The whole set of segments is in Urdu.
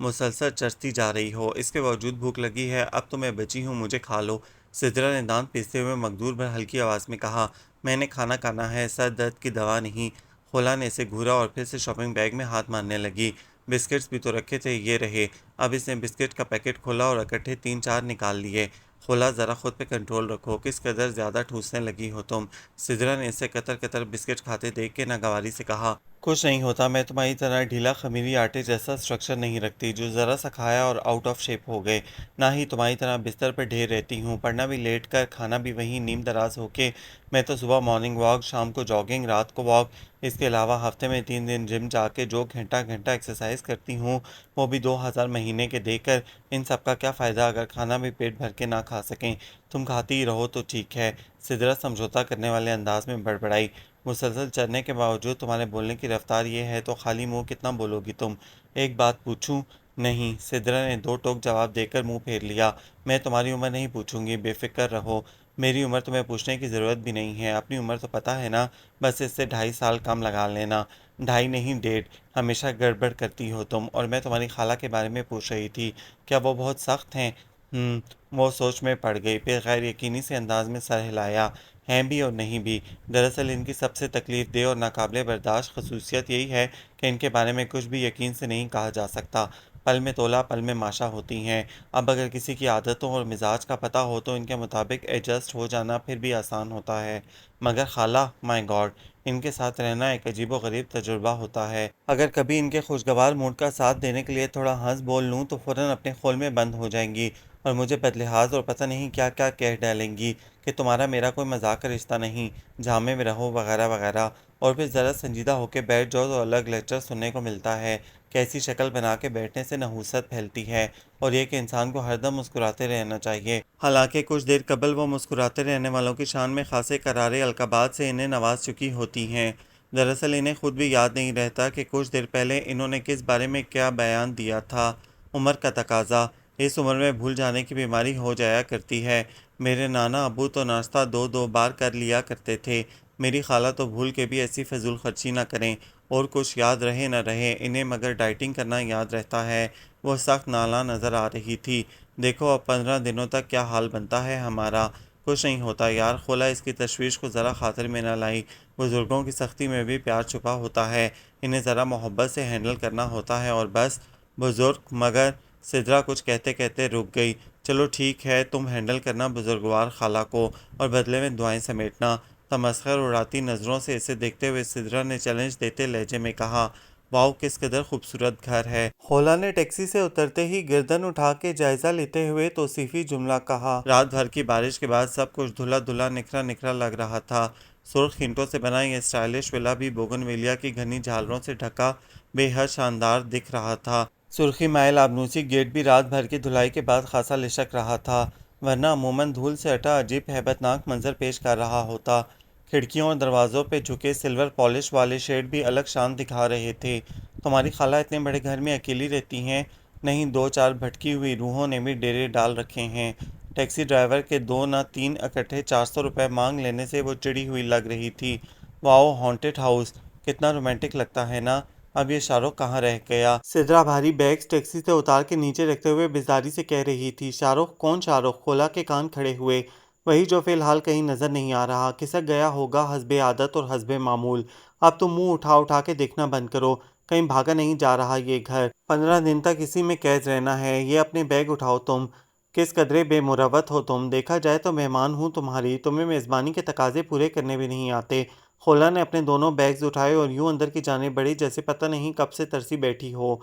مسلسل چرتی جا رہی ہو، اس کے باوجود بھوک لگی ہے، اب تو میں بچی ہوں، مجھے کھا لو۔ سدرا نے دانت پیستے ہوئے مقدور بھر ہلکی آواز میں کہا، میں نے کھانا کھانا ہے، سر درد کی دوا نہیں۔ خولا نے اسے گھورا اور پھر سے شاپنگ بیگ میں ہاتھ مارنے لگی۔ بسکٹس بھی تو رکھے تھے، یہ رہے۔ اب اس نے بسکٹ کا پیکٹ کھولا اور اکٹھے 3-4 نکال لیے۔ خولا، ذرا خود پہ کنٹرول رکھو، کس قدر زیادہ ٹھوسنے لگی ہو تم۔ سدرا نے اسے قطر قطر بسکٹ کھاتے دیکھ کے ناگواری سے کہا، کچھ نہیں ہوتا، میں تمہاری طرح ڈھیلا خمیری آٹے جیسا اسٹرکچر نہیں رکھتی جو ذرا سا کھایا اور آؤٹ آف شیپ ہو گئے، نہ ہی تمہاری طرح بستر پر ڈھیر رہتی ہوں، پڑھنا بھی لیٹ کر، کھانا بھی وہیں نیم دراز ہو کے۔ میں تو صبح مارننگ واک، شام کو جاگنگ، رات کو واک، اس کے علاوہ ہفتے میں 3 دن جم جا کے جو گھنٹہ گھنٹہ ایکسرسائز کرتی ہوں وہ بھی 2000 مہینے کے دے کر۔ ان سب کا کیا فائدہ اگر کھانا بھی پیٹ بھر کے نہ کھا سکیں؟ تم کھاتی ہی رہو تو ٹھیک ہے۔ سدرا سمجھوتا کرنے والے انداز میں بڑبڑائی، مسلسل چرنے کے باوجود تمہارے بولنے کی رفتار یہ ہے تو خالی منہ کتنا بولو گی تم؟ ایک بات پوچھوں؟ نہیں، سدرا نے 2 ٹوک جواب دے کر منہ پھیر لیا۔ میں تمہاری عمر نہیں پوچھوں گی، بے فکر رہو۔ میری عمر تمہیں پوچھنے کی ضرورت بھی نہیں ہے، اپنی عمر تو پتہ ہے نا، بس اس سے 2.5 سال کم لگا لینا۔ 2.5 نہیں 1.5، ہمیشہ گڑبڑ کرتی ہو تم۔ اور میں تمہاری خالہ کے بارے میں پوچھ رہی تھی، کیا وہ بہت سخت ہیں؟ وہ سوچ میں پڑ گئی، پھر غیر یقینی سے انداز میں سر ہلایا۔ ہیں بھی اور نہیں بھی۔ دراصل ان کی سب سے تکلیف دہ اور ناقابل برداشت خصوصیت یہی ہے کہ ان کے بارے میں کچھ بھی یقین سے نہیں کہا جا سکتا۔ پل میں تولا پل میں ماشا ہوتی ہیں۔ اب اگر کسی کی عادتوں اور مزاج کا پتہ ہو تو ان کے مطابق ایڈجسٹ ہو جانا پھر بھی آسان ہوتا ہے، مگر خالہ، مائی گاڈ، ان کے ساتھ رہنا ایک عجیب و غریب تجربہ ہوتا ہے۔ اگر کبھی ان کے خوشگوار موڈ کا ساتھ دینے کے لیے تھوڑا ہنس بول لوں تو فوراً اپنے خول میں بند ہو جائیں گی اور مجھے بدلحاظ اور پتہ نہیں کیا کیا کہہ ڈالیں گی کہ تمہارا میرا کوئی مذاق کا رشتہ نہیں، جھامے میں رہو وغیرہ وغیرہ، اور پھر ذرا سنجیدہ ہو کے بیٹھ جاؤ تو الگ لیکچر سننے کو ملتا ہے کہ ایسی شکل بنا کے بیٹھنے سے نحوست پھیلتی ہے، اور یہ کہ انسان کو ہر دم مسکراتے رہنا چاہیے، حالانکہ کچھ دیر قبل وہ مسکراتے رہنے والوں کی شان میں خاصے کرارے القابات سے انہیں نواز چکی ہوتی ہیں۔ دراصل انہیں خود بھی یاد نہیں رہتا کہ کچھ دیر پہلے انہوں نے کس بارے میں کیا بیان دیا تھا۔ عمر کا تقاضا، اس عمر میں بھول جانے کی بیماری ہو جایا کرتی ہے۔ میرے نانا ابو تو ناشتہ 2-2 بار کر لیا کرتے تھے، میری خالہ تو بھول کے بھی ایسی فضول خرچی نہ کریں، اور کچھ یاد رہے نہ رہے انہیں مگر ڈائٹنگ کرنا یاد رہتا ہے۔ وہ سخت نالاں نظر آ رہی تھی۔ دیکھو اب 15 دنوں تک کیا حال بنتا ہے ہمارا۔ کچھ نہیں ہوتا یار، خولا اس کی تشویش کو ذرا خاطر میں نہ لائی، بزرگوں کی سختی میں بھی پیار چھپا ہوتا ہے، انہیں ذرا محبت سے ہینڈل کرنا ہوتا ہے اور بس۔ بزرگ مگر، سدرا کچھ کہتے کہتے رک گئی۔ چلو ٹھیک ہے، تم ہینڈل کرنا بزرگوار خالہ کو، اور بدلے میں دعائیں سمیٹنا۔ تمسخر اڑاتی نظروں سے اسے دیکھتے ہوئے سدرا نے چیلنج دیتے لہجے میں کہا، واؤ کس قدر خوبصورت گھر ہے۔ خولا نے ٹیکسی سے اترتے ہی گردن اٹھا کے جائزہ لیتے ہوئے توصیفی جملہ کہا۔ رات بھر کی بارش کے بعد سب کچھ دھلا دھلا نکھرا نکھرا لگ رہا تھا۔ سرخ اینٹوں سے بنا یہ اسٹائلش ولا بھی بوگن ویلیا کی گھنی جھالروں سے ڈھکا بے حد شاندار دکھ رہا تھا۔ سرخی مائل آبنوسی گیٹ بھی رات بھر کی دھلائی کے بعد خاصا لشک رہا تھا، ورنہ عموماً دھول سے ہٹا عجیب ہیبت ناک منظر پیش کر رہا ہوتا۔ کھڑکیوں اور دروازوں پہ جھکے سلور پالش والے شیڈ بھی الگ شان دکھا رہے تھے۔ تمہاری خالہ اتنے بڑے گھر میں اکیلی رہتی ہیں؟ نہیں، 2-4 بھٹکی ہوئی روحوں نے بھی ڈیرے ڈال رکھے ہیں۔ ٹیکسی ڈرائیور کے 2 نہ 3 اکٹھے 400 روپے مانگ لینے سے وہ چڑی ہوئی لگ رہی تھی۔ واؤ، ہانٹڈ ہاؤس، کتنا رومانٹک لگتا ہے نا۔ اب یہ شاہ رخ کہاں رہ گیا؟ سدرا بھاری بیگز ٹیکسی سے اتار کے نیچے رکھتے ہوئے بیزاری سے کہہ رہی تھی۔ شاہ رخ؟ کون شاہ رخ؟ خولا کے کان کھڑے ہوئے۔ وہی جو فی الحال کہیں نظر نہیں آ رہا، کھسک گیا ہوگا حسب عادت اور حسب معمول۔ اب تم منہ اٹھا اٹھا کے دیکھنا بند کرو، کہیں بھاگا نہیں جا رہا یہ گھر۔ 15 دن تک اسی میں قید رہنا ہے۔ یہ اپنے بیگ اٹھاؤ تم، کس قدرے بے مروت ہو تم۔ دیکھا جائے تو مہمان ہوں تمہاری، تمہیں میزبانی کے تقاضے پورے کرنے بھی نہیں آتے۔ خولا نے اپنے دونوں بیگز اٹھائے اور یوں اندر کی جانب بڑھی جیسے پتہ نہیں کب سے ترسی بیٹھی ہو۔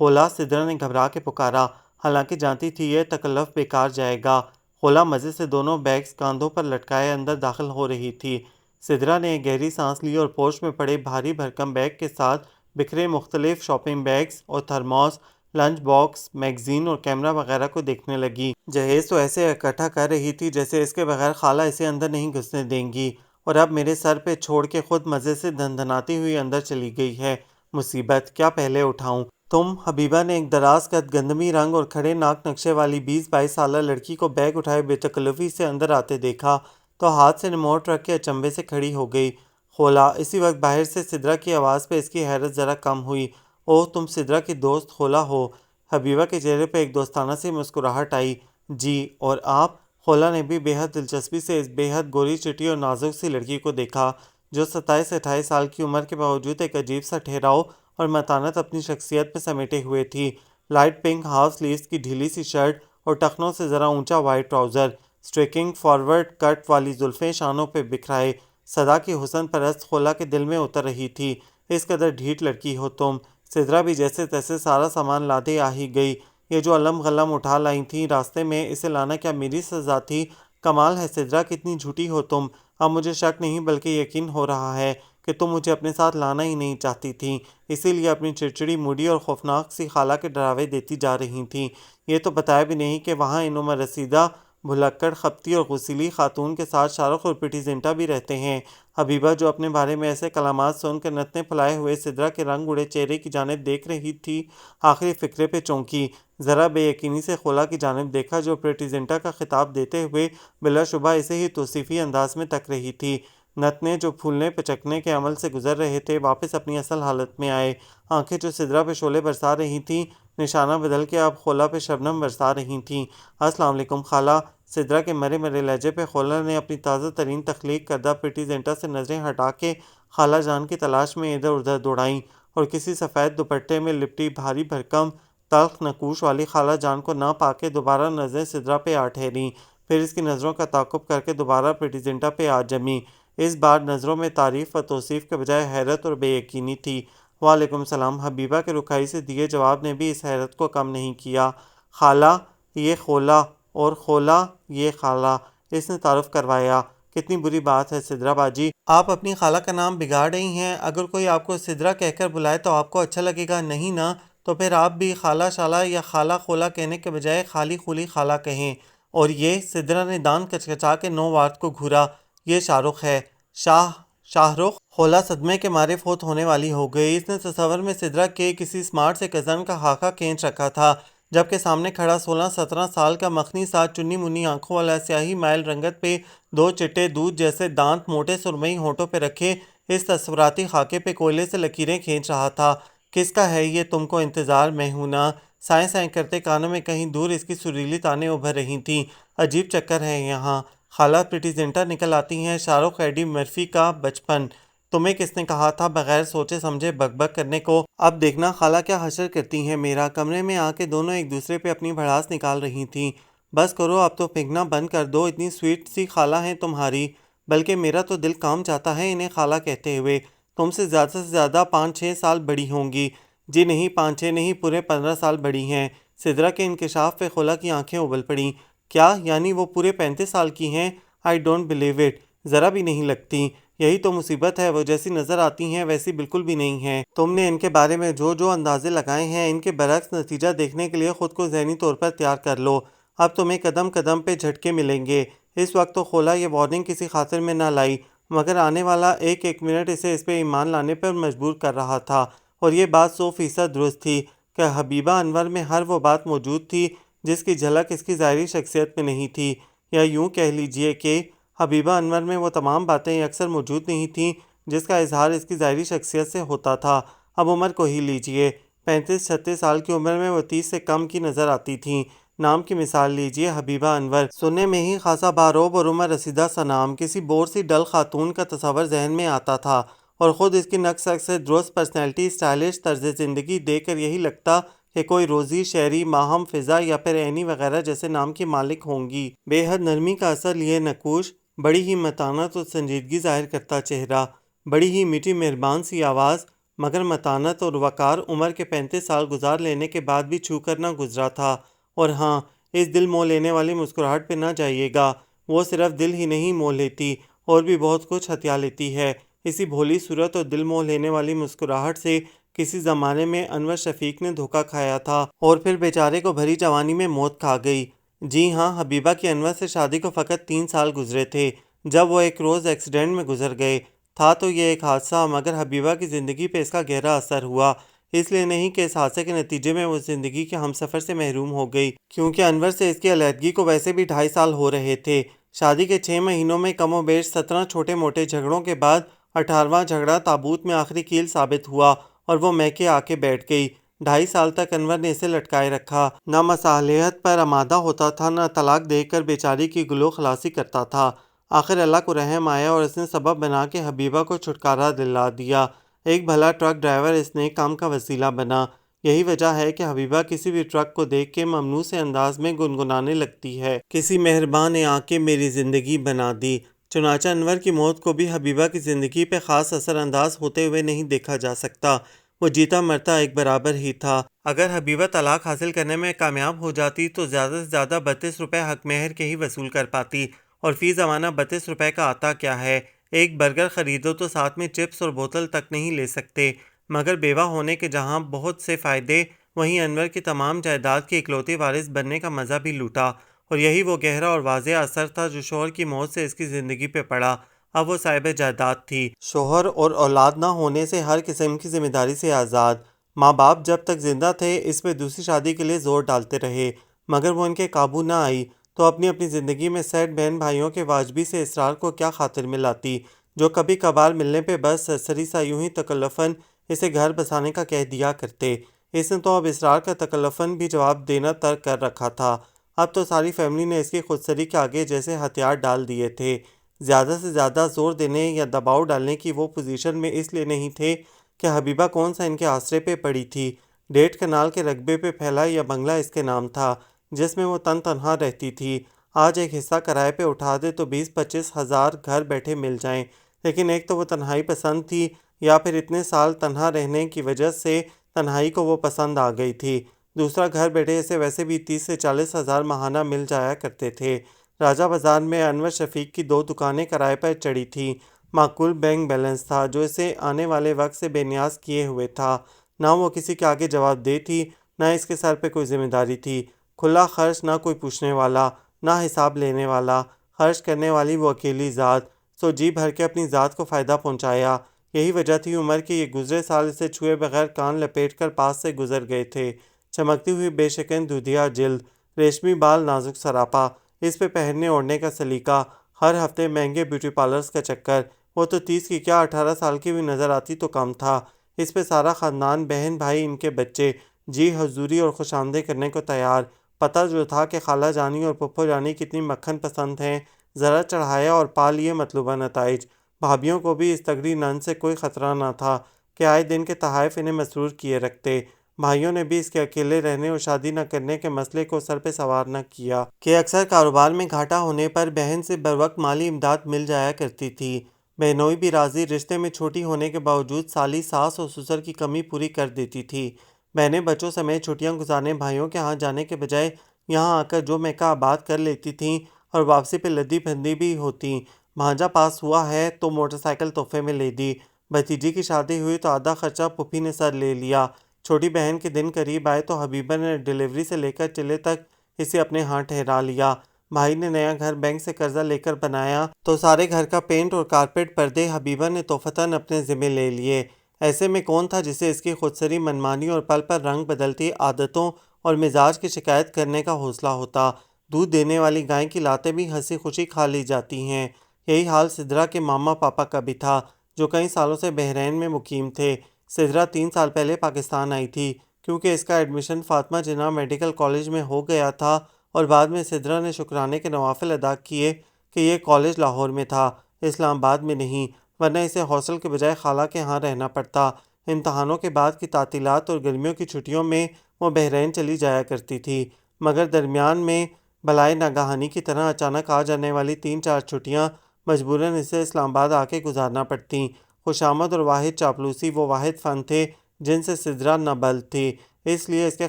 خولا، سدرا نے گھبرا کے پکارا، حالانکہ جانتی تھی یہ تکلف بیکار جائے گا۔ خولا مزے سے دونوں بیگز کاندھوں پر لٹکائے اندر داخل ہو رہی تھی۔ سدرا نے ایک گہری سانس لی اور پورچ میں پڑے بھاری بھرکم بیگ کے ساتھ بکھرے مختلف شاپنگ بیگز اور تھرموس، لنچ باکس، میگزین اور کیمرہ وغیرہ کو دیکھنے لگی۔ جہیز تو ایسے اکٹھا کر رہی تھی جیسے اس کے بغیر خالہ اسے اندر نہیں گھسنے دیں گی، اور اب میرے سر پہ چھوڑ کے خود مزے سے دھندناتی ہوئی اندر چلی گئی ہے۔ مصیبت، کیا پہلے اٹھاؤں؟ تم؟ حبیبہ نے ایک دراز قد گندمی رنگ اور کھڑے ناک نقشے والی 20-22 سالہ لڑکی کو بیگ اٹھائے بے تکلفی سے اندر آتے دیکھا تو ہاتھ سے ریموٹ رکھ کے اچنبے سے کھڑی ہو گئی۔ خولا؟ اسی وقت باہر سے سدرا کی آواز پہ اس کی حیرت ذرا کم ہوئی۔ اوہ، تم سدرا کی دوست خولا ہو؟ حبیبہ کے چہرے پہ ایک دوستانہ سی مسکراہٹ آئی۔ جی، اور آپ؟ خولا نے بھی بے حد دلچسپی سے اس بے حد گوری چٹی اور نازک سی لڑکی کو دیکھا جو 27-28 سال کی عمر کے باوجود ایک عجیب سا ٹھہراؤ اور متانت اپنی شخصیت میں سمیٹے ہوئے تھی۔ لائٹ پنک ہاف سلیوز کی ڈھیلی سی شرٹ اور ٹخنوں سے ذرا اونچا وائٹ ٹراؤزر، اسٹریکنگ فارورڈ کٹ والی زلفیں شانوں پہ بکھرائے۔ صدا کی حسن پرست خولا کے دل میں اتر رہی تھی۔ اس قدر ڈھیٹ لڑکی ہو تم۔ سدرا بھی جیسے تیسے سارا سامان لادے آ ہی گئی۔ یہ جو علم غلم اٹھا لائی تھیں راستے میں، اسے لانا کیا میری سزا تھی؟ کمال ہے سدرا، کتنی جھوٹی ہو تم۔ اب مجھے شک نہیں بلکہ یقین ہو رہا ہے کہ تم مجھے اپنے ساتھ لانا ہی نہیں چاہتی تھیں، اسی لیے اپنی چڑچڑی موڈی اور خوفناک سی خالہ کے ڈراوے دیتی جا رہی تھیں۔ یہ تو بتایا بھی نہیں کہ وہاں ان عمر رسیدہ بھلکڑ خپتی اور غسیلی خاتون کے ساتھ شاہ رخ اور پریٹی زنٹا بھی رہتے ہیں۔ حبیبہ جو اپنے بارے میں ایسے کلامات سن کر نتنے پھلائے ہوئے سدرا کے رنگ اڑے چہرے کی جانب دیکھ رہی تھی، آخری فکرے پہ چونکی۔ ذرا بے یقینی سے خولا کی جانب دیکھا جو پریٹی زنٹا کا خطاب دیتے ہوئے بلا شبہ اسے ہی توصیفی انداز میں تک رہی تھی۔ نتنے جو پھولنے پچکنے کے عمل سے گزر رہے تھے واپس اپنی اصل حالت میں آئے۔ آنکھیں جو سدرا پہ شعلے برسا رہی تھیں نشانہ بدل کے اب خولا پہ شبنم برسا رہی تھیں۔ السلام علیکم خالہ۔ سدرا کے مرے مرے لہجے پہ خولا نے اپنی تازہ ترین تخلیق کردہ پریٹی زنٹا سے نظریں ہٹا کے خالہ جان کی تلاش میں ادھر ادھر دوڑائیں، اور کسی سفید دوپٹے میں لپٹی بھاری بھرکم تلخ نقوش والی خالہ جان کو نہ پا کے دوبارہ نظریں سدرا پہ آ ٹھہریں، پھر اس کی نظروں کا تعاقب کر کے دوبارہ پریٹی زنٹا پہ آ جمیں۔ اس بار نظروں میں تعریف و توصیف کے بجائے حیرت اور بے یقینی تھی۔ وعلیکم السلام۔ حبیبہ کے رکھائی سے دیے جواب نے بھی اس حیرت کو کم نہیں کیا۔ خالہ یہ خولا، اور خولا یہ خالہ، اس نے تعارف کروایا۔ کتنی بری بات ہے سدرا باجی، آپ اپنی خالہ کا نام بگاڑ رہی ہیں۔ اگر کوئی آپ کو سدرا کہہ کر بلائے تو آپ کو اچھا لگے گا؟ نہیں نا، تو پھر آپ بھی خالہ شالہ یا خالہ خولا کہنے کے بجائے خالی خولی خالہ کہیں۔ اور یہ؟ سدرا نے دانت کچکچا کے نو وارد کو گھورا۔ یہ شاہ رخ ہے۔ شاہ رخ؟ خولا صدمے کے مارے فوت ہونے والی ہو گئی۔ اس نے تصور میں سدرا کے کسی اسمارٹ سے کزن کا خاکہ کھینچ رکھا تھا، جبکہ سامنے کھڑا 16-17 سال کا مخنی سا چنی منی آنکھوں والا سیاہی مائل رنگت پہ دو چٹے دودھ جیسے دانت موٹے سرمئی ہونٹوں پہ رکھے اس تصوراتی خاکے پہ کوئلے سے لکیریں کھینچ رہا تھا۔ کس کا ہے یہ تم کو انتظار؟ میں ہوں نا۔ سائیں سائیں کرتے کانوں میں کہیں دور اس کی سریلی تانیں ابھر رہی تھیں۔ عجیب چکر ہے یہاں۔ خالہ پریٹی زنٹا نکل آتی ہیں۔ شاہ رخ ایڈی مرفی کا بچپن۔ تمہیں کس نے کہا تھا بغیر سوچے سمجھے بک بک کرنے کو؟ اب دیکھنا خالہ کیا حشر کرتی ہیں میرا۔ کمرے میں آ کے دونوں ایک دوسرے پہ اپنی بھڑاس نکال رہی تھیں۔ بس کرو اب تو پھینکنا بند کر دو، اتنی سویٹ سی خالہ ہیں تمہاری، بلکہ میرا تو دل کام جاتا ہے انہیں خالہ کہتے ہوئے۔ تم سے زیادہ 5-6 سال بڑی ہوں گی۔ جی نہیں، 5-6 نہیں، پورے 15 سال بڑی ہیں۔ سدرا کے انکشاف پہ خولا کی آنکھیں ابل پڑیں۔ کیا یعنی وہ پورے 35 سال کی ہیں؟ آئی ڈونٹ بلیو اٹ، ذرا بھی نہیں لگتی۔ یہی تو مصیبت ہے، وہ جیسی نظر آتی ہیں ویسی بالکل بھی نہیں ہیں۔ تم نے ان کے بارے میں جو جو اندازے لگائے ہیں ان کے برعکس نتیجہ دیکھنے کے لیے خود کو ذہنی طور پر تیار کر لو۔ اب تمہیں قدم قدم پہ جھٹکے ملیں گے۔ اس وقت تو خولا یہ وارننگ کسی خاطر میں نہ لائی، مگر آنے والا ایک ایک منٹ اسے اس پہ ایمان لانے پر مجبور کر رہا تھا، اور یہ بات 100% درست تھی کہ حبیبہ انور میں ہر وہ بات موجود تھی جس کی جھلک اس کی ظاہری شخصیت میں نہیں تھی، یا یوں کہہ لیجئے کہ حبیبہ انور میں وہ تمام باتیں اکثر موجود نہیں تھیں جس کا اظہار اس کی ظاہری شخصیت سے ہوتا تھا۔ اب عمر کو ہی لیجئے، 35-36 سال کی عمر میں وہ 30 سے کم کی نظر آتی تھیں۔ نام کی مثال لیجئے، حبیبہ انور، سننے میں ہی خاصا باروب اور عمر رسیدہ سا نام۔ کسی بور سی ڈل خاتون کا تصور ذہن میں آتا تھا، اور خود اس کی نقص سے درست پرسنالٹی، اسٹائلش طرز زندگی دیکھ کر یہی لگتا کہ کوئی روزی، شہری، ماہم، فضا یا پھر اینی وغیرہ جیسے نام کی مالک ہوں گی۔ بے حد نرمی کا اثر لیے نقوش، بڑی ہی متانت اور سنجیدگی ظاہر کرتا چہرہ، بڑی ہی میٹھی مہربان سی آواز، مگر متانت اور وقار عمر کے 35 سال گزار لینے کے بعد بھی چھو کر نہ گزرا تھا۔ اور ہاں، اس دل موہ لینے والی مسکراہٹ پہ نہ جائیے گا، وہ صرف دل ہی نہیں موہ لیتی، اور بھی بہت کچھ ہتھیا لیتی ہے۔ اسی بھولی صورت اور دل موہ لینے والی مسکراہٹ سے کسی زمانے میں انور شفیق نے دھوکہ کھایا تھا، اور پھر بیچارے کو بھری جوانی میں موت کھا گئی۔ جی ہاں، حبیبہ کی انور سے شادی کو فقط 3 سال گزرے تھے جب وہ ایک روز ایکسیڈنٹ میں گزر گئے۔ تھا تو یہ ایک حادثہ، مگر حبیبہ کی زندگی پہ اس کا گہرا اثر ہوا، اس لیے نہیں کہ اس حادثے کے نتیجے میں وہ زندگی کے ہمسفر سے محروم ہو گئی، کیونکہ انور سے اس کی علیحدگی کو ویسے بھی 2.5 سال ہو رہے تھے۔ شادی کے 6 مہینوں میں کم و بیش 17 چھوٹے موٹے جھگڑوں کے بعد 18واں جھگڑا تابوت میں آخری کیل ثابت ہوا، اور وہ میکے آ کے بیٹھ گئی۔ 2.5 سال تک انور نے اسے لٹکائے رکھا، نہ مصالحت پر آمادہ ہوتا تھا، نہ طلاق دے کر بیچاری کی گلو خلاصی کرتا تھا۔ آخر اللہ کو رحم آیا اور اس نے سبب بنا کے حبیبہ کو چھٹکارا دلا دیا۔ ایک بھلا ٹرک ڈرائیور اس نیک کام کا وسیلہ بنا۔ یہی وجہ ہے کہ حبیبہ کسی بھی ٹرک کو دیکھ کے ممنوع سے انداز میں گنگنانے لگتی ہے، کسی مہرباں نے آ کے میری زندگی بنا دی۔ چنانچہ انور کی موت کو بھی حبیبہ کی زندگی پہ خاص اثر انداز ہوتے ہوئے نہیں دیکھا جا سکتا۔ وہ جیتا مرتا ایک برابر ہی تھا۔ اگر حبیبہ طلاق حاصل کرنے میں کامیاب ہو جاتی تو زیادہ سے زیادہ 32 روپے حق مہر کے ہی وصول کر پاتی، اور فی زمانہ 32 روپے کا آتا کیا ہے؟ ایک برگر خریدو تو ساتھ میں چپس اور بوتل تک نہیں لے سکتے۔ مگر بیوہ ہونے کے جہاں بہت سے فائدے، وہیں انور کی تمام جائیداد کی اکلوتی وارث بننے کا مزہ بھی لوٹا، اور یہی وہ گہرا اور واضح اثر تھا جو شوہر کی موت سے اس کی زندگی پہ پڑا۔ اب وہ صاحب جائیداد تھی، شوہر اور اولاد نہ ہونے سے ہر قسم کی ذمہ داری سے آزاد۔ ماں باپ جب تک زندہ تھے اس پہ دوسری شادی کے لیے زور ڈالتے رہے، مگر وہ ان کے قابو نہ آئی تو اپنی زندگی میں سیٹ بہن بھائیوں کے واجبی سے اسرار کو کیا خاطر میں لاتی، جو کبھی کبھار ملنے پہ بس سرسری سا یوں ہی تکلفاً اسے گھر بسانے کا کہہ دیا کرتے۔ اس نے تو اب اسرار کا تکلفاً بھی جواب دینا ترک کر رکھا تھا۔ اب تو ساری فیملی نے اس کی خودسری کے آگے جیسے ہتھیار ڈال دیے تھے۔ زیادہ سے زیادہ زور دینے یا دباؤ ڈالنے کی وہ پوزیشن میں اس لیے نہیں تھے کہ حبیبہ کون سا ان کے آسرے پہ پڑی تھی۔ 1.5 کنال کے رقبے پہ پھیلا یہ بنگلہ اس کے نام تھا، جس میں وہ تنہا رہتی تھی۔ آج ایک حصہ کرائے پہ اٹھا دے تو 20-25 ہزار گھر بیٹھے مل جائیں، لیکن ایک تو وہ تنہائی پسند تھی، یا پھر اتنے سال تنہا رہنے کی وجہ سے تنہائی کو وہ پسند آ گئی تھی۔ دوسرا، گھر بیٹھے اسے ویسے بھی 30 سے 40 ہزار ماہانہ مل جایا کرتے تھے۔ راجہ بازار میں انور شفیق کی 2 دکانیں کرائے پر چڑھی تھیں۔ معقول بینک بیلنس تھا جو اسے آنے والے وقت سے بے نیاز کیے ہوئے تھا۔ نہ وہ کسی کے آگے جواب دہ تھی، نہ اس کے سر پہ کوئی ذمہ داری تھی۔ کھلا خرچ، نہ کوئی پوچھنے والا، نہ حساب لینے والا، خرچ کرنے والی وہ اکیلی ذات، سو جی بھر کے اپنی ذات کو فائدہ پہنچایا۔ یہی وجہ تھی عمر کے یہ گزرے سال اسے چھوئے بغیر کان لپیٹ کر پاس سے گزر گئے تھے۔ چمکتی ہوئی بے شکن دودھیا جلد، ریشمی بال، نازک سراپا، اس پہ پہننے اوڑھنے کا سلیقہ، ہر ہفتے مہنگے بیوٹی پارلرز کا چکر۔ وہ تو 30 کی کیا 18 سال کی بھی نظر آتی تو کم تھا۔ اس پہ سارا خاندان، بہن بھائی، ان کے بچے جی حضوری اور خوش آمدید کرنے کو تیار۔ پتہ جو تھا کہ خالہ جانی اور پھپھو جانی کتنی مکھن پسند ہیں، ذرا چڑھایا اور پا لیے مطلوبہ نتائج۔ بھابھیوں کو بھی اس تگڑی نند سے کوئی خطرہ نہ تھا کہ آئے دن کے تحائف انہیں مسرور کیے رکھتے۔ بھائیوں نے بھی اس کے اکیلے رہنے اور شادی نہ کرنے کے مسئلے کو سر پہ سوار نہ کیا کہ اکثر کاروبار میں گھاٹا ہونے پر بہن سے بروقت مالی امداد مل جایا کرتی تھی۔ بہنوئی بھی راضی، رشتے میں چھوٹی ہونے کے باوجود سالی ساس اور سسر کی کمی پوری کر دیتی تھی۔ بہنیں بچوں سمیت چھٹیاں گزارنے بھائیوں کے ہاں جانے کے بجائے یہاں آ کر جو میکہ آباد کر لیتی تھیں، اور واپسی پہ لدی بھندی بھی ہوتیں۔ بھانجا پاس ہوا ہے تو موٹر سائیکل تحفے میں لے دی، بھتیجی کی شادی ہوئی تو آدھا خرچہ پھوپھی نے سر لے لیا، چھوٹی بہن کے دن قریب آئے تو حبیبہ نے ڈیلیوری سے لے کر چلے تک اسے اپنے ہاں ٹھہرا لیا۔ بھائی نے نیا گھر بینک سے قرضہ لے کر بنایا تو سارے گھر کا پینٹ اور کارپیٹ پردے حبیبہ نے تحفتاً اپنے ذمہ لے لیے۔ ایسے میں کون تھا جسے اس کی خودسری، منمانی اور پل پر رنگ بدلتی عادتوں اور مزاج کی شکایت کرنے کا حوصلہ ہوتا؟ دودھ دینے والی گائے کی لاتیں بھی ہنسی خوشی کھا لی جاتی ہیں۔ یہی حال سدرا کے ماما پاپا کا بھی تھا، جو کئی سالوں سے بحرین میں مقیم تھے۔ سدرا 3 سال پہلے پاکستان آئی تھی، کیونکہ اس کا ایڈمیشن فاطمہ جناح میڈیکل کالج میں ہو گیا تھا، اور بعد میں سدرا نے شکرانے کے نوافل ادا کیے کہ یہ کالج لاہور میں تھا، اسلام آباد میں نہیں، ورنہ اسے ہاسٹل کے بجائے خالہ کے ہاں رہنا پڑتا۔ امتحانوں کے بعد کی تعطیلات اور گرمیوں کی چھٹیوں میں وہ بحرین چلی جایا کرتی تھی، مگر درمیان میں بلائے ناگہانی کی طرح اچانک آ جانے والی 3-4 چھٹیاں مجبوراً اسے اسلام آباد آ کے گزارنا پڑتیں۔ خوشامد اور واحد چاپلوسی وہ واحد فن تھے جن سے سدرا نہ بلد تھی، اس لیے اس کے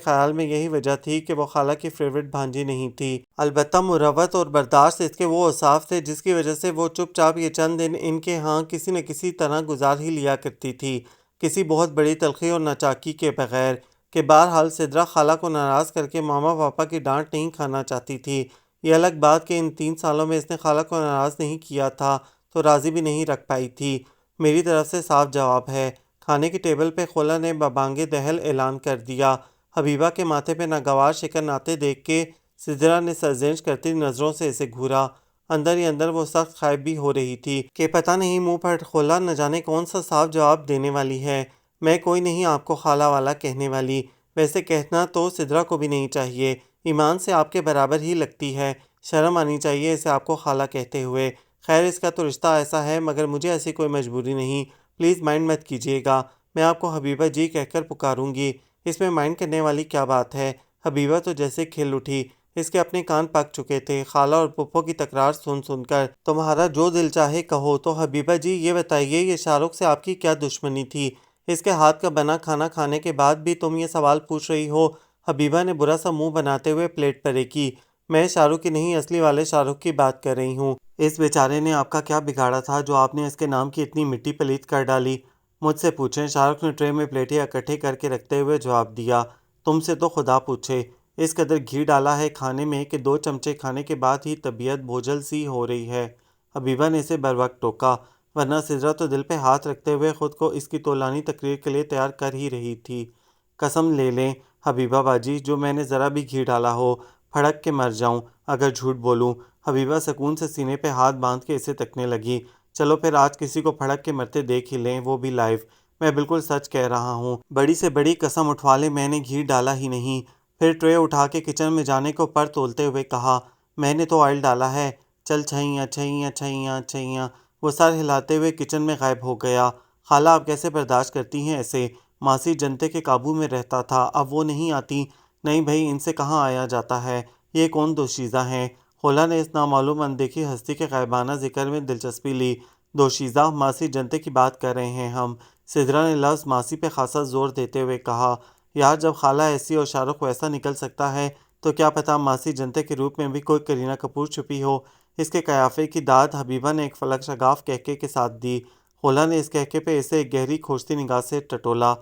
خیال میں یہی وجہ تھی کہ وہ خالہ کی فیورٹ بھانجی نہیں تھی۔ البتہ مروت اور برداشت اس کے وہ اوصاف تھے جس کی وجہ سے وہ چپ چاپ یہ چند دن ان کے ہاں کسی نہ کسی طرح گزار ہی لیا کرتی تھی، کسی بہت بڑی تلخی اور ناچاکی کے بغیر، کہ بہرحال سدرا خالہ کو ناراض کر کے ماما پاپا کی ڈانٹ نہیں کھانا چاہتی تھی۔ یہ الگ بات کہ ان 3 سالوں میں اس نے خالہ کو ناراض نہیں کیا تھا تو راضی بھی نہیں رکھ پائی تھی۔ میری طرف سے صاف جواب ہے۔ کھانے کی ٹیبل پہ خلا نے ببانگ دہل اعلان کر دیا۔ حبیبہ کے ماتھے پہ ناگوار شکن آتے دیکھ کے سدرا نے سرزنش کرتی نظروں سے اسے گھورا۔ اندر ہی اندر وہ سخت خائب بھی ہو رہی تھی کہ پتہ نہیں منہ پر خلا نہ جانے کون سا صاف جواب دینے والی ہے۔ میں کوئی نہیں آپ کو خالہ والا کہنے والی، ویسے کہنا تو سدرا کو بھی نہیں چاہیے، ایمان سے آپ کے برابر ہی لگتی ہے، شرم آنی چاہیے اسے آپ کو خالہ کہتے ہوئے۔ خیر اس کا تو رشتہ ایسا ہے، مگر مجھے ایسی کوئی مجبوری نہیں، پلیز مائنڈ مت کیجیے گا، میں آپ کو حبیبہ جی کہہ کر پکاروں گی، اس میں مائنڈ کرنے والی کیا بات ہے؟ حبیبہ تو جیسے کھل اٹھی، اس کے اپنے کان پک چکے تھے خالہ اور پھپھو کی تکرار سن سن کر۔ تمہارا جو دل چاہے کہو، تو حبیبہ جی یہ بتائیے یہ شاہ رخ سے آپ کی کیا دشمنی تھی؟ اس کے ہاتھ کا بنا کھانا کھانے کے بعد بھی تم یہ سوال پوچھ رہی ہو؟ حبیبہ نے برا سا منہ بناتے ہوئے پلیٹ پرے کی۔ میں شاہ رخ کی نہیں، اصلی والے شاہ رخ کی بات کر رہی ہوں۔ اس بیچارے نے آپ کا کیا بگاڑا تھا جو آپ نے اس کے نام کی اتنی مٹی پلیت کر ڈالی؟ مجھ سے پوچھیں، شاہ رخ نے ٹرے میں پلیٹیں اکٹھے کر کے رکھتے ہوئے جواب دیا۔ تم سے تو خدا پوچھے، اس قدر گھی ڈالا ہے کھانے میں کہ 2 چمچے کھانے کے بعد ہی طبیعت بوجھل سی ہو رہی ہے۔ حبیبہ نے اسے بروقت ٹوکا، ورنہ سدرا تو دل پہ ہاتھ رکھتے ہوئے خود کو اس کی طولانی تقریر کے لیے تیار کر ہی رہی تھی۔ قسم لے لیں حبیبہ باجی، جو میں نے ذرا بھی گھی ڈالا ہو، پھڑک کے مر جاؤں اگر جھوٹ بولوں۔ حبیبہ سکون سے سینے پہ ہاتھ باندھ کے اسے تکنے لگی۔ چلو پھر آج کسی کو پھڑک کے مرتے دیکھ ہی لیں، وہ بھی لائیو۔ میں بالکل سچ کہہ رہا ہوں، بڑی سے بڑی قسم اٹھوا لیں میں نے گھی ڈالا ہی نہیں۔ پھر ٹرے اٹھا کے کچن میں جانے کو پر تولتے ہوئے کہا، میں نے تو آئل ڈالا ہے، چل چھئیاں چھئیاں چھئیاں چھئیاں۔ وہ سر ہلاتے ہوئے کچن میں غائب ہو گیا۔ خالہ آپ کیسے برداشت کرتی ہیں ایسے؟ ماسی جنتے کے قابو میں رہتا تھا، اب وہ نہیں آتی؟ نہیں بھائی، ان سے کہاں آیا جاتا ہے، یہ کون دوشیزہ ہیں؟ خولہ نے اس نامعلوم اندیکھی ہستی کے غائبانہ ذکر میں دلچسپی لی۔ دوشیزہ؟ ماسی جنتے کی بات کر رہے ہیں ہم۔ سدرا نے لفظ ماسی پہ خاصا زور دیتے ہوئے کہا، یار جب خالہ ایسی اور شاہ رخ ویسا نکل سکتا ہے تو کیا پتہ ماسی جنتے کے روپ میں بھی کوئی کرینہ کپور چھپی ہو۔ اس کے قیافے کی داد حبیبہ نے ایک فلک شگاف کہکے کے ساتھ دی۔ خولہ نے اس کہکے پہ اسے ایک گہری کھوجتی نگاہ سے ٹٹولا۔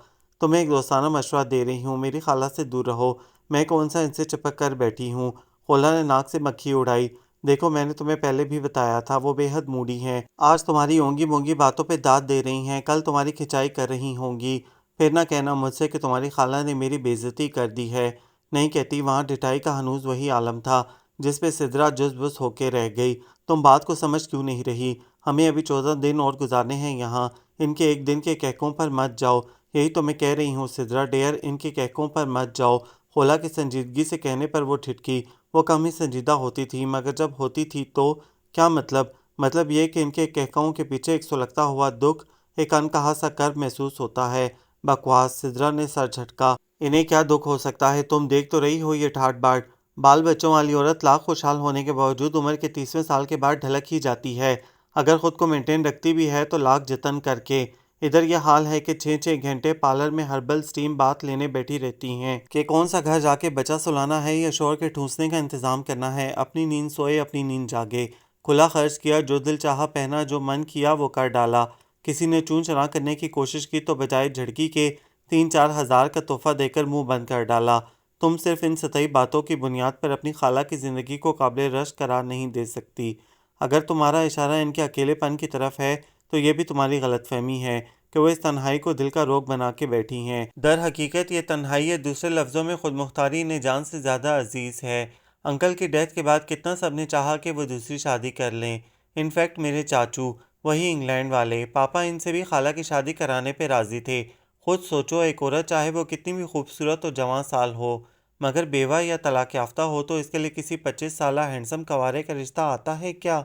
تمہیں ایک دوستانہ مشورہ دے رہی ہوں، میری خالہ سے دور رہو، میں کون سا ان سے چپک کر بیٹھی ہوں؟ خولہ نے ناک سے مکھی اڑائی۔ دیکھو میں نے تمہیں پہلے بھی بتایا تھا، وہ بے حد موڈی ہیں، آج تمہاری اونگی بونگی باتوں پہ داد دے رہی ہیں، کل تمہاری کھنچائی کر رہی ہوں گی۔ پھر نہ کہنا مجھ سے کہ تمہاری خالہ نے میری بے عزتی کر دی ہے۔ نہیں کہتی، وہاں ڈٹائی کا ہنوز وہی عالم تھا جس پہ سدرا جز بز ہو کے رہ گئی۔ تم بات کو سمجھ کیوں نہیں رہی؟ ہمیں ابھی 14 دن اور گزارنے ہیں یہاں، ان کے ایک دن کے کہکوں پر مت جاؤ۔ یہی تو میں کہہ رہی ہوں سدرا ڈیئر، ان کے کہکوں پر مت جاؤ۔ خولہ کی سنجیدگی سے کہنے پر وہ ٹھٹکی۔ وہ کم ہی سنجیدہ ہوتی تھی، مگر جب ہوتی تھی تو کیا مطلب؟ مطلب یہ کہ ان کے کہکوں کے پیچھے ایک سلگتا ہوا دکھ، ایک انکہا سا کرب محسوس ہوتا ہے۔ بکواس! سدرا نے سر جھٹکا۔ انہیں کیا دکھ ہو سکتا ہے؟ تم دیکھ تو رہی ہو یہ ٹھاٹ باٹ، بال بچوں والی عورت لاکھ خوشحال ہونے کے باوجود عمر کے 30ویں سال کے بعد ڈھلک ہی جاتی ہے، اگر خود کو مینٹین رکھتی بھی ہے تو لاکھ جتن کر کے۔ ادھر یہ حال ہے کہ 6 گھنٹے پارلر میں ہربل سٹیم بات لینے بیٹھی رہتی ہیں کہ کون سا گھر جا کے بچہ سلانا ہے یا شوہر کے ٹھونسنے کا انتظام کرنا ہے، اپنی نیند سوئے اپنی نیند جاگے۔ کھلا خرچ کیا، جو دل چاہا پہنا، جو من کیا وہ کر ڈالا۔ کسی نے چون چرا کرنے کی کوشش کی تو بجائے جھڑکی کے 3-4 ہزار کا تحفہ دے کر منہ بند کر ڈالا۔ تم صرف ان سطحی باتوں کی بنیاد پر اپنی خالہ کی زندگی کو قابل رشک قرار نہیں دے سکتی۔ اگر تمہارا اشارہ ان کے اکیلے پن کی طرف ہے تو یہ بھی تمہاری غلط فہمی ہے کہ وہ اس تنہائی کو دل کا روگ بنا کے بیٹھی ہیں۔ در حقیقت یہ تنہائی ہے، دوسرے لفظوں میں خود مختاری انہیں جان سے زیادہ عزیز ہے۔ انکل کی ڈیتھ کے بعد کتنا سب نے چاہا کہ وہ دوسری شادی کر لیں، انفیکٹ میرے چاچو، وہی انگلینڈ والے، پاپا ان سے بھی خالہ کی شادی کرانے پہ راضی تھے۔ خود سوچو، ایک عورت چاہے وہ کتنی بھی خوبصورت اور جوان سال ہو، مگر بیوہ یا طلاق یافتہ ہو تو اس کے لیے کسی 25 سالہ ہینڈسم کنوارے کا رشتہ آتا ہے کیا؟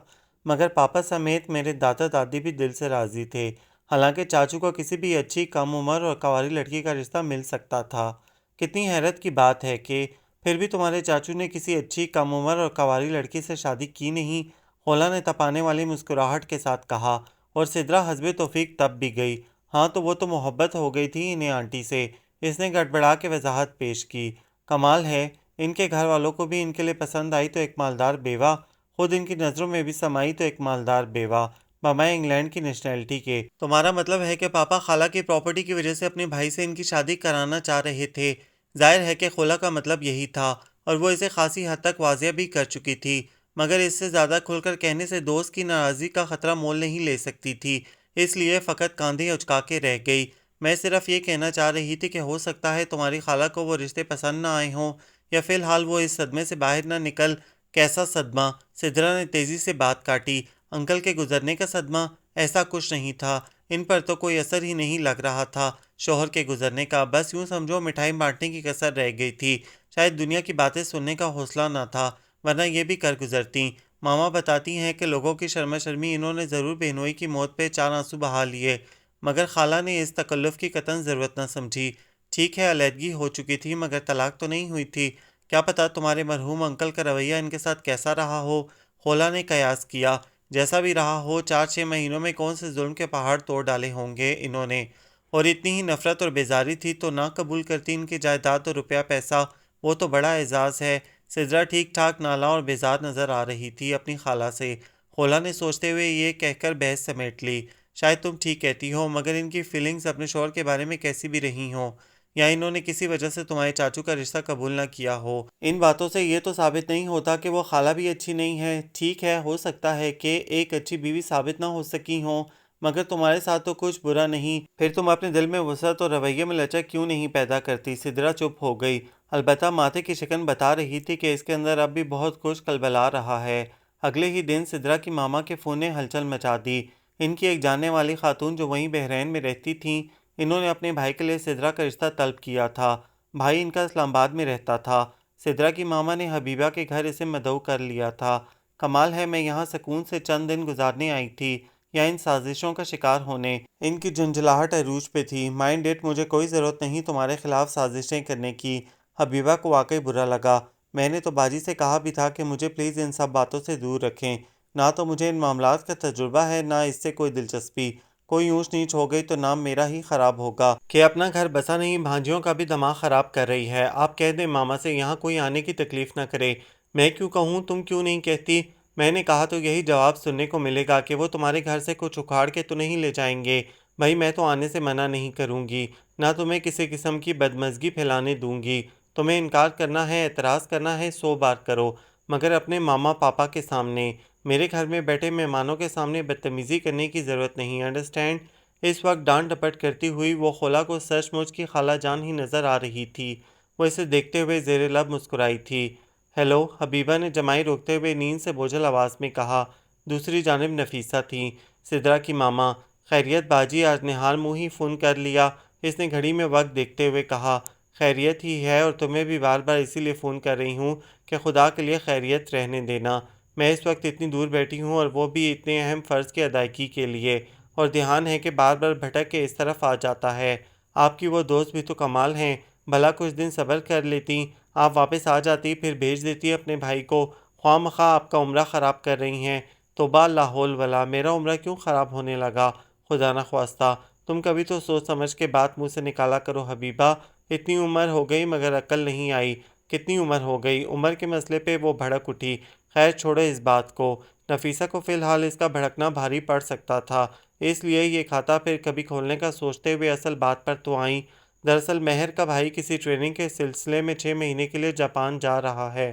مگر پاپا سمیت میرے دادا دادی بھی دل سے راضی تھے، حالانکہ چاچو کو کسی بھی اچھی کم عمر اور کنواری لڑکی کا رشتہ مل سکتا تھا۔ کتنی حیرت کی بات ہے کہ پھر بھی تمہارے چاچو نے کسی اچھی کم عمر اور کنواری لڑکی سے شادی کی نہیں۔ خولہ نے تپانے والی مسکراہٹ کے ساتھ کہا، اور سدرا حسب توفیق تب بھی گئی۔ ہاں تو وہ تو محبت ہو گئی تھی انہیں آنٹی سے، اس نے گڑبڑا کے وضاحت پیش کی۔ کمال ہے، ان کے گھر والوں کو بھی ان کے لیے پسند آئی تو ایک مالدار بیوہ، خود ان کی نظروں میں بھی سمائی تو ایک مالدار بیوہ، بمائے انگلینڈ کی نیشنلٹی کے۔ تمہارا مطلب ہے کہ پاپا خالہ کی پراپرٹی کی وجہ سے اپنے بھائی سے ان کی شادی کرانا چاہ رہے تھے؟ ظاہر ہے کہ خولہ کا مطلب یہی تھا، اور وہ اسے خاصی حد تک واضح بھی کر چکی تھی، مگر اس سے زیادہ کھل کر کہنے سے دوست کی ناراضی کا خطرہ مول نہیں لے سکتی تھی، اس لیے فقط کاندھے اچکا کے رہ گئی۔ میں صرف یہ کہنا چاہ رہی تھی کہ ہو سکتا ہے تمہاری خالہ کو وہ رشتے پسند نہ آئے ہوں، یا فی الحال وہ اس صدمے سے باہر نہ نکل۔ کیسا صدمہ؟ سدرا نے تیزی سے بات کاٹی۔ انکل کے گزرنے کا صدمہ؟ ایسا کچھ نہیں تھا، ان پر تو کوئی اثر ہی نہیں لگ رہا تھا شوہر کے گزرنے کا، بس یوں سمجھو مٹھائی بانٹنے کی کسر رہ گئی تھی۔ شاید دنیا کی باتیں سننے کا حوصلہ نہ تھا، ورنہ یہ بھی کر گزرتی۔ ماما بتاتی ہیں کہ لوگوں کی شرما شرمی انہوں نے ضرور بہنوئی کی موت پہ 4 آنسو بہا لیے، مگر خالہ نے اس تکلف کی قطعاً ضرورت نہ سمجھی۔ ٹھیک ہے علیحدگی ہو چکی تھی مگر طلاق تو نہیں ہوئی تھی، کیا پتہ تمہارے مرحوم انکل کا رویہ ان کے ساتھ کیسا رہا ہو۔ خولا نے قیاس کیا، جیسا بھی رہا ہو 4 6 مہینوں میں کون سے ظلم کے پہاڑ توڑ ڈالے ہوں گے انہوں نے، اور اتنی ہی نفرت اور بیزاری تھی تو نہ قبول کرتی ان کی جائیداد اور روپیہ پیسہ، وہ تو بڑا اعزاز ہے۔ سدرا ٹھیک ٹھاک نالاں اور بیزار نظر آ رہی تھی اپنی خالہ سے۔ خولا نے سوچتے ہوئے یہ کہہ کر بحث سمیٹ لی، شاید تم ٹھیک کہتی ہو، مگر ان کی فیلنگز اپنے شوہر کے بارے میں کیسی بھی رہی ہوں، یا انہوں نے کسی وجہ سے تمہارے چاچو کا رشتہ قبول نہ کیا ہو، ان باتوں سے یہ تو ثابت نہیں ہوتا کہ وہ خالہ بھی اچھی نہیں ہے۔ ٹھیک ہے ہو سکتا ہے کہ ایک اچھی بیوی ثابت نہ ہو سکی ہوں، مگر تمہارے ساتھ تو کچھ برا نہیں، پھر تم اپنے دل میں وسعت اور رویے میں لچک کیوں نہیں پیدا کرتی؟ سدرا چپ ہو گئی، البتہ ماتھے کی شکن بتا رہی تھی کہ اس کے اندر اب بھی بہت کچھ کلبلا رہا ہے۔ اگلے ہی دن سدرا کی ماما کے فون نے ہلچل مچا دی۔ ان کی ایک جاننے والی خاتون جو وہیں بحرین میں رہتی تھیں، انہوں نے اپنے بھائی کے لیے سدرا کا رشتہ طلب کیا تھا۔ بھائی ان کا اسلام آباد میں رہتا تھا۔ سدرا کی ماما نے حبیبہ کے گھر اسے مدعو کر لیا تھا۔ کمال ہے میں یہاں سکون سے چند دن گزارنے آئی تھی، یا ان سازشوں کا شکار ہونے؟ ان کی جھنجھلاہٹ عروج پہ تھی۔ مائنڈ اٹ، مجھے کوئی ضرورت نہیں تمہارے خلاف سازشیں کرنے کی۔ حبیبہ کو واقعی برا لگا۔ میں نے تو باجی سے کہا بھی تھا کہ مجھے پلیز ان سب باتوں سے دور رکھیں، نہ تو مجھے ان معاملات کا تجربہ ہے نہ اس سے کوئی دلچسپی۔ کوئی اونچ نیچ ہو گئی تو نام میرا ہی خراب ہوگا کہ اپنا گھر بسا نہیں بھانجیوں کا بھی دماغ خراب کر رہی ہے۔ آپ کہہ دیں ماما سے یہاں کوئی آنے کی تکلیف نہ کرے۔ میں کیوں کہوں، تم کیوں نہیں کہتی؟ میں نے کہا تو یہی جواب سننے کو ملے گا کہ وہ تمہارے گھر سے کچھ اکھاڑ کے تو نہیں لے جائیں گے۔ بھائی میں تو آنے سے منع نہیں کروں گی، نہ تمہیں کسی قسم کی بدمزگی پھیلانے دوں گی۔ تمہیں انکار کرنا ہے، اعتراض کرنا ہے، 100 بار کرو، مگر اپنے ماما پاپا کے سامنے۔ میرے گھر میں بیٹھے مہمانوں کے سامنے بدتمیزی کرنے کی ضرورت نہیں، انڈرسٹینڈ؟ اس وقت ڈانٹ ڈپٹ کرتی ہوئی وہ خولا کو سچ مچ کی خالہ جان ہی نظر آ رہی تھی۔ وہ اسے دیکھتے ہوئے زیر لب مسکرائی تھی۔ ہیلو، حبیبہ نے جمائی روکتے ہوئے نیند سے بوجھل آواز میں کہا۔ دوسری جانب نفیسہ تھیں، سدرا کی ماما۔ خیریت باجی، آج نہال منہ ہی فون کر لیا؟ اس نے گھڑی میں وقت دیکھتے ہوئے کہا۔ خیریت ہی ہے، اور تمہیں بھی بار بار اسی لیے فون کر رہی ہوں کہ خدا کے لیے خیریت رہنے دینا۔ میں اس وقت اتنی دور بیٹھی ہوں، اور وہ بھی اتنے اہم فرض کی ادائیگی کے لیے، اور دھیان ہے کہ بار بار بھٹک کے اس طرف آ جاتا ہے۔ آپ کی وہ دوست بھی تو کمال ہیں، بھلا کچھ دن صبر کر لیتی، آپ واپس آ جاتی، پھر بھیج دیتی اپنے بھائی کو۔ خواہ مخواہ آپ کا عمرہ خراب کر رہی ہیں۔ توبہ لا حول ولا، میرا عمرہ کیوں خراب ہونے لگا؟ خدا نخواستہ۔ تم کبھی تو سوچ سمجھ کے بات منہ سے نکالا کرو حبیبہ۔ اتنی عمر ہو گئی مگر عقل نہیں آئی۔ کتنی عمر ہو گئی؟ عمر کے مسئلے پہ وہ بھڑک اٹھی۔ خیر چھوڑو اس بات کو۔ نفیسہ کو فی الحال اس کا بھڑکنا بھاری پڑ سکتا تھا، اس لیے یہ کھاتا پھر کبھی کھولنے کا سوچتے ہوئے اصل بات پر تو آئیں۔ دراصل مہر کا بھائی کسی ٹریننگ کے سلسلے میں 6 مہینے کے لیے جاپان جا رہا ہے۔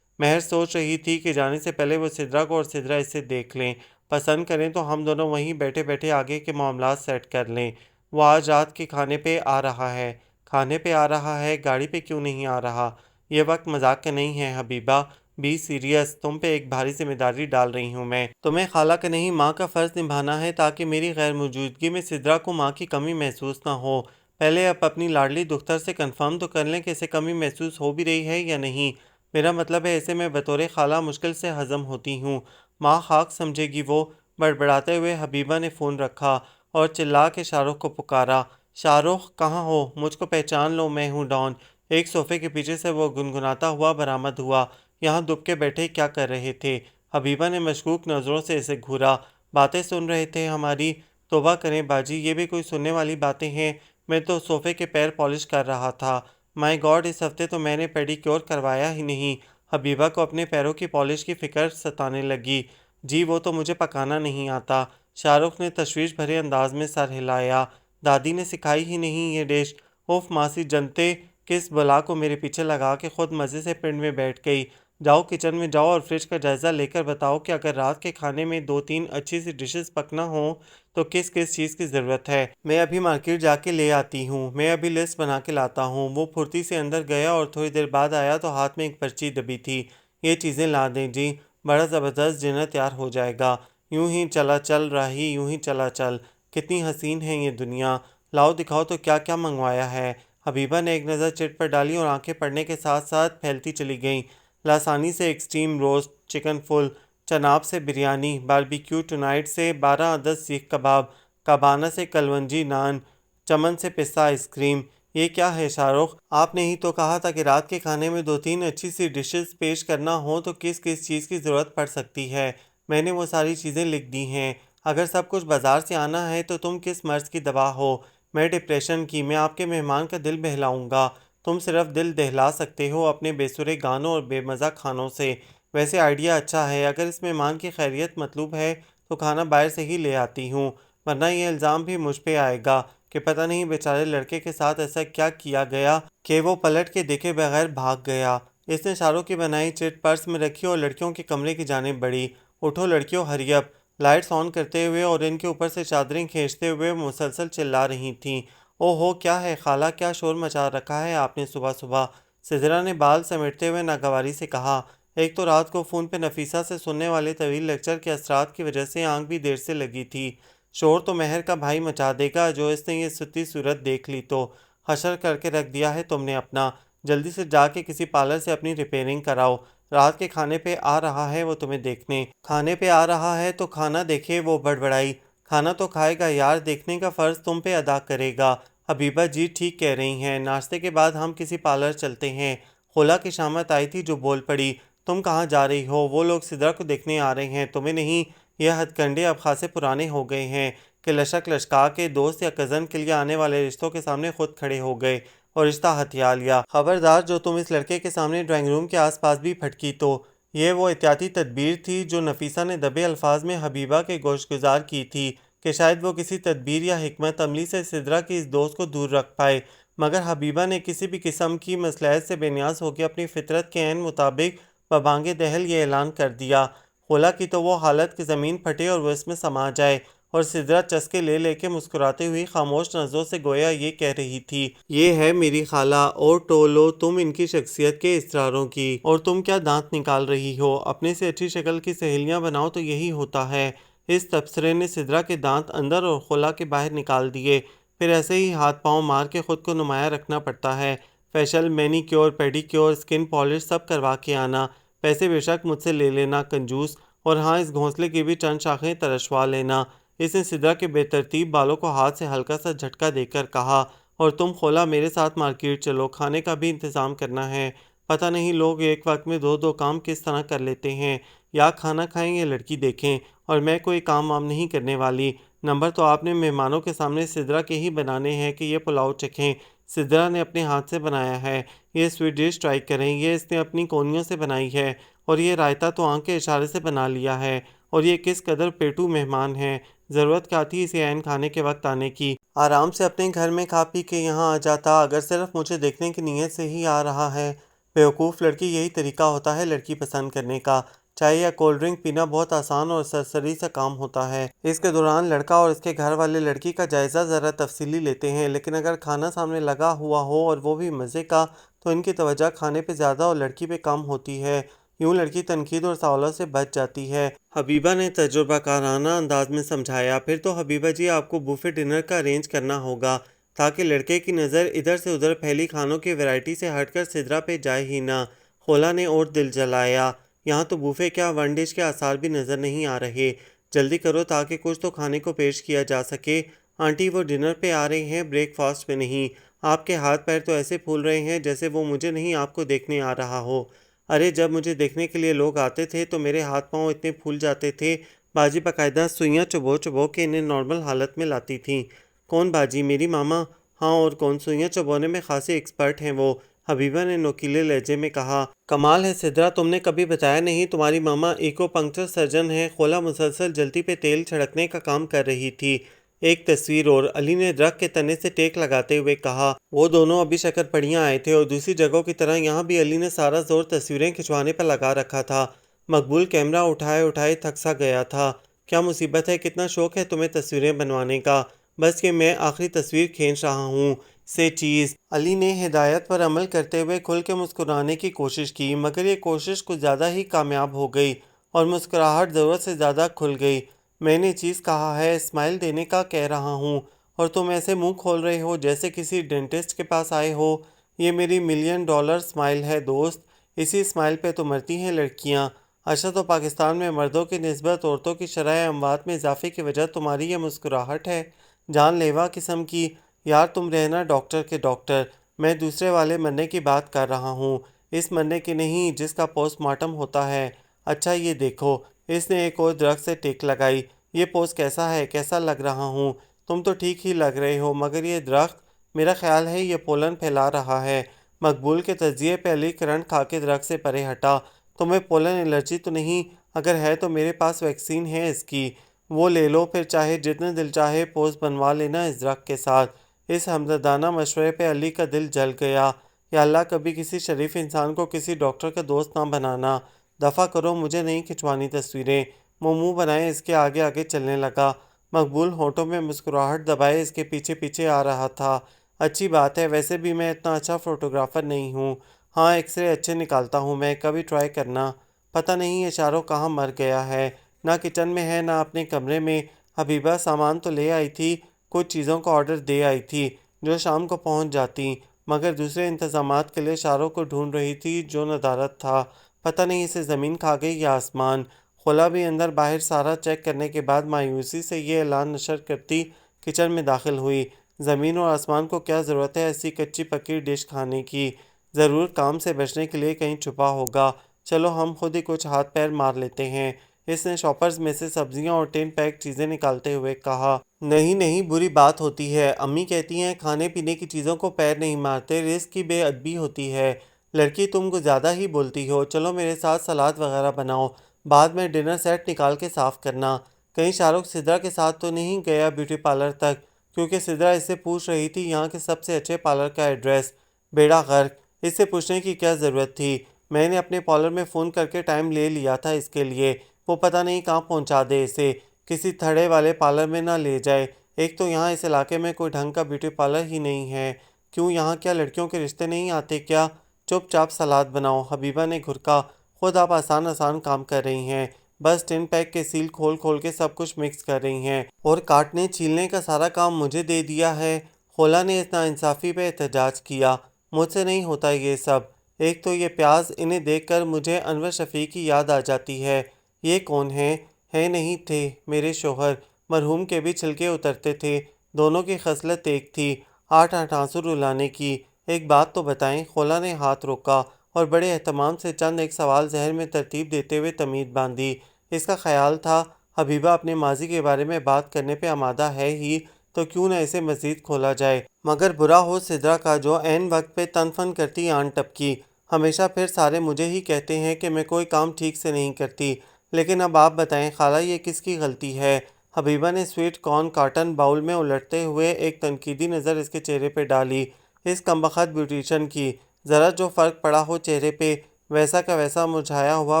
مہر سوچ رہی تھی کہ جانے سے پہلے وہ سدرا کو اور سدرا اسے دیکھ لیں، پسند کریں تو ہم دونوں وہیں بیٹھے بیٹھے آگے کے معاملات سیٹ کر لیں۔ وہ آج رات کے کھانے پہ آ رہا ہے۔ کھانے پہ آ رہا ہے؟ گاڑی پہ کیوں نہیں آ رہا؟ یہ وقت مذاق کا نہیں ہے حبیبہ، بی سیریس، تم پہ ایک بھاری ذمہ داری ڈال رہی ہوں میں۔ تمہیں خالہ کا نہیں ماں کا فرض نبھانا ہے تاکہ میری غیر موجودگی میں سدرا کو ماں کی کمی محسوس نہ ہو۔ پہلے آپ اپنی لاڈلی دختر سے کنفرم تو کر لیں کہ اسے کمی محسوس ہو بھی رہی ہے یا نہیں۔ میرا مطلب ہے اسے میں بطور خالہ مشکل سے ہضم ہوتی ہوں۔ ماں خاک سمجھے گی وہ۔ بڑبڑاتے ہوئے حبیبہ نے فون رکھا اور چلا کے شاہ رخ کو پکارا۔ شاہ رخ کہاں ہو؟ مجھ کو پہچان لو، میں ہوں ڈان۔ ایک صوفے کے پیچھے سے وہ گنگناتا ہوا برآمد ہوا۔ یہاں دب کے بیٹھے کیا کر رہے تھے؟ حبیبہ نے مشکوک نظروں سے اسے گھورا۔ باتیں سن رہے تھے ہماری؟ توبہ کریں باجی، یہ بھی کوئی سننے والی باتیں ہیں؟ میں تو صوفے کے پیر پالش کر رہا تھا۔ مائی گاڈ، اس ہفتے تو میں نے پیڈی کیور کروایا ہی نہیں۔ حبیبہ کو اپنے پیروں کی پالش کی فکر ستانے لگی۔ جی وہ تو مجھے پکانا نہیں آتا۔ شاہ رخ نے تشویش بھرے انداز میں سر ہلایا۔ دادی نے سکھائی ہی نہیں یہ ڈش؟ اوف ماسی جنتے، کس بلا کو میرے پیچھے لگا کے خود مزے سے پنڈ میں بیٹھ گئی۔ جاؤ کچن میں جاؤ اور فریج کا جائزہ لے کر بتاؤ کہ اگر رات کے کھانے میں 2 3 اچھی سی ڈشز پکنا ہوں تو کس کس چیز کی ضرورت ہے۔ میں ابھی مارکیٹ جا کے لے آتی ہوں، میں ابھی لسٹ بنا کے لاتا ہوں۔ وہ پھرتی سے اندر گیا اور تھوڑی دیر بعد آیا تو ہاتھ میں ایک پرچی دبی تھی۔ یہ چیزیں لا دیں جی، بڑا زبردست ڈنر تیار ہو جائے گا۔ یوں ہی چلا چل راہی، یوں ہی چلا چل۔ کتنی حسین ہے یہ دنیا، لاؤ دکھاؤ تو کیا کیا منگوایا ہے۔ حبیبہ نے ایک نظر چٹ پر ڈالی اور آنکھیں پڑنے کے ساتھ ساتھ پھیلتی چلی گئیں۔ لاسانی سے ایک سٹیم روسٹ، چکن فل، چناب سے بریانی، باربیکیو ٹونائٹ سے 12 عدد سیخ کباب، کابانہ سے کلونجی نان، چمن سے پستہ آئس کریم۔ یہ کیا ہے شاہ رخ، آپ نے ہی تو کہا تھا کہ رات کے کھانے میں 2-3 اچھی سی ڈشز پیش کرنا ہو تو کس کس چیز کی ضرورت پڑ سکتی ہے۔ میں نے وہ ساری چیزیں لکھ دی ہیں۔ اگر سب کچھ بازار سے آنا ہے تو تم کس مرض کی دوا ہو؟ میں ڈپریشن کی، میں آپ کے مہمان کا دل بہلاؤں گا۔ تم صرف دل دہلا سکتے ہو اپنے بے سرے گانوں اور بے مزہ کھانوں سے۔ ویسے آئیڈیا اچھا ہے، اگر اس مہمان کی خیریت مطلوب ہے تو کھانا باہر سے ہی لے آتی ہوں، ورنہ یہ الزام بھی مجھ پہ آئے گا کہ پتہ نہیں بیچارے لڑکے کے ساتھ ایسا کیا کیا گیا کہ وہ پلٹ کے دیکھے بغیر بھاگ گیا۔ اس نے شاہ رخ کی بنائی چٹ پرس میں رکھی اور لڑکیوں کے کمرے کی جانب بڑھی۔ اٹھو لڑکیوں، ہری اپ! لائٹس آن کرتے ہوئے اور ان کے اوپر سے چادریں کھینچتے ہوئے مسلسل چلا رہی تھیں۔ او ہو، کیا ہے خالہ، کیا شور مچا رکھا ہے آپ نے صبح صبح؟ سدرا نے بال سمیٹتے ہوئے ناگواری سے کہا۔ ایک تو رات کو فون پہ نفیسہ سے سننے والے طویل لیکچر کے اثرات کی وجہ سے آنکھ بھی دیر سے لگی تھی۔ شور تو مہر کا بھائی مچا دے گا، جو اس نے یہ ستی صورت دیکھ لی تو حشر کر کے رکھ دیا ہے تم نے اپنا۔ جلدی سے جا کے کسی پارلر سے اپنی ریپیئرنگ کراؤ۔ رات کے کھانے پہ آ رہا ہے وہ تمہیں دیکھنے۔ کھانے پہ آ رہا ہے تو کھانا دیکھے، وہ بڑبڑائی۔ کھانا تو کھائے گا یار، دیکھنے کا فرض تم پہ ادا کرے گا۔ حبیبہ جی ٹھیک کہہ رہی ہیں، ناشتے کے بعد ہم کسی پارلر چلتے ہیں۔ خلا کی شامت آئی تھی جو بول پڑی، تم کہاں جا رہی ہو؟ وہ لوگ سدرا کو دیکھنے آ رہے ہیں، تمہیں نہیں۔ یہ ہتھ کنڈے اب خاصے پرانے ہو گئے ہیں کہ لشک لشکا کے دوست یا کزن کے لیے آنے والے رشتوں کے سامنے خود کھڑے ہو گئے اور رشتہ ہتھیا لیا۔ خبردار جو تم اس لڑکے کے سامنے ڈرائنگ روم کے آس پاس بھی پھٹکی تو۔ یہ وہ احتیاطی تدبیر تھی جو نفیسہ نے دبے الفاظ میں حبیبہ کے گوش گزار کی تھی کہ شاید وہ کسی تدبیر یا حکمت عملی سے سدرا کی اس دوست کو دور رکھ پائے، مگر حبیبہ نے کسی بھی قسم کی مصلحت سے بے نیاز ہو کے اپنی فطرت کے عین مطابق ببانگ دہل یہ اعلان کر دیا۔ خلا کی تو وہ حالت کہ زمین پھٹے اور وہ اس میں سما جائے، اور سدرا چسکے لے لے کے مسکراتے ہوئی خاموش نظروں سے گویا یہ کہہ رہی تھی، یہ ہے میری خالہ، اور ٹولو تم ان کی شخصیت کے اسراروں کی، اور تم کیا دانت نکال رہی ہو؟ اپنے سے اچھی شکل کی سہیلیاں بناؤ تو یہی ہوتا ہے۔ اس تبصرے نے سدرا کے دانت اندر اور خلا کے باہر نکال دیے۔ پھر ایسے ہی ہاتھ پاؤں مار کے خود کو نمایاں رکھنا پڑتا ہے، facial, many cure, paddy cure, سکن پالش سب کروا کے آنا، پیسے بے شک مجھ سے لے لینا کنجوس، اور ہاں اس گھونسلے کی بھی چند شاخیں ترشوا لینا۔ اس نے سدرا کے بے ترتیب بالوں کو ہاتھ سے ہلکا سا جھٹکا دے کر کہا، اور تم خلا میرے ساتھ مارکیٹ چلو، کھانے کا بھی انتظام کرنا ہے۔ پتہ نہیں لوگ ایک وقت میں دو دو کام کس طرح کر لیتے ہیں، یا کھانا کھائیں یا لڑکی دیکھیں، اور میں کوئی کام وام نہیں کرنے والی۔ نمبر تو آپ نے مہمانوں کے سامنے سدرا کے ہی بنانے ہیں کہ یہ پلاؤ چکھیں، سدرا نے اپنے ہاتھ سے بنایا ہے، یہ سویٹ ڈش ٹرائی کریں، یہ اس نے اپنی کونیوں سے بنائی ہے، اور یہ رائتا تو آنکھ کے اشارے سے بنا لیا ہے، اور یہ کس قدر پیٹو مہمان ہے، ضرورت کیا تھی اسے عین کھانے کے وقت آنے کی؟ آرام سے اپنے گھر میں کھا پی کے یہاں آ جاتا، اگر صرف مجھے دیکھنے کی نیت سے ہی آ رہا ہے۔ بیوقوف لڑکی، یہی طریقہ ہوتا ہے لڑکی پسند کرنے کا۔ چائے یا کولڈ ڈرنک پینا بہت آسان اور سرسری سا کام ہوتا ہے، اس کے دوران لڑکا اور اس کے گھر والے لڑکی کا جائزہ ذرا تفصیلی لیتے ہیں، لیکن اگر کھانا سامنے لگا ہوا ہو اور وہ بھی مزے کا، تو ان کی توجہ کھانے پہ زیادہ اور لڑکی پہ کم ہوتی ہے۔ یوں لڑکی تنقید اور سوالوں سے بچ جاتی ہے۔ حبیبہ نے تجربہ کارانہ انداز میں سمجھایا، پھر تو حبیبہ جی آپ کو بوفے ڈنر کا ارینج کرنا ہوگا تاکہ لڑکے کی نظر ادھر سے ادھر پھیلی کھانوں کی ویرائٹی سے ہٹ کر سدرا پہ جائے ہی نہ۔ خلا نے اور دل جلایا، یہاں تو بوفے کیا ون ڈش کے آثار بھی نظر نہیں آ رہے، جلدی کرو تاکہ کچھ تو کھانے کو پیش کیا جا سکے۔ آنٹی وہ ڈنر پہ آ رہے ہیں، بریک فاسٹ پہ نہیں۔ آپ کے ہاتھ پیر تو ایسے پھول رہے ہیں جیسے وہ مجھے نہیں آپ کو دیکھنے آ رہا ہو۔ ارے جب مجھے دیکھنے کے لیے لوگ آتے تھے تو میرے ہاتھ پاؤں اتنے پھول جاتے تھے، باجی باقاعدہ سوئیاں چبو چبو کے انہیں نارمل حالت میں لاتی تھیں۔ کون باجی؟ میری ماما؟ ہاں اور کون، سوئیاں چبونے میں خاصی ایکسپرٹ ہیں وہ، حبیبہ نے نوکیلے لہجے میں کہا۔ کمال ہے سدرا، تم نے کبھی بتایا نہیں تمہاری ماما ایکو پنکچر سرجن ہے۔ خلا مسلسل جلتی پہ تیل چھڑکنے کا کام کر رہی تھی۔ ایک تصویر اور، علی نے درخت کے تنے سے ٹیک لگاتے ہوئے کہا۔ وہ دونوں ابھی شکر پڑیاں آئے تھے اور دوسری جگہوں کی طرح یہاں بھی علی نے سارا زور تصویریں کھنچوانے پر لگا رکھا تھا۔ مقبول کیمرہ اٹھائے اٹھائے تھک سا گیا تھا۔ کیا مصیبت ہے، کتنا شوق ہے تمہیں تصویریں بنوانے کا؟ بس کہ میں آخری تصویر کھینچ رہا ہوں سے چیز۔ علی نے ہدایت پر عمل کرتے ہوئے کھل کے مسکرانے کی کوشش کی، مگر یہ کوشش کچھ زیادہ ہی کامیاب ہو گئی اور مسکراہٹ ضرورت سے زیادہ کھل گئی۔ میں نے چیز کہا ہے، اسمائل دینے کا کہہ رہا ہوں، اور تم ایسے منہ کھول رہے ہو جیسے کسی ڈینٹسٹ کے پاس آئے ہو۔ یہ میری $1,000,000 اسمائل ہے دوست، اسی اسمائل پہ تو مرتی ہیں لڑکیاں۔ اچھا، تو پاکستان میں مردوں کی نسبت عورتوں کی شرح اموات میں اضافے کی وجہ تمہاری یہ مسکراہٹ ہے، جان لیوا قسم کی۔ یار تم رہنا ڈاکٹر کے ڈاکٹر، میں دوسرے والے مرنے کی بات کر رہا ہوں، اس مرنے کی نہیں جس کا پوسٹ مارٹم ہوتا ہے۔ اچھا یہ دیکھو، اس نے ایک اور درخت سے ٹیک لگائی، یہ پوز کیسا ہے، کیسا لگ رہا ہوں؟ تم تو ٹھیک ہی لگ رہے ہو، مگر یہ درخت، میرا خیال ہے یہ پولن پھیلا رہا ہے۔ مقبول کے تجزیے پہ علی کرنٹ کھا کے درخت سے پرے ہٹا۔ تمہیں پولن الرجی تو نہیں؟ اگر ہے تو میرے پاس ویکسین ہے اس کی، وہ لے لو، پھر چاہے جتنے دل چاہے پوز بنوا لینا اس درخت کے ساتھ۔ اس ہمدردانہ مشورے پہ علی کا دل جل گیا۔ یا اللہ، کبھی کسی شریف انسان کو کسی ڈاکٹر کا دوست نہ بنانا۔ دفع کرو، مجھے نہیں کھنچوانی تصویریں۔ وہ منہ بنائے اس کے آگے آگے چلنے لگا۔ مقبول ہونٹوں میں مسکراہٹ دبائے اس کے پیچھے پیچھے آ رہا تھا۔ اچھی بات ہے، ویسے بھی میں اتنا اچھا فوٹوگرافر نہیں ہوں۔ ہاں، ایکس رے اچھے نکالتا ہوں میں، کبھی ٹرائی کرنا۔ پتہ نہیں یہ شارو کہاں مر گیا ہے، نہ کچن میں ہے نہ اپنے کمرے میں۔ حبیبہ سامان تو لے آئی تھی، کچھ چیزوں کا آرڈر دے آئی تھی جو شام کو پہنچ جاتی، مگر دوسرے انتظامات کے لیے شارو کو ڈھونڈ رہی تھی جو ندارت تھا۔ پتہ نہیں اسے زمین کھا گئی یا آسمان۔ خلا بھی اندر باہر سارا چیک کرنے کے بعد مایوسی سے یہ اعلان نشر کرتی کچن میں داخل ہوئی، زمین اور آسمان کو کیا ضرورت ہے ایسی کچی پکی ڈش کھانے کی؟ ضرور کام سے بچنے کے لیے کہیں چھپا ہوگا۔ چلو ہم خود ہی کچھ ہاتھ پیر مار لیتے ہیں، اس نے شاپرز میں سے سبزیاں اور ٹن پیک چیزیں نکالتے ہوئے کہا۔ نہیں نہیں، بری بات ہوتی ہے، امی کہتی ہیں کھانے پینے کی چیزوں کو پیر نہیں مارتے، رزق کی بے ادبی ہوتی ہے۔ لڑکی تم کو زیادہ ہی بولتی ہو، چلو میرے ساتھ سلاد وغیرہ بناؤ، بعد میں ڈنر سیٹ نکال کے صاف کرنا۔ کہیں شاہ رخ سدرا کے ساتھ تو نہیں گیا بیوٹی پارلر تک؟ کیونکہ سدرا اس سے پوچھ رہی تھی یہاں کے سب سے اچھے پارلر کا ایڈریس۔ بیڑا غرق، اس سے پوچھنے کی کیا ضرورت تھی؟ میں نے اپنے پارلر میں فون کر کے ٹائم لے لیا تھا اس کے لیے، وہ پتہ نہیں کہاں پہنچا دے اسے، کسی تھڑے والے پارلر میں نہ لے جائے۔ ایک تو یہاں اس علاقے میں کوئی ڈھنگ کا بیوٹی پارلر ہی نہیں ہے۔ کیوں، یہاں کیا لڑکیوں کے رشتے نہیں آتے کیا؟ چپ چاپ سلاد بناؤ، حبیبہ نے گھرکا۔ خود آپ آسان آسان کام کر رہی ہیں، بس ٹن پیک کے سیل کھول کھول کے سب کچھ مکس کر رہی ہیں، اور کاٹنے چھیلنے کا سارا کام مجھے دے دیا ہے۔ خولا نے اس ناانصافی پہ احتجاج کیا۔ مجھ سے نہیں ہوتا یہ سب۔ ایک تو یہ پیاز، انہیں دیکھ کر مجھے انور شفیع کی یاد آ جاتی ہے۔ یہ کون ہیں؟ ہے نہیں تھے میرے شوہر، مرحوم کے بھی چھلکے اترتے تھے، دونوں کی خصلت ایک تھی، 8 آنسو رلانے کی۔ ایک بات تو بتائیں، خولا نے ہاتھ روکا اور بڑے اہتمام سے چند ایک سوال ذہن میں ترتیب دیتے ہوئے تمید باندھی۔ اس کا خیال تھا حبیبہ اپنے ماضی کے بارے میں بات کرنے پہ آمادہ ہے ہی، تو کیوں نہ اسے مزید کھولا جائے، مگر برا ہو سدرا کا جو عین وقت پہ تن فن کرتی آن ٹپکی۔ ہمیشہ پھر سارے مجھے ہی کہتے ہیں کہ میں کوئی کام ٹھیک سے نہیں کرتی، لیکن اب آپ بتائیں خالہ یہ کس کی غلطی ہے؟ حبیبہ نے سویٹ کارن کاٹن باؤل میں الٹتے ہوئے ایک تنقیدی نظر اس کے چہرے پہ ڈالی۔ اس کمبخت بیوٹیشن کی، ذرا جو فرق پڑا ہو چہرے پہ، ویسا کا ویسا مرجھایا ہوا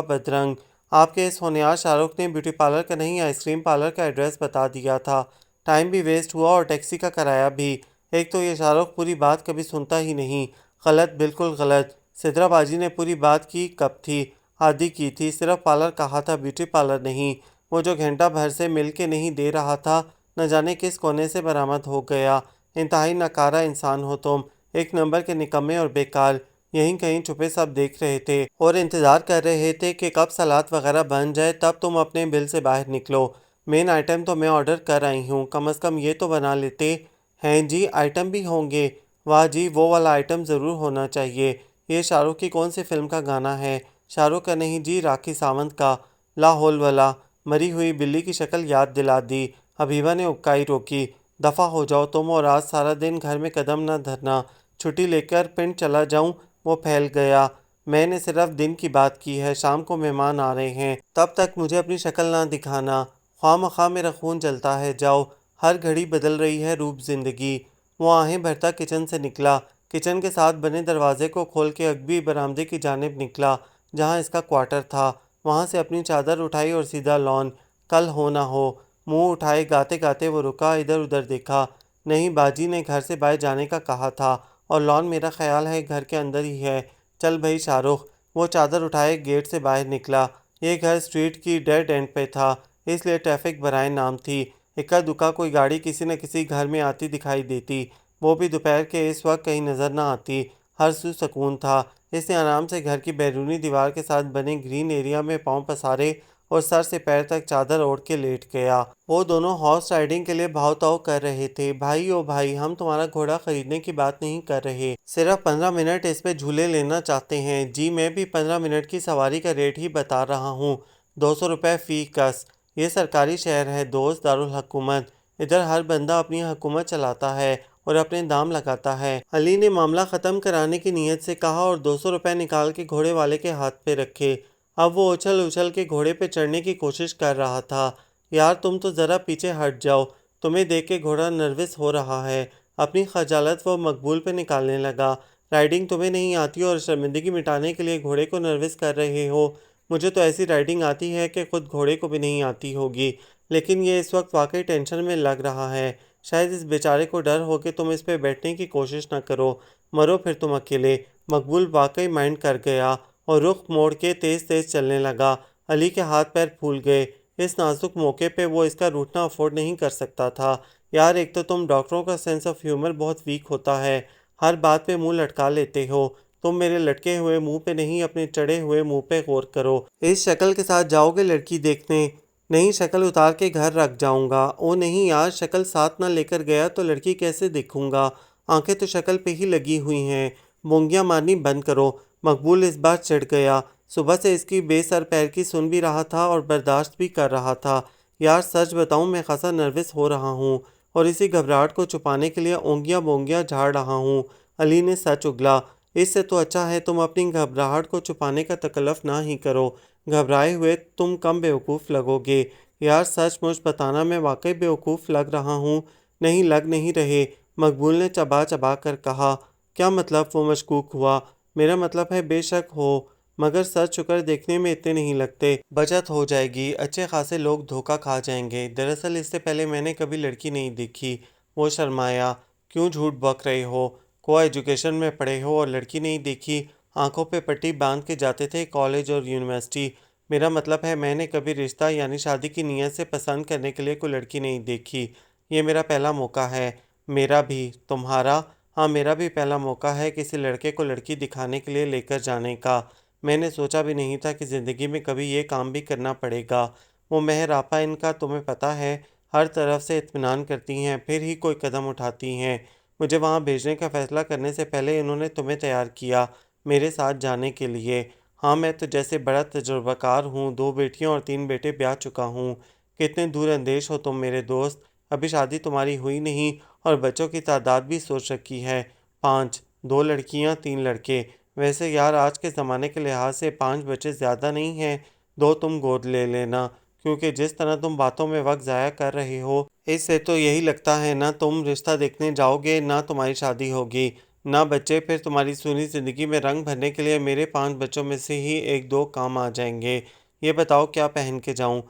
بدرنگ۔ آپ کے اس ہونہار شاہ رخ نے بیوٹی پارلر کا نہیں آئس کریم پارلر کا ایڈریس بتا دیا تھا، ٹائم بھی ویسٹ ہوا اور ٹیکسی کا کرایہ بھی۔ ایک تو یہ شاہ رخ پوری بات کبھی سنتا ہی نہیں، غلط بالکل غلط۔ سدرا باجی نے پوری بات کی کب تھی، آدھی کی تھی، صرف پارلر کہا تھا بیوٹی پارلر نہیں۔ وہ جو گھنٹہ بھر سے مل کے نہیں دے رہا تھا، نہ جانے کس کونے سے برآمد ہو گیا۔ انتہائی ناکارہ انسان ہو تم، ایک نمبر کے نکمے اور بیکار۔ یہیں کہیں چھپے سب دیکھ رہے تھے اور انتظار کر رہے تھے کہ کب سلاد وغیرہ بن جائے تب تم اپنے بل سے باہر نکلو۔ مین آئٹم تو میں آرڈر کر آئی ہوں، کم از کم یہ تو بنا لیتے۔ ہیں جی، آئٹم بھی ہوں گے؟ واہ جی، وہ والا آئٹم ضرور ہونا چاہیے۔ یہ شاہ رخ کی کون سی فلم کا گانا ہے؟ شاہ رخ کا نہیں جی، راکھی ساونت کا، لا ہول والا۔ مری ہوئی بلی کی شکل یاد دلا دی۔ حبیبہ نے اکائی روکی۔ دفع ہو جاؤ تم، اور آج سارا دن گھر میں قدم نہ دھرنا، چھٹی لے کر پنڈ چلا جاؤں۔ وہ پھیل گیا۔ میں نے صرف دن کی بات کی ہے، شام کو مہمان آ رہے ہیں، تب تک مجھے اپنی شکل نہ دکھانا، خواہ مخواہ میرا خون جلتا ہے، جاؤ۔ ہر گھڑی بدل رہی ہے روپ زندگی۔ وہ آہیں بھرتا کچن سے نکلا، کچن کے ساتھ بنے دروازے کو کھول کے اگبی برآمدے کی جانب نکلا جہاں اس کا کوارٹر تھا، وہاں سے اپنی چادر اٹھائی اور سیدھا لان۔ کل ہو نہ ہو، منہ اٹھائے گاتے گاتے وہ رکا، ادھر ادھر دیکھا۔ نہیں، باجی نے گھر سے باہر جانے کا کہا تھا، اور لان میرا خیال ہے گھر کے اندر ہی ہے۔ چل بھئی شاہ رخ۔ وہ چادر اٹھائے گیٹ سے باہر نکلا۔ یہ گھر اسٹریٹ کی ڈیڈ اینڈ پہ تھا، اس لیے ٹریفک برائے نام تھی۔ اکا دکا کوئی گاڑی کسی نہ کسی گھر میں آتی دکھائی دیتی، وہ بھی دوپہر کے اس وقت کہیں نظر نہ آتی۔ ہر سو سکون تھا۔ اس نے آرام سے گھر کی بیرونی دیوار کے ساتھ بنے گرین ایریا میں پاؤں پسارے اور سر سے پیر تک چادر اوڑھ کے لیٹ گیا۔ وہ دونوں ہارس رائڈنگ کے لیے بھاؤ تاؤ کر رہے تھے۔ بھائی او بھائی، ہم تمہارا گھوڑا خریدنے کی بات نہیں کر رہے، صرف 15 منٹ اس پہ جھولے لینا چاہتے ہیں۔ جی میں بھی 15 منٹ کی سواری کا ریٹ ہی بتا رہا ہوں، 200 روپے فی کس۔ یہ سرکاری شہر ہے دوست، دارالحکومت۔ ادھر ہر بندہ اپنی حکومت چلاتا ہے اور اپنے دام لگاتا ہے۔ علی نے معاملہ ختم کرانے کی نیت سے کہا اور 200 روپے نکال کے گھوڑے والے کے ہاتھ پہ رکھے۔ اب وہ اچھل اچھل کے گھوڑے پہ چڑھنے کی کوشش کر رہا تھا۔ یار تم تو ذرا پیچھے ہٹ جاؤ، تمہیں دیکھ کے گھوڑا نروس ہو رہا ہے۔ اپنی خجالت وہ مقبول پہ نکالنے لگا۔ رائڈنگ تمہیں نہیں آتی اور شرمندگی مٹانے کے لیے گھوڑے کو نروس کر رہے ہو۔ مجھے تو ایسی رائڈنگ آتی ہے کہ خود گھوڑے کو بھی نہیں آتی ہوگی، لیکن یہ اس وقت واقعی ٹینشن میں لگ رہا ہے۔ شاید اس بیچارے کو ڈر ہو کہ تم اس پہ بیٹھنے کی کوشش نہ کرو، مرو پھر تم اکیلے۔ مقبول واقعی مائنڈ کر گیا اور رخ موڑ کے تیز تیز چلنے لگا۔ علی کے ہاتھ پیر پھول گئے۔ اس نازک موقع پہ وہ اس کا روٹنا افورڈ نہیں کر سکتا تھا۔ یار ایک تو تم ڈاکٹروں کا سینس آف ہیومر بہت ویک ہوتا ہے، ہر بات پہ منہ لٹکا لیتے ہو۔ تم میرے لٹکے ہوئے منہ پہ نہیں، اپنے چڑھے ہوئے منہ پہ غور کرو۔ اس شکل کے ساتھ جاؤ گے لڑکی دیکھنے؟ نہیں، شکل اتار کے گھر رکھ جاؤں گا۔ او نہیں یار، شکل ساتھ نہ لے کر گیا تو لڑکی کیسے دیکھوں گا؟ آنکھیں تو شکل پہ ہی لگی ہوئی ہیں، بونگیاں مارنی بند کرو۔ مقبول اس بار چڑھ گیا۔ صبح سے اس کی بے سر پیر کی سن بھی رہا تھا اور برداشت بھی کر رہا تھا۔ یار سچ بتاؤں میں خاصا نروس ہو رہا ہوں اور اسی گھبراہٹ کو چھپانے کے لیے اونگیاں بونگیاں جھاڑ رہا ہوں۔ علی نے سچ اگلا۔ اس سے تو اچھا ہے تم اپنی گھبراہٹ کو چھپانے کا تکلف نہ ہی کرو، گھبرائے ہوئے تم کم بیوقوف لگو گے۔ یار سچ مجھ بتانا میں واقعی بیوقوف لگ رہا ہوں؟ نہیں لگ نہیں رہے، مقبول نے چبا چبا کر کہا۔ کیا مطلب؟ وہ مشکوک ہوا۔ میرا مطلب ہے بے شک ہو، مگر سچ شکر دیکھنے میں اتنے نہیں لگتے، بچت ہو جائے گی، اچھے خاصے لوگ دھوکہ کھا جائیں گے۔ دراصل اس سے پہلے میں نے کبھی لڑکی نہیں دیکھی۔ وہ شرمایا۔ کیوں جھوٹ بک رہے ہو؟ کو ایجوکیشن میں پڑھے ہو اور لڑکی نہیں دیکھی؟ آنکھوں پہ پٹی باندھ کے جاتے تھے کالج اور یونیورسٹی۔ میرا مطلب ہے میں نے کبھی رشتہ یعنی شادی کی نیت سے پسند کرنے کے لیے کوئی لڑکی نہیں دیکھی۔ یہ میرا پہلا موقع ہے۔ میرا بھی۔ تمہارا؟ ہاں میرا بھی پہلا موقع ہے کسی لڑکے کو لڑکی دکھانے کے لیے لے کر جانے کا۔ میں نے سوچا بھی نہیں تھا کہ زندگی میں کبھی یہ کام بھی کرنا پڑے گا۔ وہ مہر آپا ان کا تمہیں پتہ ہے، ہر طرف سے اطمینان کرتی ہیں، پھر ہی کوئی قدم اٹھاتی ہیں۔ مجھے وہاں بھیجنے کا فیصلہ کرنے سے پہلے انہوں نے تمہیں تیار کیا میرے ساتھ جانے کے لیے۔ ہاں میں تو جیسے بڑا تجربہ کار ہوں، 2 بیٹیاں اور 3 بیٹے بیاہ چکا ہوں۔ کتنے دور اندیش ہو تم میرے دوست، ابھی شادی تمہاری ہوئی نہیں اور بچوں کی تعداد بھی سوچ رکھی ہے، 5، 2 لڑکیاں 3 لڑکے۔ ویسے یار آج کے زمانے کے لحاظ سے 5 بچے زیادہ نہیں ہیں، 2 تم گود لے لینا، کیونکہ جس طرح تم باتوں میں وقت ضائع کر رہے ہو اس سے تو یہی لگتا ہے نہ تم رشتہ دیکھنے جاؤ گے نہ تمہاری شادی ہوگی، نہ بچے، پھر تمہاری سونی زندگی میں رنگ بھرنے کے لیے میرے 5 بچوں میں سے ہی 1-2 کام آ جائیں گے۔ یہ بتاؤ کیا پہن کے جاؤں؟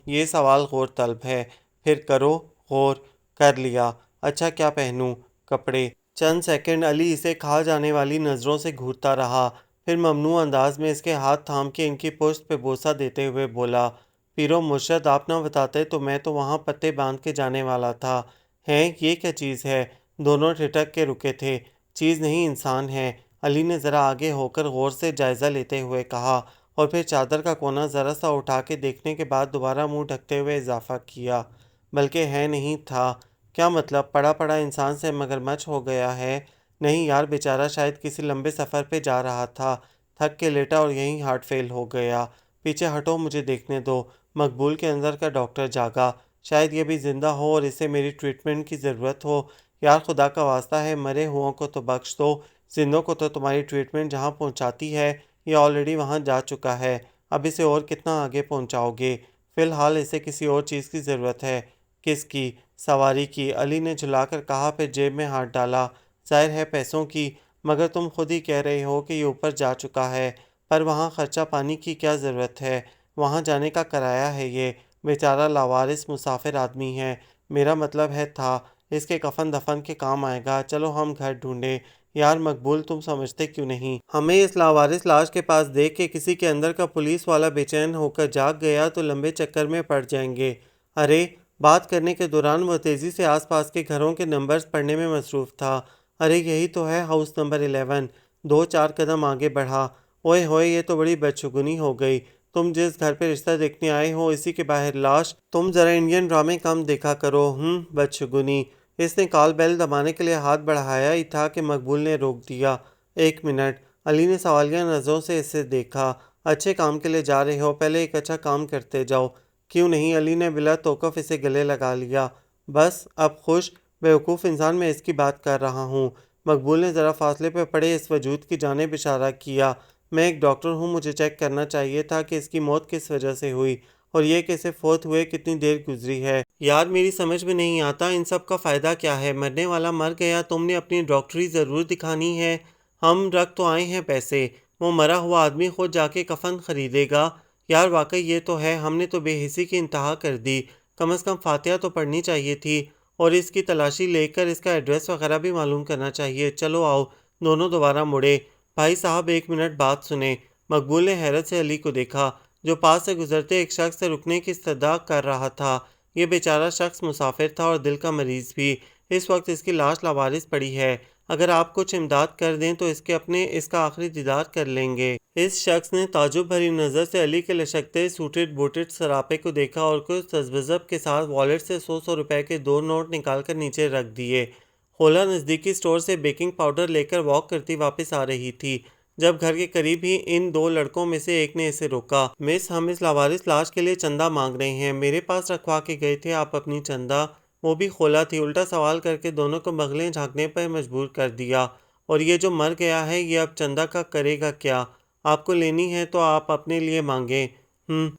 یہ سوال غور طلب ہے۔ پھر کرو غور۔ کر لیا۔ اچھا کیا پہنوں؟ کپڑے۔ چند سیکنڈ علی اسے کھا جانے والی نظروں سے گھورتا رہا، پھر ممنوع انداز میں اس کے ہاتھ تھام کے ان کی پشت پہ بوسہ دیتے ہوئے بولا، پیرو مرشد آپ نہ بتاتے تو میں تو وہاں پتے باندھ کے جانے والا تھا۔ ہیں یہ کیا چیز ہے؟ دونوں ٹھٹک کے رکے تھے۔ چیز نہیں انسان ہے، علی نے ذرا آگے ہو کر غور سے جائزہ لیتے ہوئے کہا، اور پھر چادر کا کونا ذرا سا اٹھا کے دیکھنے کے بعد دوبارہ منہ ڈھکتے ہوئے اضافہ کیا، بلکہ ہے نہیں تھا۔ کیا مطلب؟ پڑا پڑا انسان سے مگرمچھ ہو گیا ہے؟ نہیں یار، بیچارہ شاید کسی لمبے سفر پہ جا رہا تھا، تھک کے لیٹا اور یہیں ہارٹ فیل ہو گیا۔ پیچھے ہٹو، مجھے دیکھنے دو۔ مقبول کے اندر کا ڈاکٹر جاگا۔ شاید یہ بھی زندہ ہو اور اسے میری ٹریٹمنٹ کی ضرورت ہو۔ یار خدا کا واسطہ ہے، مرے ہوں کو تو بخش دو، زندوں کو تو تمہاری ٹریٹمنٹ جہاں پہنچاتی ہے یہ آلریڈی وہاں جا چکا ہے، اب اسے اور کتنا آگے پہنچاؤ گے؟ فی الحال اسے کسی اور چیز کی ضرورت ہے۔ کس کی؟ سواری کی، علی نے جھلا کر کہا، پھر جیب میں ہاتھ ڈالا۔ ظاہر ہے پیسوں کی، مگر تم خود ہی کہہ رہے ہو کہ یہ اوپر جا چکا ہے، پر وہاں خرچہ پانی کی کیا ضرورت ہے؟ وہاں جانے کا کرایہ ہے یہ، بیچارہ لاوارث مسافر آدمی ہے، میرا مطلب ہے تھا، اس کے کفن دفن کے کام آئے گا۔ چلو ہم گھر ڈھونڈیں، یار مقبول، تم سمجھتے کیوں نہیں؟ ہمیں اس لاوارث لاش کے پاس دیکھ کے کسی کے اندر کا پولیس والا بے چین ہو کر جاگ گیا تو لمبے چکر میں پڑ جائیں گے۔ ارے بات کرنے کے دوران وہ تیزی سے آس پاس کے گھروں کے نمبرز پڑھنے میں مصروف تھا۔ ارے یہی تو ہے ہاؤس نمبر 11۔ 2-4 قدم آگے بڑھا۔ اوئے ہوئے، یہ تو بڑی بدشگونی ہو گئی۔ تم جس گھر پہ رشتہ دیکھنے آئے ہو اسی کے باہر لاش۔ تم ذرا انڈین ڈرامے کم دیکھا کرو۔ بدشگونی۔ اس نے کال بیل دبانے کے لیے ہاتھ بڑھایا ہی تھا کہ مقبول نے روک دیا۔ 1 منٹ۔ علی نے سوالیہ نظروں سے اسے دیکھا۔ اچھے کام کے لیے جا رہے ہو، پہلے ایک اچھا کام کرتے جاؤ۔ کیوں نہیں؟ علی نے بلا توقف اسے گلے لگا لیا۔ بس اب خوش؟ بیوقوف انسان، میں اس کی بات کر رہا ہوں۔ مقبول نے ذرا فاصلے پہ پڑے اس وجود کی جانب اشارہ کیا۔ میں ایک ڈاکٹر ہوں، مجھے چیک کرنا چاہیے تھا کہ اس کی موت کس وجہ سے ہوئی، اور یہ کہ اسے فوت ہوئے کتنی دیر گزری ہے۔ یار میری سمجھ میں نہیں آتا ان سب کا فائدہ کیا ہے؟ مرنے والا مر گیا، تم نے اپنی ڈاکٹری ضرور دکھانی ہے۔ ہم رکھ تو آئے ہیں پیسے، وہ مرا ہوا آدمی خود جا کے کفن خریدے گا۔ یار واقعی یہ تو ہے، ہم نے تو بے حسی کی انتہا کر دی۔ کم از کم فاتحہ تو پڑھنی چاہیے تھی، اور اس کی تلاشی لے کر اس کا ایڈریس وغیرہ بھی معلوم کرنا چاہیے۔ چلو آؤ۔ دونوں دوبارہ مڑے۔ بھائی صاحب 1 منٹ بات سنیں۔ مقبول نے حیرت سے علی کو دیکھا، جو پاس سے گزرتے ایک شخص سے رکنے کی استدعا کر رہا تھا۔ یہ بیچارہ شخص مسافر تھا اور دل کا مریض بھی۔ اس وقت اس کی لاش لاوارث پڑی ہے۔ اگر آپ کچھ امداد کر دیں تو اس کا آخری دیدار کر لیں گے۔ اس شخص نے تعجب بھری نظر سے علی کے لچکتے سوٹڈ بوٹڈ سراپے کو دیکھا اور کچھ تذبذب کے ساتھ والیٹ سے 100 روپے کے 2 نوٹ نکال کر نیچے رکھ دیے۔ خولا نزدیکی سٹور سے بیکنگ پاؤڈر لے کر واک کرتی واپس آ رہی تھی، جب گھر کے قریب ہی ان 2 لڑکوں میں سے ایک نے اسے روکا۔ مس، ہم اس لاوارث لاش کے لیے چندہ مانگ رہے ہیں۔ میرے پاس رکھوا کے گئے تھے آپ اپنی چندہ؟ وہ بھی خولا تھی۔ الٹا سوال کر کے دونوں کو بغلیں جھانکنے پر مجبور کر دیا۔ اور یہ جو مر گیا ہے، یہ اب چندہ کا کرے گا کیا؟ آپ کو لینی ہے تو آپ اپنے لیے مانگیں۔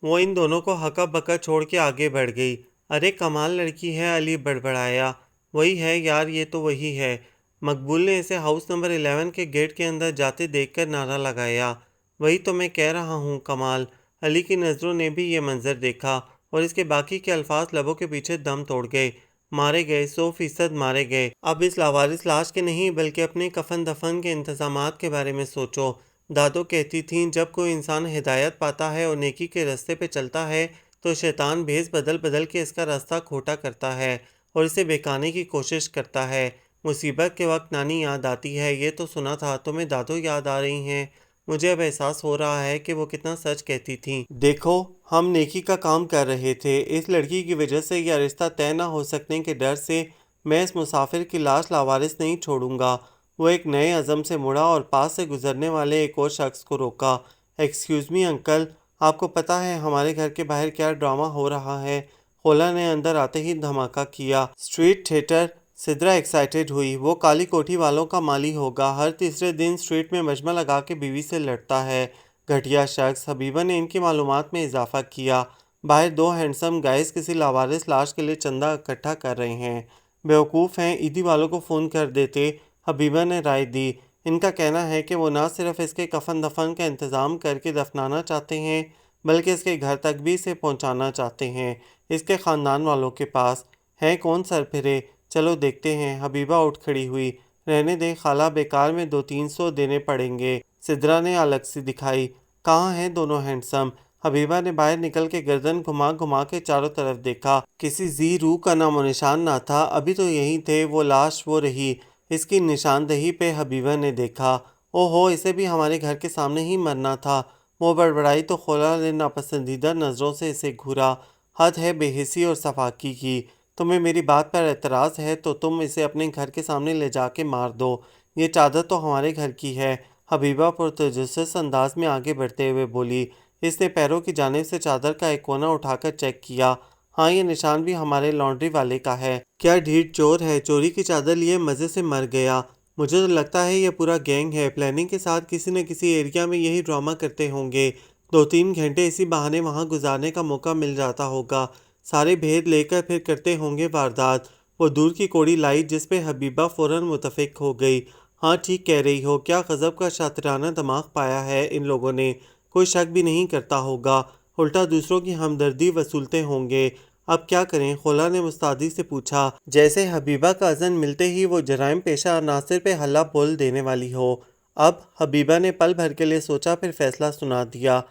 وہ ان دونوں کو ہکا بکا چھوڑ کے آگے بڑھ گئی۔ ارے کمال لڑکی ہے، علی بڑبڑایا۔ وہی ہے یار، یہ تو وہی ہے۔ مقبول نے اسے ہاؤس نمبر 11 کے گیٹ کے اندر جاتے دیکھ کر نعرہ لگایا۔ وہی تو میں کہہ رہا ہوں کمال۔ علی کی نظروں نے بھی یہ منظر دیکھا، اور اس کے باقی کے الفاظ لبوں کے پیچھے دم توڑ گئے۔ مارے گئے، 100% مارے گئے۔ اب اس لاوارث لاش کے نہیں بلکہ اپنے کفن دفن کے انتظامات کے بارے میں سوچو۔ دادو کہتی تھیں جب کوئی انسان ہدایت پاتا ہے اور نیکی کے راستے پہ چلتا ہے تو شیطان بھیس بدل بدل کے اس کا راستہ کھوٹا کرتا ہے اور اسے بہکانے کی کوشش کرتا ہے۔ مصیبت کے وقت نانی یاد آتی ہے، یہ تو سنا تھا۔ تمہیں دادو یاد آ رہی ہیں؟ مجھے اب احساس ہو رہا ہے کہ وہ کتنا سچ کہتی تھیں۔ دیکھو، ہم نیکی کا کام کر رہے تھے۔ اس لڑکی کی وجہ سے یا رشتہ طے نہ ہو سکنے کے ڈر سے میں اس مسافر کی لاش لاوارث نہیں چھوڑوں گا۔ وہ ایک نئے عزم سے مڑا اور پاس سے گزرنے والے ایک اور شخص کو روکا۔ ایکسکیوز می انکل، آپ کو پتہ ہے ہمارے گھر کے باہر کیا ڈرامہ ہو رہا ہے؟ خولا نے اندر آتے ہی دھماکہ کیا۔ Street theatre? سدرا ایکسائٹڈ ہوئی۔ وہ کالی کوٹھی والوں کا مالی ہوگا، ہر تیسرے دن اسٹریٹ میں مجمع لگا کے بیوی سے لڑتا ہے۔ گھٹیا شخص۔ حبیبہ نے ان کی معلومات میں اضافہ کیا۔ باہر 2 ہینڈسم گائز کسی لاوارث لاش کے لیے چندہ اکٹھا کر رہے ہیں۔ بیوقوف ہیں، عیدی والوں کو فون کر دیتے، حبیبہ نے رائے دی۔ ان کا کہنا ہے کہ وہ نہ صرف اس کے کفن دفن کا انتظام کر کے دفنانا چاہتے ہیں بلکہ اس کے گھر تک بھی اسے پہنچانا چاہتے ہیں، اس کے خاندان والوں کے پاس۔ ہیں کون سر پھرے؟ چلو دیکھتے ہیں۔ حبیبہ اٹھ کھڑی ہوئی۔ رہنے دیں خالہ، بیکار میں 200-300 دینے پڑیں گے۔ سدرا نے الگ سی دکھائی۔ کہاں ہیں دونوں ہینڈسم؟ حبیبہ نے باہر نکل کے گردن گھما گھما کے چاروں طرف دیکھا۔ کسی ذی روح کا نام و نشان نہ تھا۔ ابھی تو یہی تھے، وہ لاش وہ رہی۔ اس کی نشاندہی پہ حبیبہ نے دیکھا۔ او ہو، اسے بھی ہمارے گھر کے سامنے ہی مرنا تھا۔ وہ بڑبڑائی تو خولا نے ناپسندیدہ نظروں سے اسے گھورا۔ حد ہے بے حسی اور سفاکی کی۔ تمہیں میری بات پر اعتراض ہے تو تم اسے اپنے گھر کے سامنے لے جا کے مار دو۔ یہ چادر تو ہمارے گھر کی ہے۔ حبیبہ پرتجسس انداز میں آگے بڑھتے ہوئے بولی۔ اس نے پیروں کی جانب سے چادر کا ایک کونا اٹھا کر چیک کیا۔ ہاں، یہ نشان بھی ہمارے لانڈری والے کا ہے۔ کیا ڈھیٹ چور ہے، چوری کی چادر لیے مزے سے مر گیا۔ مجھے تو لگتا ہے یہ پورا گینگ ہے، پلاننگ کے ساتھ کسی نہ کسی ایریا میں یہی ڈرامہ کرتے ہوں گے۔ 2-3 گھنٹے اسی بہانے وہاں گزارنے کا موقع مل جاتا ہوگا، سارے بھید لے کر پھر کرتے ہوں گے واردات۔ وہ دور کی کوڑی لائی جس پہ حبیبہ فوراً متفق ہو گئی۔ ہاں ٹھیک کہہ رہی ہو، کیا غضب کا شاطرانہ دماغ پایا ہے ان لوگوں نے۔ کوئی شک بھی نہیں کرتا ہوگا، الٹا دوسروں کی ہمدردی وصولتے ہوں گے۔ اب کیا کریں؟ خولا نے مستعدی سے پوچھا، جیسے حبیبہ کا اذن ملتے ہی وہ جرائم پیشہ عناصر پہ حلہ بول دینے والی ہو۔ اب حبیبہ نے پل بھر کے لیے سوچا، پھر فیصلہ سنا دیا۔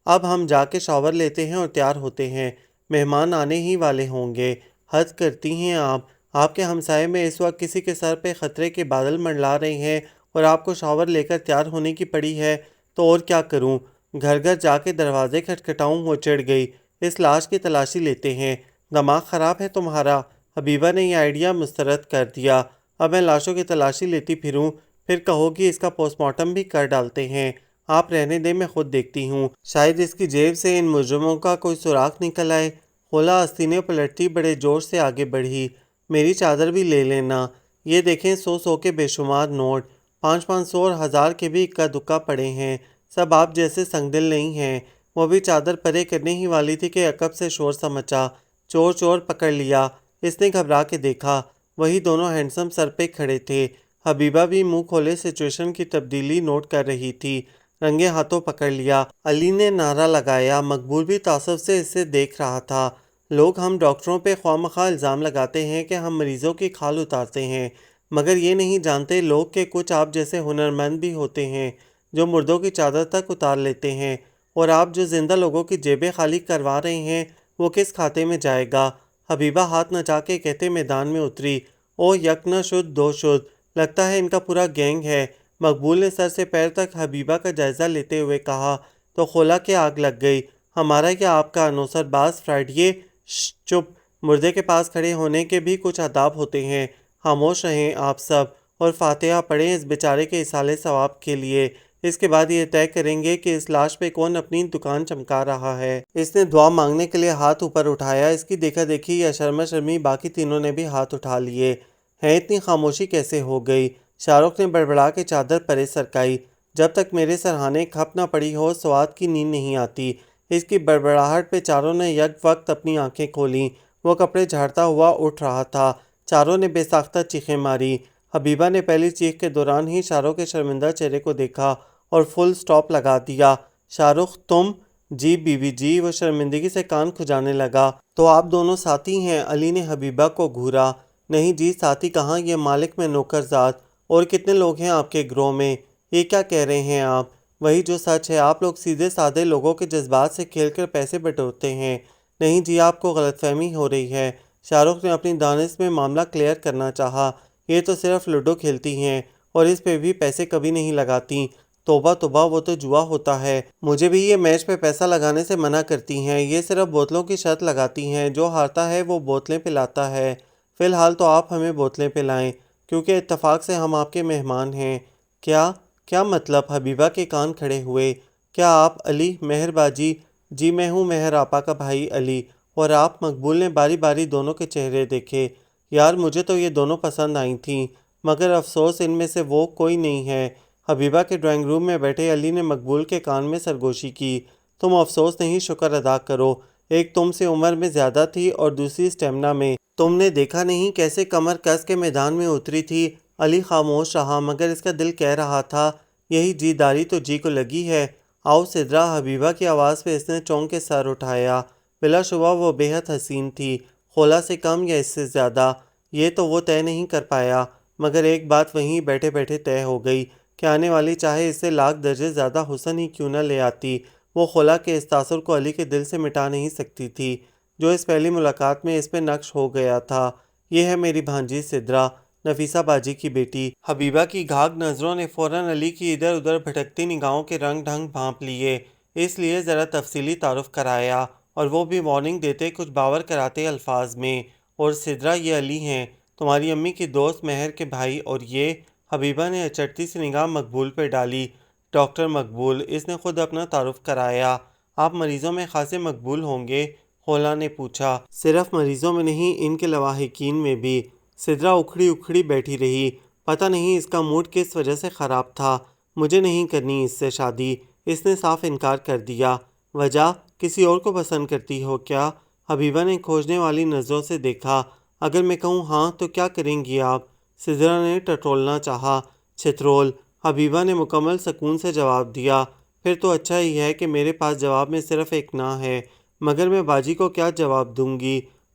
اب ہم جا کے شاور لیتے ہیں اور تیار ہوتے ہیں، مہمان آنے ہی والے ہوں گے۔ حد کرتی ہیں آپ کے ہمسائے میں اس وقت کسی کے سر پہ خطرے کے بادل منڈلا رہے ہیں اور آپ کو شاور لے کر تیار ہونے کی پڑی ہے، تو اور کیا کروں؟ گھر گھر جا کے دروازے کھٹکھٹاؤں؟ وہ چڑھ گئی۔ اس لاش کی تلاشی لیتے ہیں۔ دماغ خراب ہے تمہارا؟ حبیبہ نے یہ آئیڈیا مسترد کر دیا۔ اب میں لاشوں کی تلاشی لیتی پھروں؟ پھر کہو گی اس کا پوسٹ مارٹم بھی کر ڈالتے ہیں۔ آپ رہنے دیں، میں خود دیکھتی ہوں، شاید اس کی جیب سے ان مجرموں کا کوئی سراغ نکل آئے۔ خولا آستینے پلٹتی بڑے جوش سے آگے بڑھی۔ میری چادر بھی لے لینا، یہ دیکھیں 100 کے بے شمار نوٹ، 500 اور 1000 کے بھی اکا دکا پڑے ہیں، سب آپ جیسے سنگ دل نہیں ہیں۔ وہ بھی چادر پرے کرنے ہی والی تھی کہ عقب سے شور سا مچا، چور چور پکڑ لیا۔ اس نے گھبرا کے دیکھا، وہی دونوں ہینڈسم سر پہ کھڑے تھے۔ حبیبہ بھی منہ کھولے سچویشن کی تبدیلی نوٹ کر رہی تھی۔ رنگے ہاتھوں پکڑ لیا، علی نے نعرہ لگایا۔ مقبول بھی تعصب سے اسے دیکھ رہا تھا۔ لوگ ہم ڈاکٹروں پہ خواہ مخواہ الزام لگاتے ہیں کہ ہم مریضوں کی کھال اتارتے ہیں، مگر یہ نہیں جانتے لوگ کہ کچھ آپ جیسے ہنرمند بھی ہوتے ہیں جو مردوں کی چادر تک اتار لیتے ہیں، اور آپ جو زندہ لوگوں کی جیبیں خالی کروا رہے ہیں وہ کس کھاتے میں جائے گا؟ حبیبہ ہاتھ نچا کے کہتے میدان میں اتری۔ او یک نہ شد دو شد، لگتا ہے ان کا پورا گینگ ہے۔ مقبول نے سر سے پیر تک حبیبہ کا جائزہ لیتے ہوئے کہا۔ تو خولا کے آگ لگ گئی، ہمارا یا آپ کا عنوسر باز فرائیڈے؟ چپ، مردے کے پاس کھڑے ہونے کے بھی کچھ آداب ہوتے ہیں۔ خاموش رہیں آپ سب، اور فاتحہ پڑھیں اس بیچارے کے ایصال ثواب کے لیے۔ اس کے بعد یہ طے کریں گے کہ اس لاش پہ کون اپنی دکان چمکا رہا ہے۔ اس نے دعا مانگنے کے لیے ہاتھ اوپر اٹھایا۔ اس کی دیکھا دیکھی یا شرما شرمی باقی تینوں نے بھی ہاتھ اٹھا لیے۔ ہیں اتنی خاموشی کیسے ہو گئی؟ شاہ رخ نے بڑبڑا کے چادر پرے سرکائی۔ جب تک میرے سرہانے کھپ نہ پڑی ہو سوات کی نیند نہیں آتی۔ اس کی بڑبڑاہٹ پہ چاروں نے یک وقت اپنی آنکھیں کھولیں۔ وہ کپڑے جھاڑتا ہوا اٹھ رہا تھا۔ چاروں نے بے ساختہ چیخیں ماری۔ حبیبہ نے پہلی چیخ کے دوران ہی شاہ رخ کے شرمندہ چہرے کو دیکھا اور فل سٹاپ لگا دیا۔ شاہ رخ تم؟ جی بی بی جی، وہ شرمندگی سے کان کھجانے لگا۔ تو آپ دونوں ساتھی ہیں؟ علی نے حبیبہ کو گھورا۔ نہیں جی، ساتھی کہاں، یہ مالک میں نوکر زاد۔ اور کتنے لوگ ہیں آپ کے گروہ میں؟ یہ کیا کہہ رہے ہیں آپ؟ وہی جو سچ ہے، آپ لوگ سیدھے سادے لوگوں کے جذبات سے کھیل کر پیسے بٹورتے ہیں۔ نہیں جی، آپ کو غلط فہمی ہو رہی ہے۔ شاہ رخ نے اپنی دانست میں معاملہ کلیئر کرنا چاہا۔ یہ تو صرف لوڈو کھیلتی ہیں اور اس پہ بھی پیسے کبھی نہیں لگاتی۔ توبہ توبہ، وہ تو جوا ہوتا ہے۔ مجھے بھی یہ میچ پہ پیسہ لگانے سے منع کرتی ہیں۔ یہ صرف بوتلوں کی شرط لگاتی ہیں، جو ہارتا ہے وہ بوتلیں پلاتا ہے۔ فی الحال تو آپ ہمیں بوتلیں پلائیں، کیونکہ اتفاق سے ہم آپ کے مہمان ہیں۔ کیا مطلب؟ حبیبہ کے کان کھڑے ہوئے۔ کیا آپ علی مہر باجی؟ جی میں ہوں مہر آپا کا بھائی علی۔ اور آپ؟ مقبول نے باری باری دونوں کے چہرے دیکھے۔ یار مجھے تو یہ دونوں پسند آئی تھیں، مگر افسوس ان میں سے وہ کوئی نہیں ہے۔ حبیبہ کے ڈرائنگ روم میں بیٹھے علی نے مقبول کے کان میں سرگوشی کی۔ تم افسوس نہیں، شکر ادا کرو۔ ایک تم سے عمر میں زیادہ تھی اور دوسری اسٹیمنا میں۔ تم نے دیکھا نہیں کیسے کمر کس کے میدان میں اتری تھی؟ علی خاموش رہا، مگر اس کا دل کہہ رہا تھا یہی جی داری تو جی کو لگی ہے۔ آؤ سدرا، حبیبہ کی آواز پہ اس نے چونک کے سر اٹھایا۔ بلا شبہ وہ بے حد حسین تھی، خولا سے کم یا اس سے زیادہ، یہ تو وہ طے نہیں کر پایا، مگر ایک بات وہیں بیٹھے بیٹھے طے ہو گئی کہ آنے والی چاہے اس سے لاکھ درجے زیادہ حسن ہی کیوں نہ لے آتی، وہ خولا کے اس تاثر کو علی کے دل سے مٹا نہیں سکتی تھی جو اس پہلی ملاقات میں اس پہ نقش ہو گیا تھا۔ یہ ہے میری بھانجی سدرا، نفیسہ باجی کی بیٹی۔ حبیبہ کی گھاگ نظروں نے فوراً علی کی ادھر ادھر بھٹکتی نگاہوں کے رنگ ڈھنگ بھانپ لیے، اس لیے ذرا تفصیلی تعارف کرایا، اور وہ بھی وارننگ دیتے کچھ باور کراتے الفاظ میں۔ اور سدرا، یہ علی ہیں، تمہاری امی کی دوست مہر کے بھائی، اور یہ؟ حبیبہ نے اچٹتی سی نگاہ مقبول پہ ڈالی۔ ڈاکٹر مقبول، اس نے خود اپنا تعارف کرایا۔ آپ مریضوں میں خاصے مقبول ہوں گے؟ خولا نے پوچھا۔ صرف مریضوں میں نہیں، ان کے لواحقین میں بھی۔ سدرا اکھڑی اکھڑی بیٹھی رہی۔ پتہ نہیں اس کا موڈ کس وجہ سے خراب تھا۔ مجھے نہیں کرنی اس سے شادی، اس نے صاف انکار کر دیا۔ وجہ؟ کسی اور کو پسند کرتی ہو کیا؟ حبیبہ نے کھوجنے والی نظروں سے دیکھا۔ اگر میں کہوں ہاں تو کیا کریں گی آپ؟ سدرا نے ٹٹولنا چاہا۔ چھترول، حبیبہ نے مکمل سکون سے جواب دیا۔ پھر تو اچھا ہی ہے کہ میرے پاس جواب میں صرف ایک نہ ہے، مگر میں باجی کو کیا جواب دوں گی؟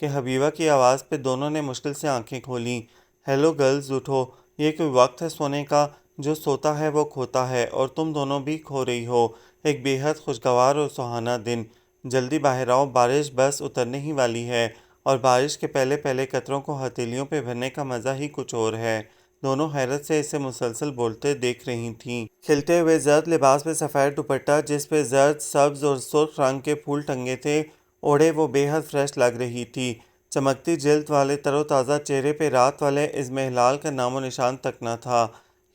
کہ حبیبہ کی آواز پہ دونوں نے مشکل سے آنکھیں کھولیں۔ ہیلو گرلز، اٹھو، یہ کوئی وقت ہے سونے کا؟ جو سوتا ہے وہ کھوتا ہے، اور تم دونوں بھی کھو رہی ہو۔ ایک بے حد خوشگوار اور سہانا دن، جلدی باہر آؤ، بارش بس اترنے ہی والی ہے، اور بارش کے پہلے پہلے قطروں کو ہتھیلیوں پہ بھرنے کا مزہ ہی کچھ اور ہے۔ دونوں حیرت سے اسے مسلسل بولتے دیکھ رہی تھیں۔ کھلتے ہوئے زرد لباس میں سفید دوپٹہ جس پہ زرد، سبز اور سرخ رنگ کے پھول ٹنگے تھے، اوڑھے وہ بے حد فریش لگ رہی تھی۔ چمکتی جلد والے تر و تازہ چہرے پہ رات والے اضمحلال کا نام و نشان تک نہ تھا۔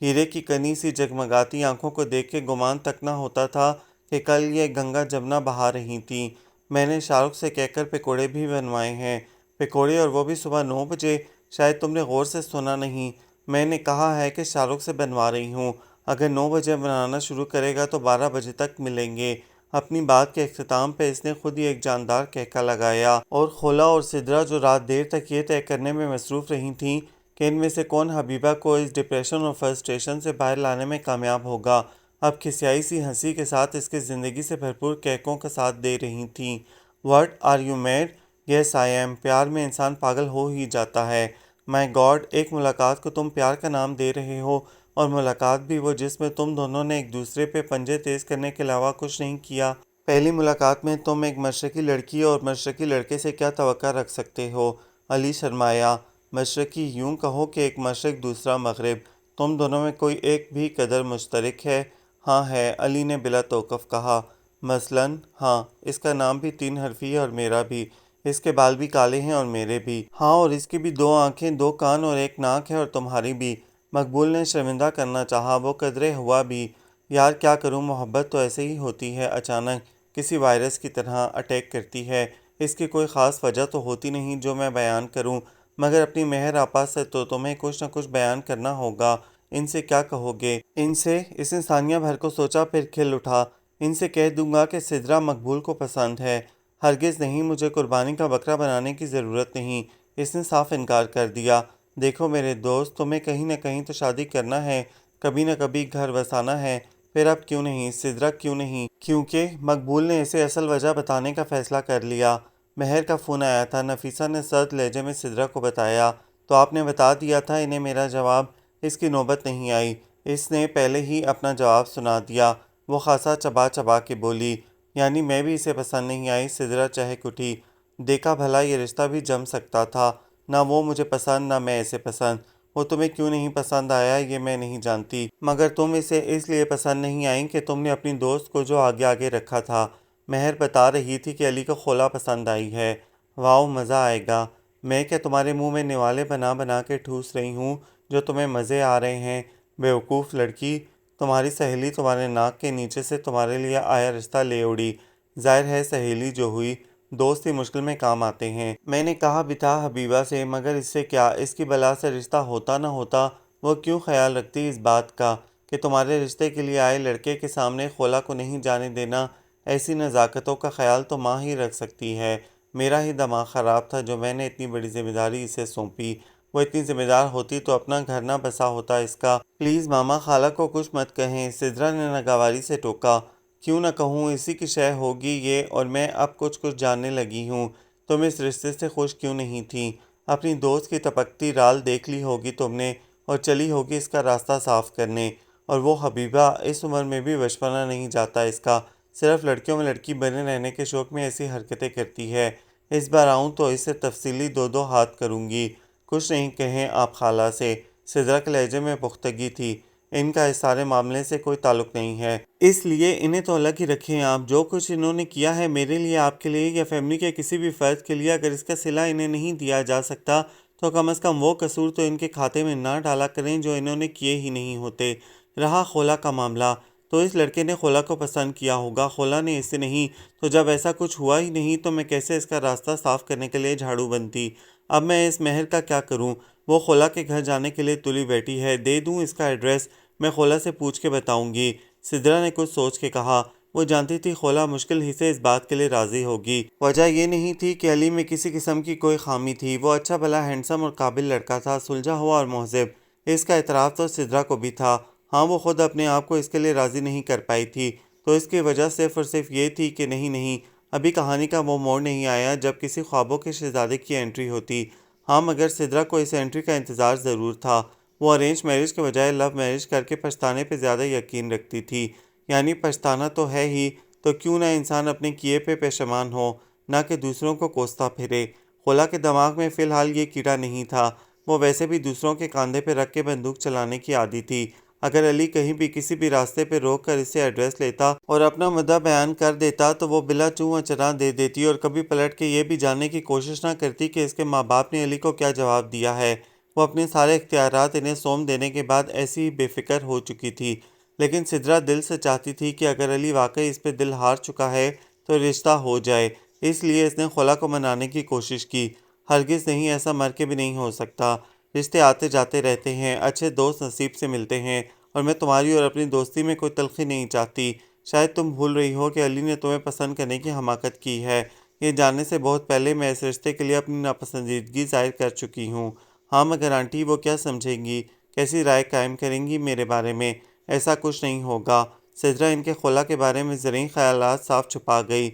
ہیرے کی کنی سی جگمگاتی آنکھوں کو دیکھ کے گمان تک نہ ہوتا تھا کہ کل یہ گنگا جمنا بہا رہی تھیں۔ میں نے شاہ رخ سے کہہ کر پکوڑے بھی بنوائے ہیں۔ پکوڑے، اور وہ بھی صبح 9 بجے؟ شاید تم نے غور سے سنا نہیں۔ میں نے کہا ہے کہ شاہ رخ سے بنوا رہی ہوں۔ اگر 9 بجے بنانا شروع کرے گا تو 12 بجے تک ملیں گے۔ اپنی بات کے اختتام پہ اس نے خود ہی ایک جاندار کہکا لگایا، اور خولا اور سدرا جو رات دیر تک یہ طے کرنے میں مصروف رہی تھیں کہ ان میں سے کون حبیبہ کو اس ڈپریشن اور فرسٹریشن سے باہر لانے میں کامیاب ہوگا، اب کھسیائی سی ہنسی کے ساتھ اس کے زندگی سے بھرپور کہکوں کا ساتھ دے رہی تھیں۔ "What are you mad? Yes I am. پیار میں انسان پاگل ہو ہی جاتا ہے۔ مائی گاڈ، ایک ملاقات کو تم پیار کا نام دے رہے ہو، اور ملاقات بھی وہ جس میں تم دونوں نے ایک دوسرے پہ پنجے تیز کرنے کے علاوہ کچھ نہیں کیا۔ پہلی ملاقات میں تم ایک مشرقی لڑکی اور مشرقی لڑکے سے کیا توقع رکھ سکتے ہو؟ علی شرمایا۔ مشرقی، یوں کہو کہ ایک مشرق دوسرا مغرب۔ تم دونوں میں کوئی ایک بھی قدر مشترک ہے؟ ہاں ہے، علی نے بلا توقف کہا۔ مثلاً؟ ہاں، اس کا نام بھی 3 حرفی ہے اور میرا بھی۔ اس کے بال بھی کالے ہیں اور میرے بھی۔ ہاں، اور اس کی بھی 2 آنکھیں، 2 کان اور 1 ناک ہے، اور تمہاری بھی۔ مقبول نے شرمندہ کرنا چاہا، وہ قدرے ہوا بھی۔ یار کیا کروں، محبت تو ایسے ہی ہوتی ہے، اچانک، کسی وائرس کی طرح اٹیک کرتی ہے۔ اس کی کوئی خاص وجہ تو ہوتی نہیں جو میں بیان کروں، مگر اپنی مہر آپا سے تو تمہیں کچھ نہ کچھ بیان کرنا ہوگا۔ ان سے کیا کہو گے؟ ان سے؟ اس نے ثانیہ بھر کو سوچا، پھر کھل اٹھا۔ ان سے کہہ دوں گا کہ سدرا مقبول کو پسند ہے۔ ہرگز نہیں، مجھے قربانی کا بکرا بنانے کی ضرورت نہیں۔ اس نے صاف انکار کر دیا۔ دیکھو میرے دوست، تمہیں کہیں نہ کہیں تو شادی کرنا ہے، کبھی نہ کبھی گھر بسانا ہے، پھر اب کیوں نہیں؟ سدرا کیوں نہیں؟ کیونکہ مقبول نے اسے اصل وجہ بتانے کا فیصلہ کر لیا۔ مہر کا فون آیا تھا، نفیسہ نے سرد لہجے میں سدرا کو بتایا۔ تو آپ نے بتا دیا تھا انہیں میرا جواب؟ اس کی نوبت نہیں آئی، اس نے پہلے ہی اپنا جواب سنا دیا۔ وہ خاصا چبا چبا کے بولی۔ یعنی میں بھی اسے پسند نہیں آئی؟ سدرا چہک اٹھی۔ دیکھا بھلا یہ رشتہ بھی جم سکتا تھا، نہ وہ مجھے پسند نہ میں اسے پسند۔ وہ تمہیں کیوں نہیں پسند آیا یہ میں نہیں جانتی، مگر تم اسے اس لیے پسند نہیں آئیں کہ تم نے اپنی دوست کو جو آگے آگے رکھا تھا۔ مہر بتا رہی تھی کہ علی کو خولا پسند آئی ہے۔ واؤ، مزہ آئے گا۔ میں کیا تمہارے منہ میں نوالے بنا بنا کے ٹھوس رہی ہوں جو تمہیں مزے آ رہے ہیں؟ بیوقوف لڑکی، تمہاری سہیلی تمہارے ناک کے نیچے سے تمہارے لیے آیا رشتہ لے اڑی۔ ظاہر ہے سہیلی جو ہوئی، دوست ہی مشکل میں کام آتے ہیں۔ میں نے کہا بھی تھا حبیبہ سے، مگر اس سے کیا؟ اس کی بلا سے رشتہ ہوتا نہ ہوتا، وہ کیوں خیال رکھتی اس بات کا کہ تمہارے رشتے کے لیے آئے لڑکے کے سامنے خولا کو نہیں جانے دینا؟ ایسی نزاکتوں کا خیال تو ماں ہی رکھ سکتی ہے۔ میرا ہی دماغ خراب تھا جو میں نے اتنی بڑی ذمہ داری اسے سونپی۔ وہ اتنی ذمہ دار ہوتی تو اپنا گھر نہ بسا ہوتا اس کا۔ پلیز ماما، خالہ کو کچھ مت کہیں، سدرا نے ناگواری سے ٹوکا۔ کیوں نہ کہوں، اسی کی شے ہوگی یہ، اور میں اب کچھ جاننے لگی ہوں۔ تم اس رشتے سے خوش کیوں نہیں تھیں؟ اپنی دوست کی ٹپکتی رال دیکھ لی ہوگی تم نے، اور چلی ہوگی اس کا راستہ صاف کرنے۔ اور وہ حبیبہ، اس عمر میں بھی بچپنا نہیں جاتا اس کا، صرف لڑکیوں میں لڑکی بنے رہنے کے شوق میں ایسی حرکتیں کرتی ہے۔ اس بار آؤں تو اس سے تفصیلی 2 ہاتھ کروں گی۔ کچھ نہیں کہیں آپ خالہ سے۔ سدرا کے لہجے میں پختگی تھی۔ ان کا اس سارے معاملے سے کوئی تعلق نہیں ہے، اس لیے انہیں تو الگ ہی رکھیں آپ۔ جو کچھ انہوں نے کیا ہے میرے لیے، آپ کے لیے، یا فیملی کے کسی بھی فرد کے لیے، اگر اس کا صلہ انہیں نہیں دیا جا سکتا تو کم از کم وہ قصور تو ان کے کھاتے میں نہ ڈالا کریں جو انہوں نے کیے ہی نہیں ہوتے۔ رہا خولا کا معاملہ، تو اس لڑکے نے خولا کو پسند کیا ہوگا، خولا نے اسے نہیں۔ تو جب ایسا کچھ ہوا ہی نہیں تو میں کیسے اس کا راستہ صاف کرنے کے لیے جھاڑو بنتی؟ اب میں اس مہر کا کیا کروں؟ وہ خولا کے گھر جانے کے لیے تلی بیٹھی ہے، دے دوں اس کا ایڈریس؟ میں خولا سے پوچھ کے بتاؤں گی، سدرا نے کچھ سوچ کے کہا۔ وہ جانتی تھی خولا مشکل ہی سے اس بات کے لیے راضی ہوگی۔ وجہ یہ نہیں تھی کہ علی میں کسی قسم کی کوئی خامی تھی، وہ اچھا بھلا ہینڈسم اور قابل لڑکا تھا، سلجھا ہوا اور مہذب۔ اس کا اعتراف تو سدرا کو بھی تھا۔ ہاں، وہ خود اپنے آپ کو اس کے لیے راضی نہیں کر پائی تھی، تو اس کی وجہ صرف اور صرف یہ تھی کہ نہیں، ابھی کہانی کا وہ موڑ نہیں آیا جب کسی خوابوں کے شہزادے کی انٹری ہوتی۔ ہاں، مگر سدرا کو اس انٹری کا انتظار ضرور تھا۔ وہ ارینج میرج کے بجائے لو میرج کر کے پچھتانے پہ زیادہ یقین رکھتی تھی۔ یعنی پچھتانا تو ہے ہی، تو کیوں نہ انسان اپنے کیے پہ پشیمان ہو، نہ کہ دوسروں کو کوستا پھرے۔ خولا کے دماغ میں فی الحال یہ کیڑا نہیں تھا۔ وہ ویسے بھی دوسروں کے کاندھے پہ رکھ کے بندوق چلانے کی عادی تھی۔ اگر علی کہیں بھی کسی بھی راستے پہ روک کر اسے ایڈریس لیتا اور اپنا مدعا بیان کر دیتا تو وہ بلا چوں اچرا دے دیتی اور کبھی پلٹ کے یہ بھی جاننے کی کوشش نہ کرتی کہ اس کے ماں باپ نے علی کو کیا جواب دیا ہے۔ وہ اپنے سارے اختیارات انہیں سونپ دینے کے بعد ایسی ہی بے فکر ہو چکی تھی۔ لیکن سدرا دل سے چاہتی تھی کہ اگر علی واقعی اس پہ دل ہار چکا ہے تو رشتہ ہو جائے۔ اس لیے اس نے خولا کو منانے کی کوشش کی۔ ہرگز نہیں، ایسا مر کے بھی نہیں ہو سکتا۔ رشتے آتے جاتے رہتے ہیں، اچھے دوست نصیب سے ملتے ہیں، اور میں تمہاری اور اپنی دوستی میں کوئی تلخی نہیں چاہتی۔ شاید تم بھول رہی ہو کہ علی نے تمہیں پسند کرنے کی حماقت کی ہے۔ یہ جاننے سے بہت پہلے میں اس رشتے کے لیے اپنی ناپسندیدگی ظاہر کر چکی ہوں۔ ہاں، مگر آنٹی وہ کیا سمجھیں گی، کیسی رائے قائم کریں گی میرے بارے میں؟ ایسا کچھ نہیں ہوگا۔ سدرا ان کے خلا کے بارے میں زرعی خیالات صاف چھپا گئی۔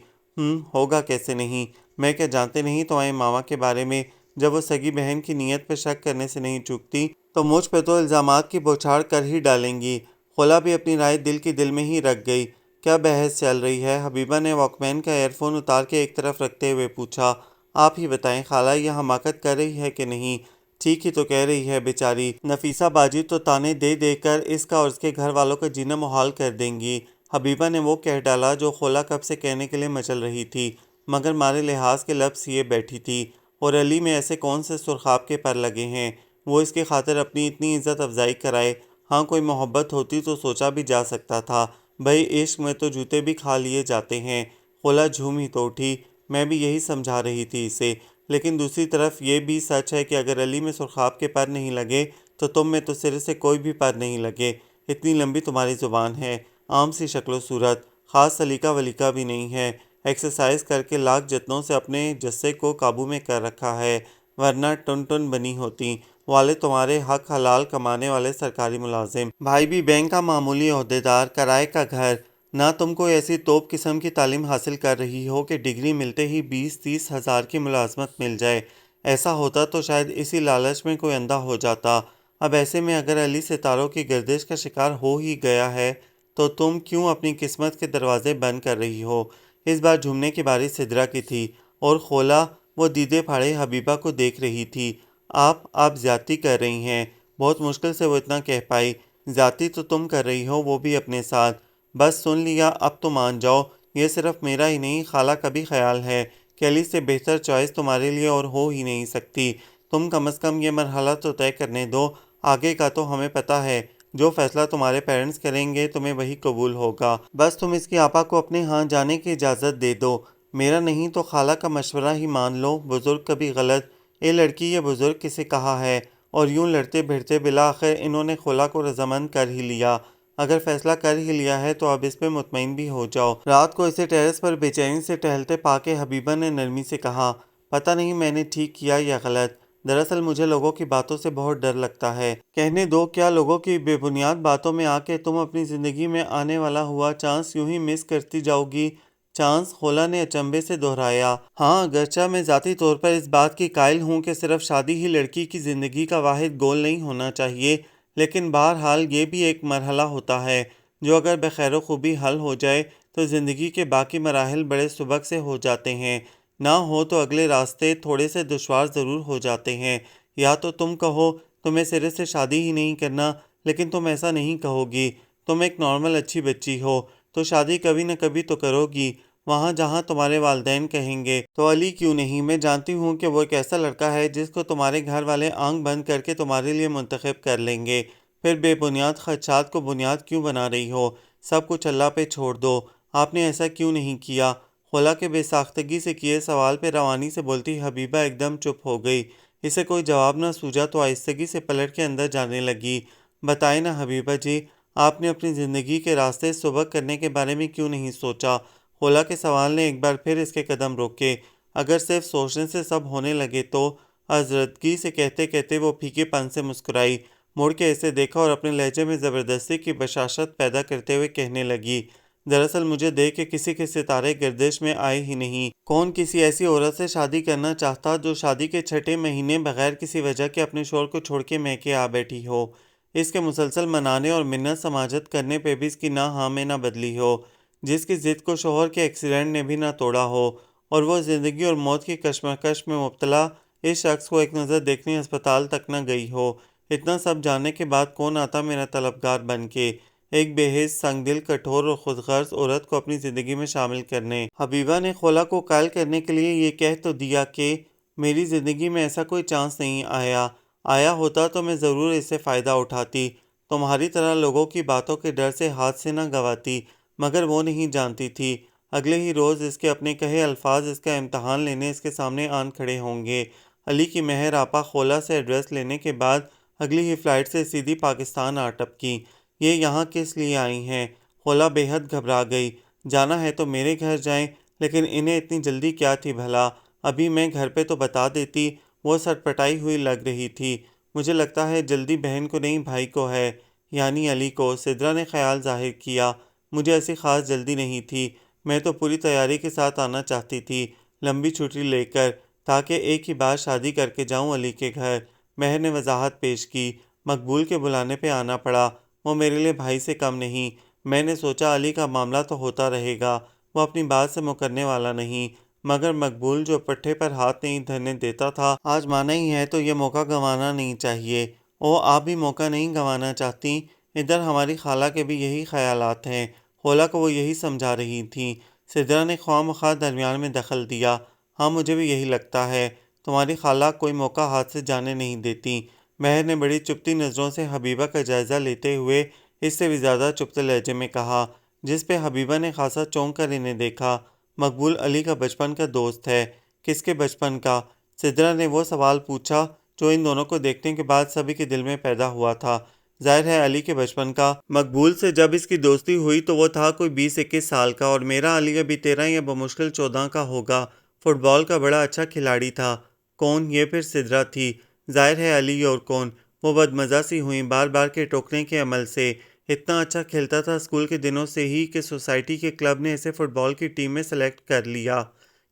ہوگا کیسے نہیں؟ میں کیا جانتے نہیں تمہارے ماما کے بارے میں؟ جب وہ سگی بہن کی نیت پہ شک کرنے سے نہیں چوکتی تو مجھ پہ تو الزامات کی بوچھاڑ کر ہی ڈالیں گی۔ خولا بھی اپنی رائے دل کی دل میں ہی رکھ گئی۔ کیا بحث چل رہی ہے؟ حبیبہ نے واک مین کا ایئر فون اتار کے ایک طرف رکھتے ہوئے پوچھا۔ آپ ہی بتائیں خالہ، یہ حماقت کر رہی ہے کہ نہیں؟ ٹھیک ہی تو کہہ رہی ہے بیچاری۔ نفیسہ باجی تو تانے دے دے کر اس کا اور اس کے گھر والوں کا جینا محال کر دیں گی۔ حبیبہ نے وہ کہہ ڈالا جو خولا کب سے کہنے کے لیے مچل رہی تھی، مگر مارے لحاظ کے لب سیے بیٹھی تھی۔ اور علی میں ایسے کون سے سرخاب کے پر لگے ہیں وہ اس کی خاطر اپنی اتنی عزت افزائی کرائے؟ ہاں، کوئی محبت ہوتی تو سوچا بھی جا سکتا تھا۔ بھئی عشق میں تو جوتے بھی کھا لیے جاتے ہیں۔ خولا جھوم ہی تو اٹھی۔ میں بھی یہی سمجھا رہی تھی اسے، لیکن دوسری طرف یہ بھی سچ ہے کہ اگر علی میں سرخاب کے پر نہیں لگے تو تم میں تو سرے سے کوئی بھی پر نہیں لگے۔ اتنی لمبی تمہاری زبان ہے، عام سی شکل و صورت، خاص سلیقہ ولیقہ بھی نہیں ہے۔ ایکسرسائز کر کے لاکھ جتنوں سے اپنے جسے کو قابو میں کر رکھا ہے، ورنہ ٹن ٹن بنی ہوتی۔ والد تمہارے حق حلال کمانے والے سرکاری ملازم، بھائی بھی بینک کا معمولی عہدیدار، کرائے کا گھر۔ نہ تم کوئی ایسی توپ قسم کی تعلیم حاصل کر رہی ہو کہ ڈگری ملتے ہی 20-30 ہزار کی ملازمت مل جائے۔ ایسا ہوتا تو شاید اسی لالچ میں کوئی اندھا ہو جاتا۔ اب ایسے میں اگر علی ستاروں کی گردش کا شکار ہو ہی گیا ہے تو تم کیوں اپنی قسمت کے دروازے بند کر رہی ہو؟ اس بار جھومنے کی باری سدرا کی تھی، اور خولا وہ دیدے پھاڑے حبیبہ کو دیکھ رہی تھی۔ آپ زیادتی کر رہی ہیں۔ بہت مشکل سے وہ اتنا کہہ پائی۔ زیادتی تو تم کر رہی ہو، وہ بھی اپنے ساتھ۔ بس سن لیا، اب تو مان جاؤ۔ یہ صرف میرا ہی نہیں، خالہ کا بھی خیال ہے کہ علی سے بہتر چوائس تمہارے لیے اور ہو ہی نہیں سکتی۔ تم کم از کم یہ مرحلہ تو طے کرنے دو۔ آگے کا تو ہمیں پتہ ہے، جو فیصلہ تمہارے پیرنٹس کریں گے تمہیں وہی قبول ہوگا۔ بس تم اس کی آپا کو اپنے ہاں جانے کی اجازت دے دو۔ میرا نہیں تو خالہ کا مشورہ ہی مان لو۔ بزرگ کبھی غلط، اے لڑکی یہ بزرگ کسے کہا ہے؟ اور یوں لڑتے بھڑتے بالآخر انہوں نے خولا کو رضامند کر ہی لیا۔ اگر فیصلہ کر ہی لیا ہے تو اب اس پہ مطمئن بھی ہو جاؤ۔ رات کو اسے ٹیرس پر بے چینی سے ٹہلتے پا کے حبیبہ نے نرمی سے کہا، پتہ نہیں میں نے ٹھیک کیا یا غلط۔ دراصل مجھے لوگوں کی باتوں سے بہت ڈر لگتا ہے۔ کہنے دو کیا لوگوں کی بے بنیاد باتوں میں آ کے تم اپنی زندگی میں آنے والا ہوا چانس یوں ہی مس کرتی جاؤ گی؟ چانس؟ خولا نے اچنبے سے دہرایا۔ ہاں، اگرچہ میں ذاتی طور پر اس بات کی قائل ہوں کہ صرف شادی ہی لڑکی کی زندگی کا واحد گول نہیں ہونا چاہیے، لیکن بہرحال یہ بھی ایک مرحلہ ہوتا ہے جو اگر بخیر و خوبی حل ہو جائے تو زندگی کے باقی مراحل بڑے سبک سے ہو جاتے ہیں، نہ ہو تو اگلے راستے تھوڑے سے دشوار ضرور ہو جاتے ہیں۔ یا تو تم کہو تمہیں سرے سے شادی ہی نہیں کرنا، لیکن تم ایسا نہیں کہو گی، تم ایک نارمل اچھی بچی ہو، تو شادی کبھی نہ کبھی تو کرو گی، وہاں جہاں تمہارے والدین کہیں گے۔ تو علی کیوں نہیں؟ میں جانتی ہوں کہ وہ ایک ایسا لڑکا ہے جس کو تمہارے گھر والے آنکھ بند کر کے تمہارے لیے منتخب کر لیں گے۔ پھر بے بنیاد خدشات کو بنیاد کیوں بنا رہی ہو؟ سب کچھ اللہ پہ چھوڑ دو۔ آپ نے ایسا کیوں نہیں کیا؟ خولا کے بے ساختگی سے کیے سوال پہ روانی سے بولتی حبیبہ ایک دم چپ ہو گئی۔ اسے کوئی جواب نہ سوجا تو آہستگی سے پلٹ کے اندر جانے لگی۔ بتائیں نا حبیبہ جی، آپ نے اپنی زندگی کے راستے سبک کرنے کے بارے میں کیوں نہیں سوچا؟ خولا کے سوال نے ایک بار پھر اس کے قدم روکے۔ اگر صرف سوچنے سے سب ہونے لگے تو؟ عذرتگی سے کہتے کہتے وہ پھیکے پن سے مسکرائی، مڑ کے اسے دیکھا اور اپنے لہجے میں زبردستی کی بشاشت پیدا کرتے ہوئے کہنے لگی، دراصل مجھے دیکھ کے کسی کے ستارے گردش میں آئے ہی نہیں۔ کون کسی ایسی عورت سے شادی کرنا چاہتا جو شادی کے چھٹے مہینے بغیر کسی وجہ کے اپنے شوہر کو چھوڑ کے میکے آ بیٹھی ہو، اس کے مسلسل منانے اور منت سماجت کرنے پہ بھی اس کی نہ ہاں میں نہ بدلی ہو، جس کی ضد کو شوہر کے ایکسیڈنٹ نے بھی نہ توڑا ہو، اور وہ زندگی اور موت کی کشمکش میں مبتلا اس شخص کو ایک نظر دیکھنے اسپتال تک نہ گئی ہو۔ اتنا سب جاننے کے بعد کون آتا میرا طلبگار بن کے، ایک بے حس، سنگ دل، کٹھور اور خود غرض عورت کو اپنی زندگی میں شامل کرنے۔ حبیبہ نے خولا کو قائل کرنے کے لیے یہ کہہ تو دیا کہ میری زندگی میں ایسا کوئی چانس نہیں آیا ہوتا تو میں ضرور اس سے فائدہ اٹھاتی، تمہاری طرح لوگوں کی باتوں کے ڈر سے ہاتھ سے نہ گواتی، مگر وہ نہیں جانتی تھی اگلے ہی روز اس کے اپنے کہے الفاظ اس کا امتحان لینے اس کے سامنے آن کھڑے ہوں گے۔ علی کی مہر آپا خولا سے ایڈریس لینے کے بعد اگلی ہی فلائٹ سے سیدھی پاکستان آ ٹپکیں۔ یہ یہاں کس لیے آئی ہیں؟ خولا بے حد گھبرا گئی۔ جانا ہے تو میرے گھر جائیں، لیکن انہیں اتنی جلدی کیا تھی بھلا؟ ابھی میں گھر پہ تو بتا دیتی۔ وہ سٹپٹائی ہوئی لگ رہی تھی۔ مجھے لگتا ہے جلدی بہن کو نہیں بھائی کو ہے، یعنی علی کو۔ سدرا نے خیال ظاہر کیا۔ مجھے ایسی خاص جلدی نہیں تھی، میں تو پوری تیاری کے ساتھ آنا چاہتی تھی، لمبی چھٹی لے کر، تاکہ ایک ہی بار شادی کر کے جاؤں علی کے گھر۔ مہر نے وضاحت پیش کی۔ مقبول کے بلانے پہ آنا پڑا، وہ میرے لیے بھائی سے کم نہیں۔ میں نے سوچا علی کا معاملہ تو ہوتا رہے گا، وہ اپنی بات سے مکرنے والا نہیں، مگر مقبول جو پٹھے پر ہاتھ نہیں دھرنے دیتا تھا، آج مانا ہی ہے تو یہ موقع گنوانا نہیں چاہیے۔ آپ بھی موقع نہیں گنوانا چاہتیں؟ ادھر ہماری خالہ کے بھی یہی خیالات ہیں، خولا کو وہ یہی سمجھا رہی تھیں۔ سدرا نے خواہ مخواہ درمیان میں دخل دیا۔ ہاں مجھے بھی یہی لگتا ہے، تمہاری خالہ کوئی موقع ہاتھ سے جانے نہیں دیتی۔ مہر نے بڑی چپتی نظروں سے حبیبہ کا جائزہ لیتے ہوئے اس سے بھی زیادہ چپتے لہجے میں کہا، جس پہ حبیبہ نے خاصا چونک کر انہیں دیکھا۔ مقبول علی کا بچپن کا دوست ہے۔ کس کے بچپن کا؟ سدرا نے وہ سوال پوچھا جو ان دونوں کو دیکھنے کے بعد سبھی کے دل میں پیدا ہوا تھا۔ ظاہر ہے علی کے بچپن کا۔ مقبول سے جب اس کی دوستی ہوئی تو وہ تھا کوئی 20-21 سال کا، اور میرا علی ابھی 13 یا بمشکل 14 کا ہوگا۔ فٹ بال کا بڑا اچھا کھلاڑی تھا۔ کون؟ یہ پھر سدرا تھی۔ ظاہر ہے علی اور کون؟ وہ بدمزہ سی ہوئیں بار بار کے ٹوکنے کے عمل سے۔ اتنا اچھا کھیلتا تھا اسکول کے دنوں سے ہی کہ سوسائٹی کے کلب نے اسے فٹ بال کی ٹیم میں سلیکٹ کر لیا۔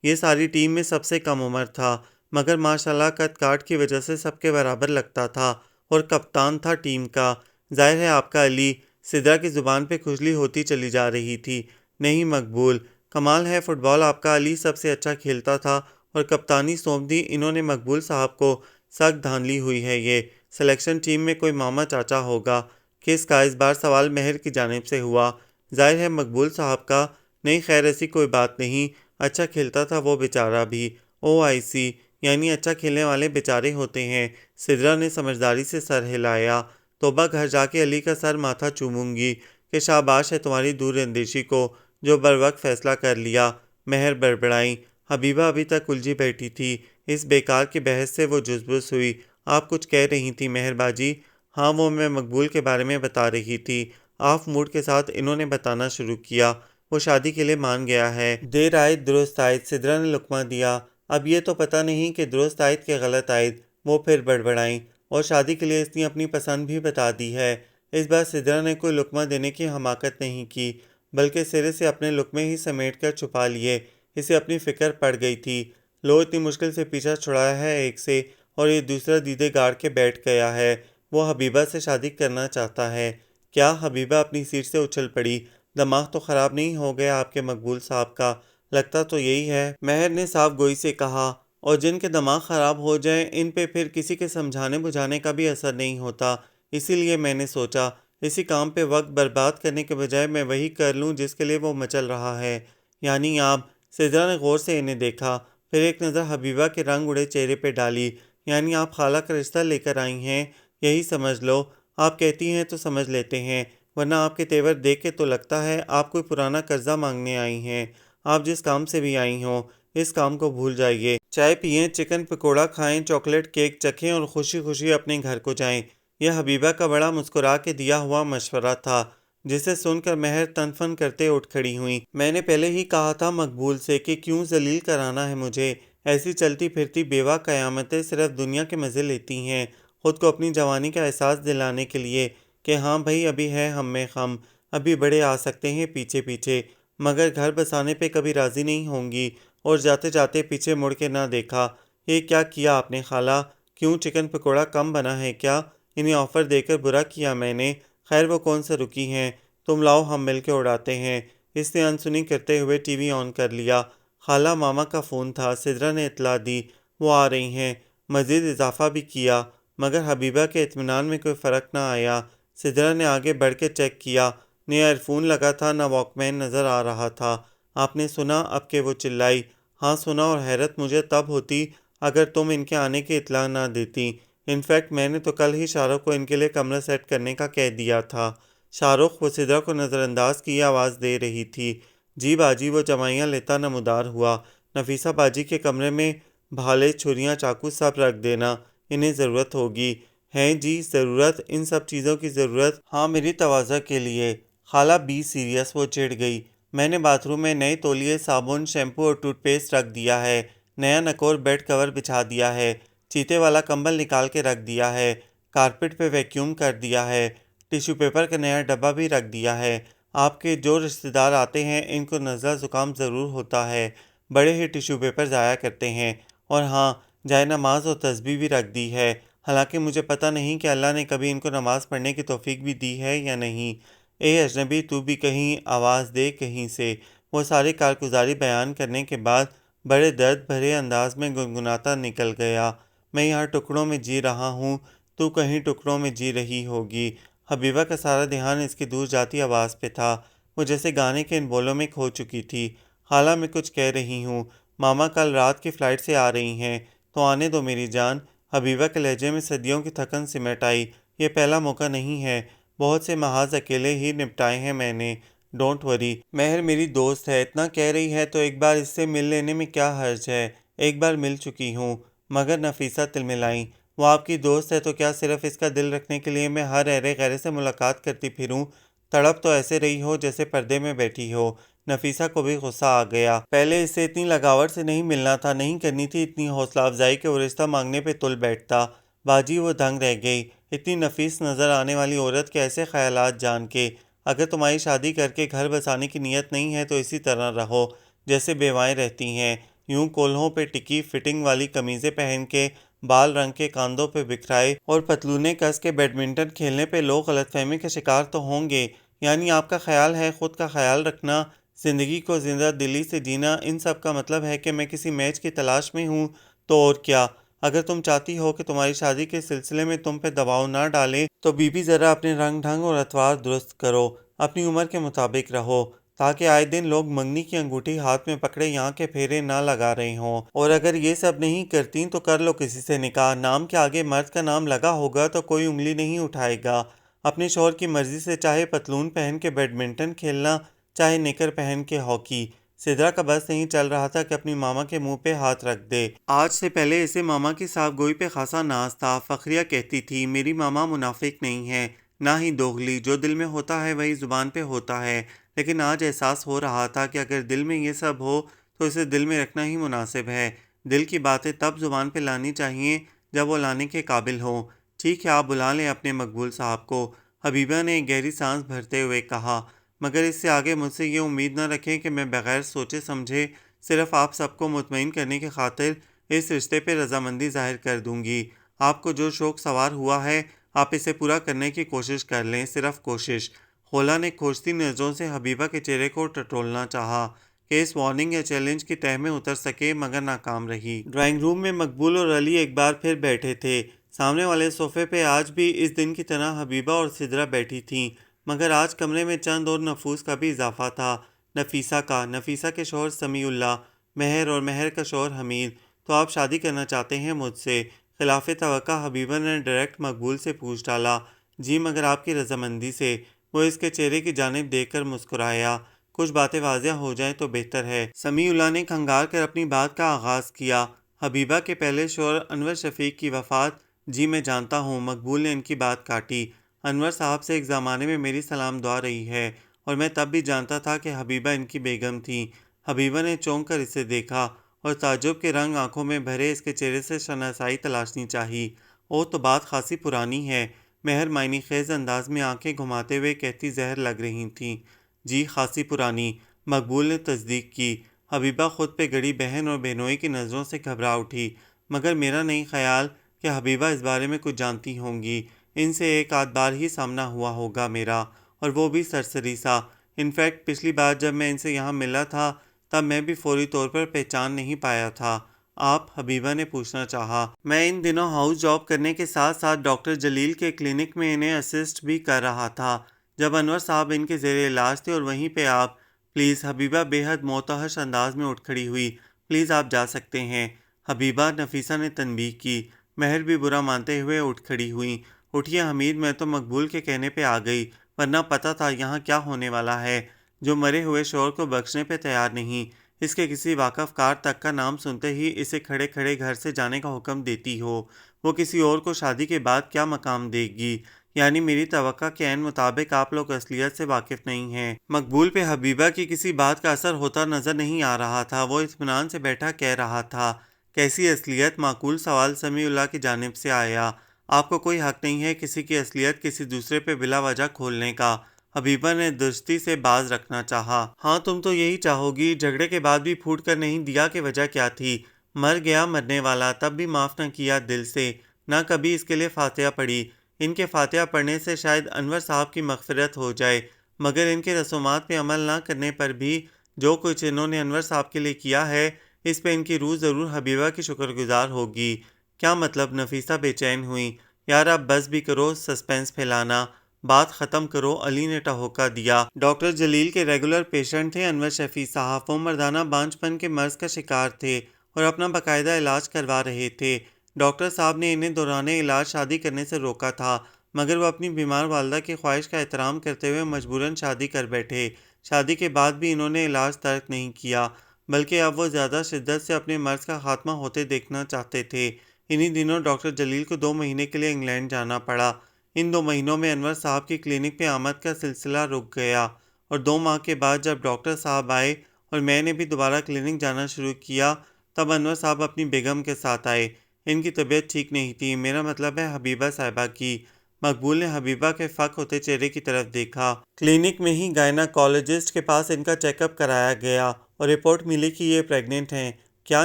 یہ ساری ٹیم میں سب سے کم عمر تھا، مگر ماشاءاللہ قد کاٹ کی وجہ سے سب کے برابر لگتا تھا، اور کپتان تھا ٹیم کا۔ ظاہر ہے آپ کا علی۔ سدرا کی زبان پہ کھجلی ہوتی چلی جا رہی تھی۔ نہیں مقبول، کمال ہے، فٹ بال آپ کا علی سب سے اچھا کھیلتا تھا، اور کپتانی سونپ دی انہوں نے مقبول صاحب کو۔ سخت دھاندلی ہوئی ہے یہ۔ سلیکشن ٹیم میں کوئی ماما چاچا ہوگا۔ کس کا؟ اس بار سوال مہر کی جانب سے ہوا۔ ظاہر ہے مقبول صاحب کا۔ نہیں خیر ایسی کوئی بات نہیں، اچھا کھیلتا تھا وہ بیچارہ بھی۔ او آئی سی، یعنی اچھا کھیلنے والے بیچارے ہوتے ہیں۔ سدرا نے سمجھداری سے سر ہلایا۔ توبہ، گھر جا کے علی کا سر ماتھا چوموں گی کہ شاباش ہے تمہاری دور اندیشی کو جو بروقت فیصلہ کر لیا۔ مہر بڑبڑائیں۔ حبیبہ ابھی تک الجھی بیٹھی تھی۔ اس بیکار کی بحث سے وہ جزبز ہوئی۔ آپ کچھ کہہ رہی تھی مہر باجی؟ ہاں وہ میں مقبول کے بارے میں بتا رہی تھی۔ آف موڈ کے ساتھ انہوں نے بتانا شروع کیا۔ وہ شادی کے لیے مان گیا ہے۔ دیر آئد درست آئد، سدرا نے لقمہ دیا۔ اب یہ تو پتہ نہیں کہ درست آئد کہ غلط آئد۔ وہ پھر بڑبڑائیں۔ اور شادی کے لیے اس نے اپنی پسند بھی بتا دی ہے۔ اس بار سدرا نے کوئی لقمہ دینے کی حماقت نہیں کی، بلکہ سرے سے اپنے لقمے ہی سمیٹ کر چھپا لیے۔ اسے اپنی فکر پڑ گئی تھی۔ لو اتنی مشکل سے پیچھا چھڑایا ہے ایک سے، اور یہ دوسرا دیدے گاڑ کے بیٹھ گیا ہے۔ وہ حبیبہ سے شادی کرنا چاہتا ہے۔ کیا؟ حبیبہ اپنی سیٹ سے اچھل پڑی۔ دماغ تو خراب نہیں ہو گیا آپ کے مقبول صاحب کا؟ لگتا تو یہی ہے، مہر نے صاف گوئی سے کہا۔ اور جن کے دماغ خراب ہو جائیں ان پہ پھر کسی کے سمجھانے بجھانے کا بھی اثر نہیں ہوتا۔ اسی لیے میں نے سوچا اسی کام پہ وقت برباد کرنے کے بجائے میں وہی کر لوں جس کے لیے وہ مچل رہا ہے۔ یعنی آپ؟ سدرا نے غور سے انہیں دیکھا، پھر ایک نظر حبیبہ کے رنگ اڑے چہرے پہ ڈالی۔ یعنی آپ خالہ کا رشتہ لے کر آئی ہیں؟ یہی سمجھ لو۔ آپ کہتی ہیں تو سمجھ لیتے ہیں، ورنہ آپ کے تیور دیکھ کے تو لگتا ہے آپ کوئی پرانا قرضہ مانگنے آئی ہیں۔ آپ جس کام سے بھی آئی ہوں اس کام کو بھول جائیے۔ چائے پئیں، چکن پکوڑا کھائیں، چاکلیٹ کیک چکھیں اور خوشی خوشی اپنے گھر کو جائیں۔ یہ حبیبہ کا بڑا مسکرا کے دیا ہوا مشورہ تھا، جسے سن کر مہر تن فن کرتے اٹھ کھڑی ہوئیں۔ میں نے پہلے ہی کہا تھا مقبول سے کہ کیوں ذلیل کرانا ہے مجھے۔ ایسی چلتی پھرتی بیوہ قیامتیں صرف دنیا کے مزے لیتی ہیں، خود کو اپنی جوانی کا احساس دلانے کے لیے کہ ہاں بھئی ابھی ہے ہم میں خم، ابھی بڑے آ سکتے ہیں پیچھے پیچھے، مگر گھر بسانے پہ کبھی راضی نہیں ہوں گی۔ اور جاتے جاتے پیچھے مڑ کے نہ دیکھا۔ یہ کیا کیا آپ نے خالہ؟ کیوں چکن پکوڑا کم بنا ہے کیا؟ انہیں آفر دے کر برا کیا میں نے؟ خیر وہ کون سے رکی ہیں؟ تم لاؤ ہم مل کے اڑاتے ہیں۔ اس نے انسنی کرتے ہوئے ٹی وی آن کر لیا۔ خالہ ماما کا فون تھا، سدرا نے اطلاع دی، وہ آ رہی ہیں۔ مزید اضافہ بھی کیا، مگر حبیبہ کے اطمینان میں کوئی فرق نہ آیا۔ سدرا نے آگے بڑھ کے چیک کیا، نہ ایئر فون لگا تھا نہ واک مین نظر آ رہا تھا۔ آپ نے سنا؟ اب کہ وہ چلائی۔ ہاں سنا، اور حیرت مجھے تب ہوتی اگر تم ان کے آنے کی اطلاع نہ دیتی۔ انفیکٹ میں نے تو کل ہی شاہ رخ کو ان کے لیے کمرہ سیٹ کرنے کا کہہ دیا تھا۔ شاہ رخ وہ سدرا کو نظر انداز کیے آواز دے رہی تھی۔ جی باجی، وہ جمائیاں لیتا نمودار ہوا۔ نفیسہ باجی کے کمرے میں بھالے، چھریاں، چاقو سب رکھ دینا، انہیں ضرورت ہوگی۔ ہیں جی ضرورت، ان سب چیزوں کی ضرورت؟ ہاں میری تواضع کے لیے۔ خالہ بی سیریس، وہ چڑ گئی۔ میں نے باتھ روم میں نئے تولیے، صابن، شیمپو اور ٹوتھ پیسٹ رکھ دیا ہے، نیا نکور بیڈ کور بچھا دیا ہے، چیتے والا کمبل نکال کے رکھ دیا ہے، کارپٹ پہ ویکیوم کر دیا ہے، ٹیشو پیپر کا نیا ڈبہ بھی رکھ دیا ہے۔ آپ کے جو رشتہ دار آتے ہیں ان کو نزلہ زکام ضرور ہوتا ہے، بڑے ہی ٹیشو پیپر ضائع کرتے ہیں۔ اور ہاں، جائے نماز اور تسبیح بھی رکھ دی ہے، حالانکہ مجھے پتہ نہیں کہ اللہ نے کبھی ان کو نماز پڑھنے کی توفیق بھی دی ہے یا نہیں۔ اے اجنبی، تو بھی کہیں آواز دے کہیں سے۔ وہ ساری کارگزاری بیان کرنے کے بعد بڑے درد بھرے انداز میں گنگناتا نکل گیا۔ میں یہاں ٹکڑوں میں جی رہا ہوں، تو کہیں ٹکڑوں میں جی رہی ہوگی۔ حبیبہ کا سارا دھیان اس کی دور جاتی آواز پہ تھا، وہ جیسے گانے کے ان بولوں میں کھو چکی تھی۔ خالہ میں کچھ کہہ رہی ہوں، ماما کل رات کی فلائٹ سے آ رہی ہیں، تو آنے دو میری جان۔ حبیبہ کے لہجے میں صدیوں کی تھکن سمٹ آئی۔ یہ پہلا موقع نہیں ہے، بہت سے محاذ اکیلے ہی نپٹائے ہیں میں نے۔ ڈونٹ وری، مہر میری دوست ہے، اتنا کہہ رہی ہے تو ایک بار اس سے مل لینے میں کیا حرج ہے؟ ایک بار مل چکی ہوں۔ مگر نفیسہ تلملائیں، وہ آپ کی دوست ہے تو کیا صرف اس کا دل رکھنے کے لیے میں ہر ایرے غیرے سے ملاقات کرتی پھروں؟ تڑپ تو ایسے رہی ہو جیسے پردے میں بیٹھی ہو۔ نفیسہ کو بھی غصہ آ گیا۔ پہلے اس سے اتنی لگاوٹ سے نہیں ملنا تھا، نہیں کرنی تھی اتنی حوصلہ افزائی کہ وہ رشتہ مانگنے پہ تل بیٹھتا۔ باجی وہ دنگ رہ گئی، اتنی نفیس نظر آنے والی عورت کے ایسے خیالات جان کے۔ اگر تمہاری شادی کر کے گھر بسانے کی نیت نہیں ہے تو اسی طرح رہو جیسے بیوائیں رہتی ہیں، یوں کولہوں پہ ٹکی فٹنگ والی قمیضیں پہن کے، بال رنگ کے کاندھوں پہ بکھرائے اور پتلونیں کس کے بیڈمنٹن کھیلنے پہ لوگ غلط فہمی کا شکار تو ہوں گے۔ یعنی آپ کا خیال ہے خود کا خیال رکھنا، زندگی کو زندہ دلی سے جینا، ان سب کا مطلب ہے کہ میں کسی میچ کی تلاش میں ہوں؟ تو اور کیا؟ اگر تم چاہتی ہو کہ تمہاری شادی کے سلسلے میں تم پہ دباؤ نہ ڈالے تو بی ذرا اپنے رنگ ڈھنگ اور اطوار درست کرو، اپنی عمر کے مطابق رہو، تاکہ آئے دن لوگ منگنی کی انگوٹھی ہاتھ میں پکڑے یہاں کے پھیرے نہ لگا رہے ہوں۔ اور اگر یہ سب نہیں کرتی تو کر لو کسی سے نکاح، نام کے آگے مرد کا نام لگا ہوگا تو کوئی انگلی نہیں اٹھائے گا۔ اپنے شوہر کی مرضی سے چاہے پتلون پہن کے بیڈمنٹن کھیلنا، چاہے نکر پہن کے ہاکی۔ سدرا کا بس نہیں چل رہا تھا کہ اپنی ماما کے منہ پہ ہاتھ رکھ دے۔ آج سے پہلے اسے ماما کی صاف گوئی پہ خاصا ناز تھا۔ فخریہ کہتی تھی، میری ماما منافق نہیں ہے، نہ ہی دوغلی، جو دل میں ہوتا ہے وہی زبان پہ ہوتا ہے۔ لیکن آج احساس ہو رہا تھا کہ اگر دل میں یہ سب ہو تو اسے دل میں رکھنا ہی مناسب ہے۔ دل کی باتیں تب زبان پہ لانی چاہیے جب وہ لانے کے قابل ہوں۔ ٹھیک ہے، آپ بلا لیں اپنے مقبول صاحب کو، حبیبہ نے گہری سانس بھرتے ہوئے کہا، مگر اس سے آگے مجھ سے یہ امید نہ رکھیں کہ میں بغیر سوچے سمجھے صرف آپ سب کو مطمئن کرنے کی خاطر اس رشتے پہ رضامندی ظاہر کر دوں گی۔ آپ کو جو شوق سوار ہوا ہے آپ اسے پورا کرنے کی کوشش کر لیں، صرف کوشش۔ خولا نے کھوجتی نظروں سے حبیبہ کے چہرے کو ٹٹولنا چاہا کہ اس وارننگ یا چیلنج کی تہہ میں اتر سکے، مگر ناکام رہی۔ ڈرائنگ روم میں مقبول اور علی ایک بار پھر بیٹھے تھے۔ سامنے والے صوفے پہ آج بھی اس دن کی طرح حبیبہ اور سدرا بیٹھی تھیں، مگر آج کمرے میں چند اور نفوس کا بھی اضافہ تھا۔ نفیسہ کے شوہر سمیع اللہ، مہر اور مہر کا شوہر حمید۔ تو آپ شادی کرنا چاہتے ہیں مجھ سے؟ خلاف توقع حبیبہ نے ڈائریکٹ مقبول سے پوچھ ڈالا۔ جی، مگر آپ کی رضامندی سے۔ وہ اس کے چہرے کی جانب دیکھ کر مسکرایا۔ کچھ باتیں واضح ہو جائیں تو بہتر ہے۔ سمیع اللہ نے کھنگار کر اپنی بات کا آغاز کیا۔ حبیبہ کے پہلے شوہر انور شفیق کی وفات، جی میں جانتا ہوں، مقبول نے ان کی بات کاٹی۔ انور صاحب سے ایک زمانے میں میری سلام دعا رہی ہے، اور میں تب بھی جانتا تھا کہ حبیبہ ان کی بیگم تھیں۔ حبیبہ نے چونک کر اسے دیکھا اور تعجب کے رنگ آنکھوں میں بھرے اس کے چہرے سے شناسائی تلاشنی چاہی۔ او تو بات خاصی پرانی ہے، مہر معنی خیز انداز میں آنکھیں گھماتے ہوئے کہتی زہر لگ رہی تھیں۔ جی خاصی پرانی، مقبول نے تصدیق کی۔ حبیبہ خود پہ گڑی بہن اور بہنوئی کی نظروں سے گھبرا اٹھی۔ مگر میرا نہیں خیال کہ حبیبہ اس بارے میں کچھ جانتی ہوں گی۔ ان سے ایک آدھ بار ہی سامنا ہوا ہوگا میرا، اور وہ بھی سرسری سا۔ انفیکٹ پچھلی بار جب میں ان سے یہاں ملا تھا تب میں بھی فوری طور پر پہچان نہیں پایا تھا۔ آپ؟ حبیبہ نے پوچھنا چاہا۔ میں ان دنوں ہاؤس جاب کرنے کے ساتھ ساتھ ڈاکٹر جلیل کے کلینک میں انہیں اسسٹ بھی کر رہا تھا جب انور صاحب ان کے زیر علاج تھے، اور وہیں پہ آپ۔ پلیز، حبیبہ بے حد موتحش انداز میں اٹھ کھڑی ہوئی، پلیز آپ جا سکتے ہیں۔ حبیبہ، نفیسہ نے تنبیہ کی۔ مہر بھی برا مانتے ہوئے اٹھ کھڑی ہوئی۔ اٹھیے حمید، میں تو مقبول کے کہنے پہ آ گئی، ورنہ پتہ تھا یہاں کیا ہونے والا ہے، جو مرے ہوئے شوہر کو بخشنے پہ تیار نہیں، اس کے کسی واقف کار تک کا نام سنتے ہی اسے کھڑے کھڑے گھر سے جانے کا حکم دیتی ہو۔ وہ کسی اور کو شادی کے بعد کیا مقام دے گی؟ یعنی میری توقع کے عین مطابق آپ لوگ اصلیت سے واقف نہیں ہیں۔ مقبول پہ حبیبہ کی کسی بات کا اثر ہوتا نظر نہیں آ رہا تھا۔ وہ اطمینان سے بیٹھا کہہ رہا تھا، کیسی اصلیت؟ معقول سوال سمیع اللہ کی جانب سے آیا۔ آپ کو کوئی حق نہیں ہے کسی کی اصلیت کسی دوسرے پہ بلا وجہ کھولنے کا۔ حبیبہ نے درستی سے باز رکھنا چاہا۔ ہاں تم تو یہی چاہو گی، جھگڑے کے بعد بھی پھوٹ کر نہیں دیا کہ وجہ کیا تھی؟ مر گیا مرنے والا، تب بھی معاف نہ کیا دل سے، نہ کبھی اس کے لیے فاتحہ پڑھی۔ ان کے فاتحہ پڑھنے سے شاید انور صاحب کی مغفرت ہو جائے، مگر ان کے رسومات پہ عمل نہ کرنے پر بھی جو کچھ انہوں نے انور صاحب کے لیے کیا ہے، اس پہ ان کی روح ضرور حبیبہ کی شکر گزار ہوگی۔ کیا مطلب؟ نفیسہ بے چین ہوئی۔ یار اب بس بھی کرو سسپینس پھیلانا، بات ختم کرو، علی نے ٹہوکا دیا۔ ڈاکٹر جلیل کے ریگولر پیشنٹ تھے انور شفیع صاحب۔ وہ مردانہ بانجھ پن کے مرض کا شکار تھے اور اپنا باقاعدہ علاج کروا رہے تھے۔ ڈاکٹر صاحب نے انہیں دوران علاج شادی کرنے سے روکا تھا، مگر وہ اپنی بیمار والدہ کی خواہش کا احترام کرتے ہوئے مجبوراً شادی کر بیٹھے۔ شادی کے بعد بھی انہوں نے علاج ترک نہیں کیا، بلکہ اب وہ زیادہ شدت سے اپنے مرض کا خاتمہ ہوتے دیکھنا چاہتے تھے۔ انہی دنوں ڈاکٹر جلیل کو 2 مہینے کے لیے انگلینڈ جانا پڑا۔ ان 2 مہینوں میں انور صاحب کی کلینک پہ آمد کا سلسلہ رک گیا، اور 2 ماہ کے بعد جب ڈاکٹر صاحب آئے اور میں نے بھی دوبارہ کلینک جانا شروع کیا، تب انور صاحب اپنی بیگم کے ساتھ آئے۔ ان کی طبیعت ٹھیک نہیں تھی، میرا مطلب ہے حبیبہ صاحبہ کی۔ مقبول نے حبیبہ کے فک ہوتے چہرے کی طرف دیکھا۔ کلینک میں ہی گائناکالوجسٹ کے پاس ان کا چیک اپ کرایا گیا اور رپورٹ ملی کہ یہ پریگننٹ ہیں۔ کیا؟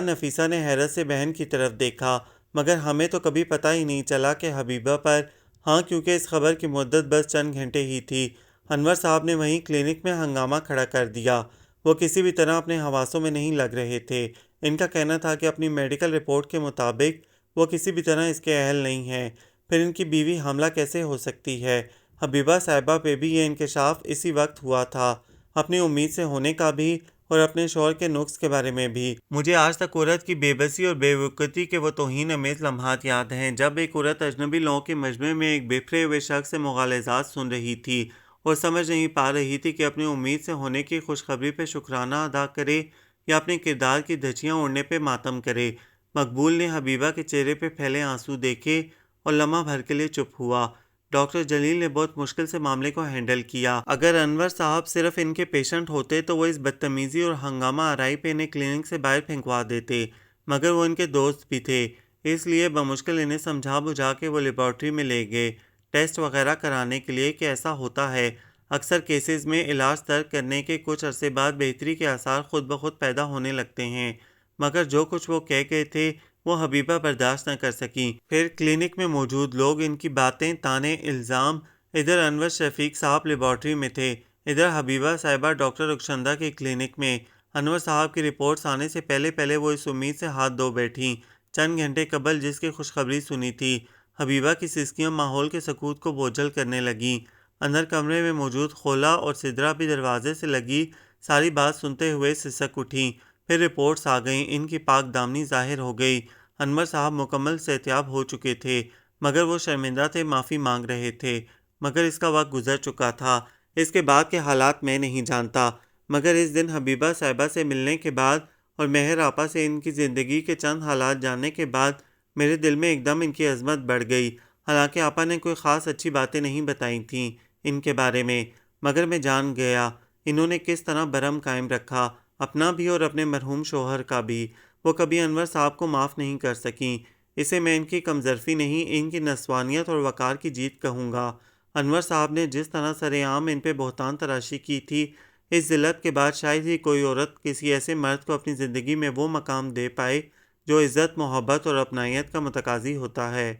نفیسہ نے حیرت سے بہن کی طرف دیکھا۔ مگر ہمیں تو کبھی پتہ ہی نہیں چلا کہ حبیبہ پر۔ ہاں، کیونکہ اس خبر کی مدت بس چند گھنٹے ہی تھی۔ انور صاحب نے وہیں کلینک میں ہنگامہ کھڑا کر دیا۔ وہ کسی بھی طرح اپنے حواسوں میں نہیں لگ رہے تھے۔ ان کا کہنا تھا کہ اپنی میڈیکل رپورٹ کے مطابق وہ کسی بھی طرح اس کے اہل نہیں ہیں، پھر ان کی بیوی حاملہ کیسے ہو سکتی ہے؟ حبیبہ صاحبہ پہ بھی یہ انکشاف اسی وقت ہوا تھا، اپنی امید سے ہونے کا بھی اور اپنے شوہر کے نقص کے بارے میں بھی۔ مجھے آج تک عورت کی بے بسی اور بے وقتی کے وہ توہین امیز لمحات یاد ہیں جب ایک عورت اجنبی لوگوں کے مجمع میں ایک بکھرے ہوئے شخص سے مغالطات سن رہی تھی اور سمجھ نہیں پا رہی تھی کہ اپنی امید سے ہونے کی خوشخبری پہ شکرانہ ادا کرے یا اپنے کردار کی دھجیاں اڑنے پہ ماتم کرے۔ مقبول نے حبیبہ کے چہرے پہ پھیلے آنسو دیکھے اور لمحہ بھر کے لیے چپ ہوا۔ ڈاکٹر جلیل نے بہت مشکل سے معاملے کو ہینڈل کیا۔ اگر انور صاحب صرف ان کے پیشنٹ ہوتے تو وہ اس بدتمیزی اور ہنگامہ آرائی پہ انہیں کلینک سے باہر پھینکوا دیتے، مگر وہ ان کے دوست بھی تھے، اس لیے بمشکل انہیں سمجھا بجھا کے وہ لیبارٹری میں لے گئے ٹیسٹ وغیرہ کرانے کے لیے کہ ایسا ہوتا ہے۔ اکثر کیسز میں علاج ترک کرنے کے کچھ عرصے بعد بہتری کے آثار خود بخود پیدا ہونے لگتے ہیں، مگر جو کچھ وہ کہہ گئے تھے وہ حبیبہ برداشت نہ کر سکیں۔ پھر کلینک میں موجود لوگ ان کی باتیں، طعنے، الزام۔ ادھر انور شفیق صاحب لیبارٹری میں تھے، ادھر حبیبہ صاحبہ ڈاکٹر رخشندہ کے کلینک میں۔ انور صاحب کی رپورٹس آنے سے پہلے پہلے وہ اس امید سے ہاتھ دھو بیٹھیں چند گھنٹے قبل جس کی خوشخبری سنی تھی۔ حبیبہ کی سسکیاں ماحول کے سکوت کو بوجھل کرنے لگیں۔ اندر کمرے میں موجود خولا اور سدرا بھی دروازے سے لگی ساری بات سنتے ہوئے سسک اٹھیں۔ پھر رپورٹس آ گئیں، ان کی پاک دامنی ظاہر ہو گئی۔ انور صاحب مکمل صحتیاب ہو چکے تھے، مگر وہ شرمندہ تھے، معافی مانگ رہے تھے، مگر اس کا وقت گزر چکا تھا۔ اس کے بعد کے حالات میں نہیں جانتا، مگر اس دن حبیبہ صاحبہ سے ملنے کے بعد اور مہر آپا سے ان کی زندگی کے چند حالات جاننے کے بعد میرے دل میں ایک دم ان کی عظمت بڑھ گئی۔ حالانکہ آپا نے کوئی خاص اچھی باتیں نہیں بتائی تھیں ان کے بارے میں، مگر میں جان گیا انہوں نے کس طرح بھرم قائم رکھا، اپنا بھی اور اپنے مرحوم شوہر کا بھی۔ وہ کبھی انور صاحب کو معاف نہیں کر سکیں۔ اسے میں ان کی کمظرفی نہیں، ان کی نسوانیت اور وقار کی جیت کہوں گا۔ انور صاحب نے جس طرح سرِ عام ان پہ بہتان تراشی کی تھی، اس ذلت کے بعد شاید ہی کوئی عورت کسی ایسے مرد کو اپنی زندگی میں وہ مقام دے پائے جو عزت، محبت اور اپنائیت کا متقاضی ہوتا ہے۔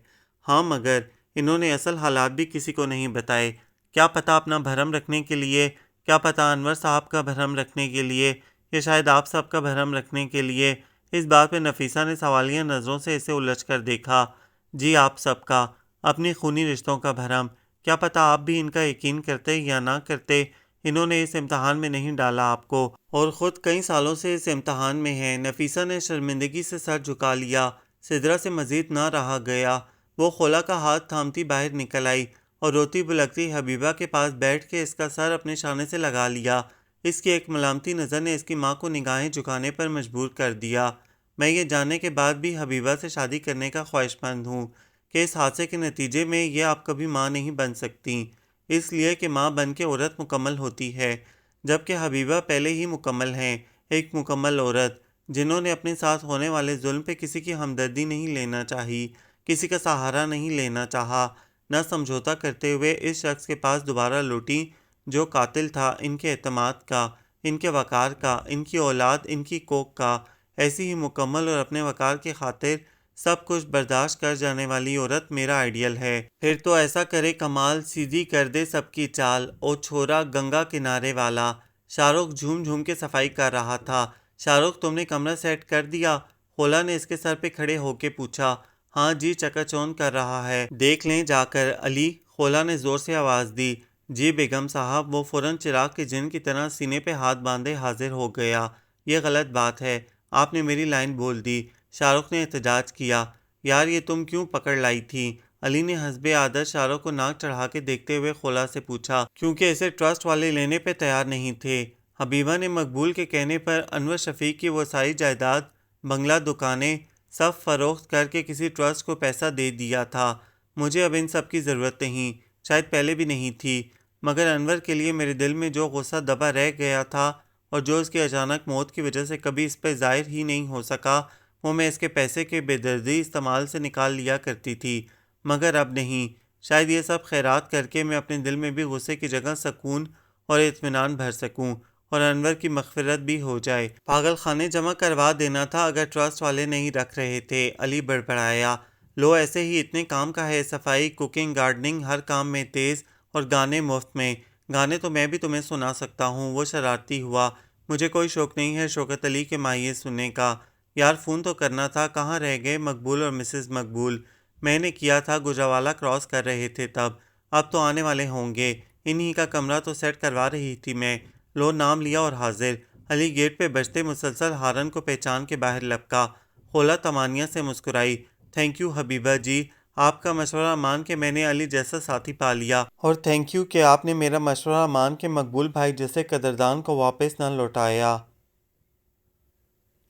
ہاں، مگر انہوں نے اصل حالات بھی کسی کو نہیں بتائے۔ کیا پتہ اپنا بھرم رکھنے کے لیے، کیا پتہ انور صاحب کا بھرم رکھنے کے لیے، یا شاید آپ سب کا بھرم رکھنے کے لیے۔ اس بات پہ نفیسہ نے سوالیہ نظروں سے اسے الجھ کر دیکھا۔ جی آپ سب کا، اپنی خونی رشتوں کا بھرم، کیا پتہ آپ بھی ان کا یقین کرتے یا نہ کرتے۔ انہوں نے اس امتحان میں نہیں ڈالا آپ کو، اور خود کئی سالوں سے اس امتحان میں ہیں۔ نفیسہ نے شرمندگی سے سر جھکا لیا۔ سدرا سے مزید نہ رہا گیا۔ وہ خولا کا ہاتھ تھامتی باہر نکل آئی اور روتی بلکتی حبیبہ کے پاس بیٹھ کے اس کا سر اپنے شانے سے لگا لیا۔ اس کی ایک ملامتی نظر نے اس کی ماں کو نگاہیں جھکانے پر مجبور کر دیا۔ میں یہ جاننے کے بعد بھی حبیبہ سے شادی کرنے کا خواہشمند ہوں کہ اس حادثے کے نتیجے میں یہ آپ کبھی ماں نہیں بن سکتیں، اس لیے کہ ماں بن کے عورت مکمل ہوتی ہے، جبکہ حبیبہ پہلے ہی مکمل ہیں، ایک مکمل عورت، جنہوں نے اپنے ساتھ ہونے والے ظلم پہ کسی کی ہمدردی نہیں لینا چاہی، کسی کا سہارا نہیں لینا چاہا، نہ سمجھوتا کرتے ہوئے اس شخص کے پاس دوبارہ لوٹیں جو قاتل تھا ان کے اعتماد کا، ان کے وقار کا، ان کی اولاد، ان کی کوکھ کا۔ ایسی ہی مکمل اور اپنے وقار کی خاطر سب کچھ برداشت کر جانے والی عورت میرا آئیڈیل ہے۔ پھر تو ایسا کرے کمال، سیدھی کر دے سب کی چال، او چھورا گنگا کنارے والا۔ شاہ رخ جھوم جھوم کے صفائی کر رہا تھا۔ شاہ رخ تم نے کمرہ سیٹ کر دیا؟ خولا نے اس کے سر پہ کھڑے ہو کے پوچھا۔ ہاں جی، چکا چوند کر رہا ہے، دیکھ لیں جا کر علی، خولا نے زور سے آواز دی۔ جی بیگم صاحب، وہ فوراً چراغ کے جن کی طرح سینے پہ ہاتھ باندھے حاضر ہو گیا۔ یہ غلط بات ہے، آپ نے میری لائن بول دی، شاہ رخ نے احتجاج کیا۔ یار یہ تم کیوں پکڑ لائی تھی؟ علی نے حسب عادت شاہ رخ کو ناک چڑھا کے دیکھتے ہوئے خولا سے پوچھا۔ کیونکہ اسے ٹرسٹ والے لینے پہ تیار نہیں تھے۔ حبیبہ نے مقبول کے کہنے پر انور شفیق کی وہ ساری جائیداد، بنگلہ، دکانیں سب فروخت کر کے کسی ٹرسٹ کو پیسہ دے دیا تھا۔ مجھے اب ان سب کی ضرورت نہیں، شاید پہلے بھی نہیں تھی، مگر انور کے لیے میرے دل میں جو غصہ دبا رہ گیا تھا اور جو اس کی اچانک موت کی وجہ سے کبھی اس پہ ظاہر ہی نہیں ہو سکا، وہ میں اس کے پیسے کے بے دردی استعمال سے نکال لیا کرتی تھی، مگر اب نہیں۔ شاید یہ سب خیرات کر کے میں اپنے دل میں بھی غصے کی جگہ سکون اور اطمینان بھر سکوں اور انور کی مغفرت بھی ہو جائے۔ پاگل خانے جمع کروا دینا تھا اگر ٹرسٹ والے نہیں رکھ رہے تھے، علی بڑبڑایا۔ لو ایسے ہی اتنے کام کا ہے، صفائی، کوکنگ، گارڈننگ، ہر کام میں تیز، اور گانے مفت میں۔ گانے تو میں بھی تمہیں سنا سکتا ہوں، وہ شرارتی ہوا۔ مجھے کوئی شوق نہیں ہے شوکت علی کے مائع سننے کا۔ یار فون تو کرنا تھا، کہاں رہ گئے مقبول اور مسز مقبول؟ میں نے کیا تھا، گجرانوالہ کراس کر رہے تھے تب، اب تو آنے والے ہوں گے، انہی کا کمرہ تو سیٹ کروا رہی تھی میں۔ لو نام لیا اور حاضر۔ علی گیٹ پہ بجتے مسلسل ہارن کو پہچان کے باہر لپکا۔ خولا طمانیہ سے مسکرائی۔ تھینک یو حبیبہ جی، آپ کا مشورہ مان کے میں نے علی جیسا ساتھی پا لیا، اور تھینک یو کہ آپ نے میرا مشورہ مان کے مقبول بھائی جیسے قدردان کو واپس نہ لوٹایا۔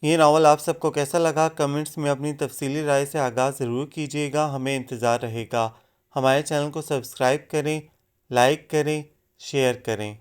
یہ ناول آپ سب کو کیسا لگا؟ کمنٹس میں اپنی تفصیلی رائے سے آگاہ ضرور کیجیے گا، ہمیں انتظار رہے گا۔ ہمارے چینل کو سبسکرائب کریں، لائک کریں، شیئر کریں۔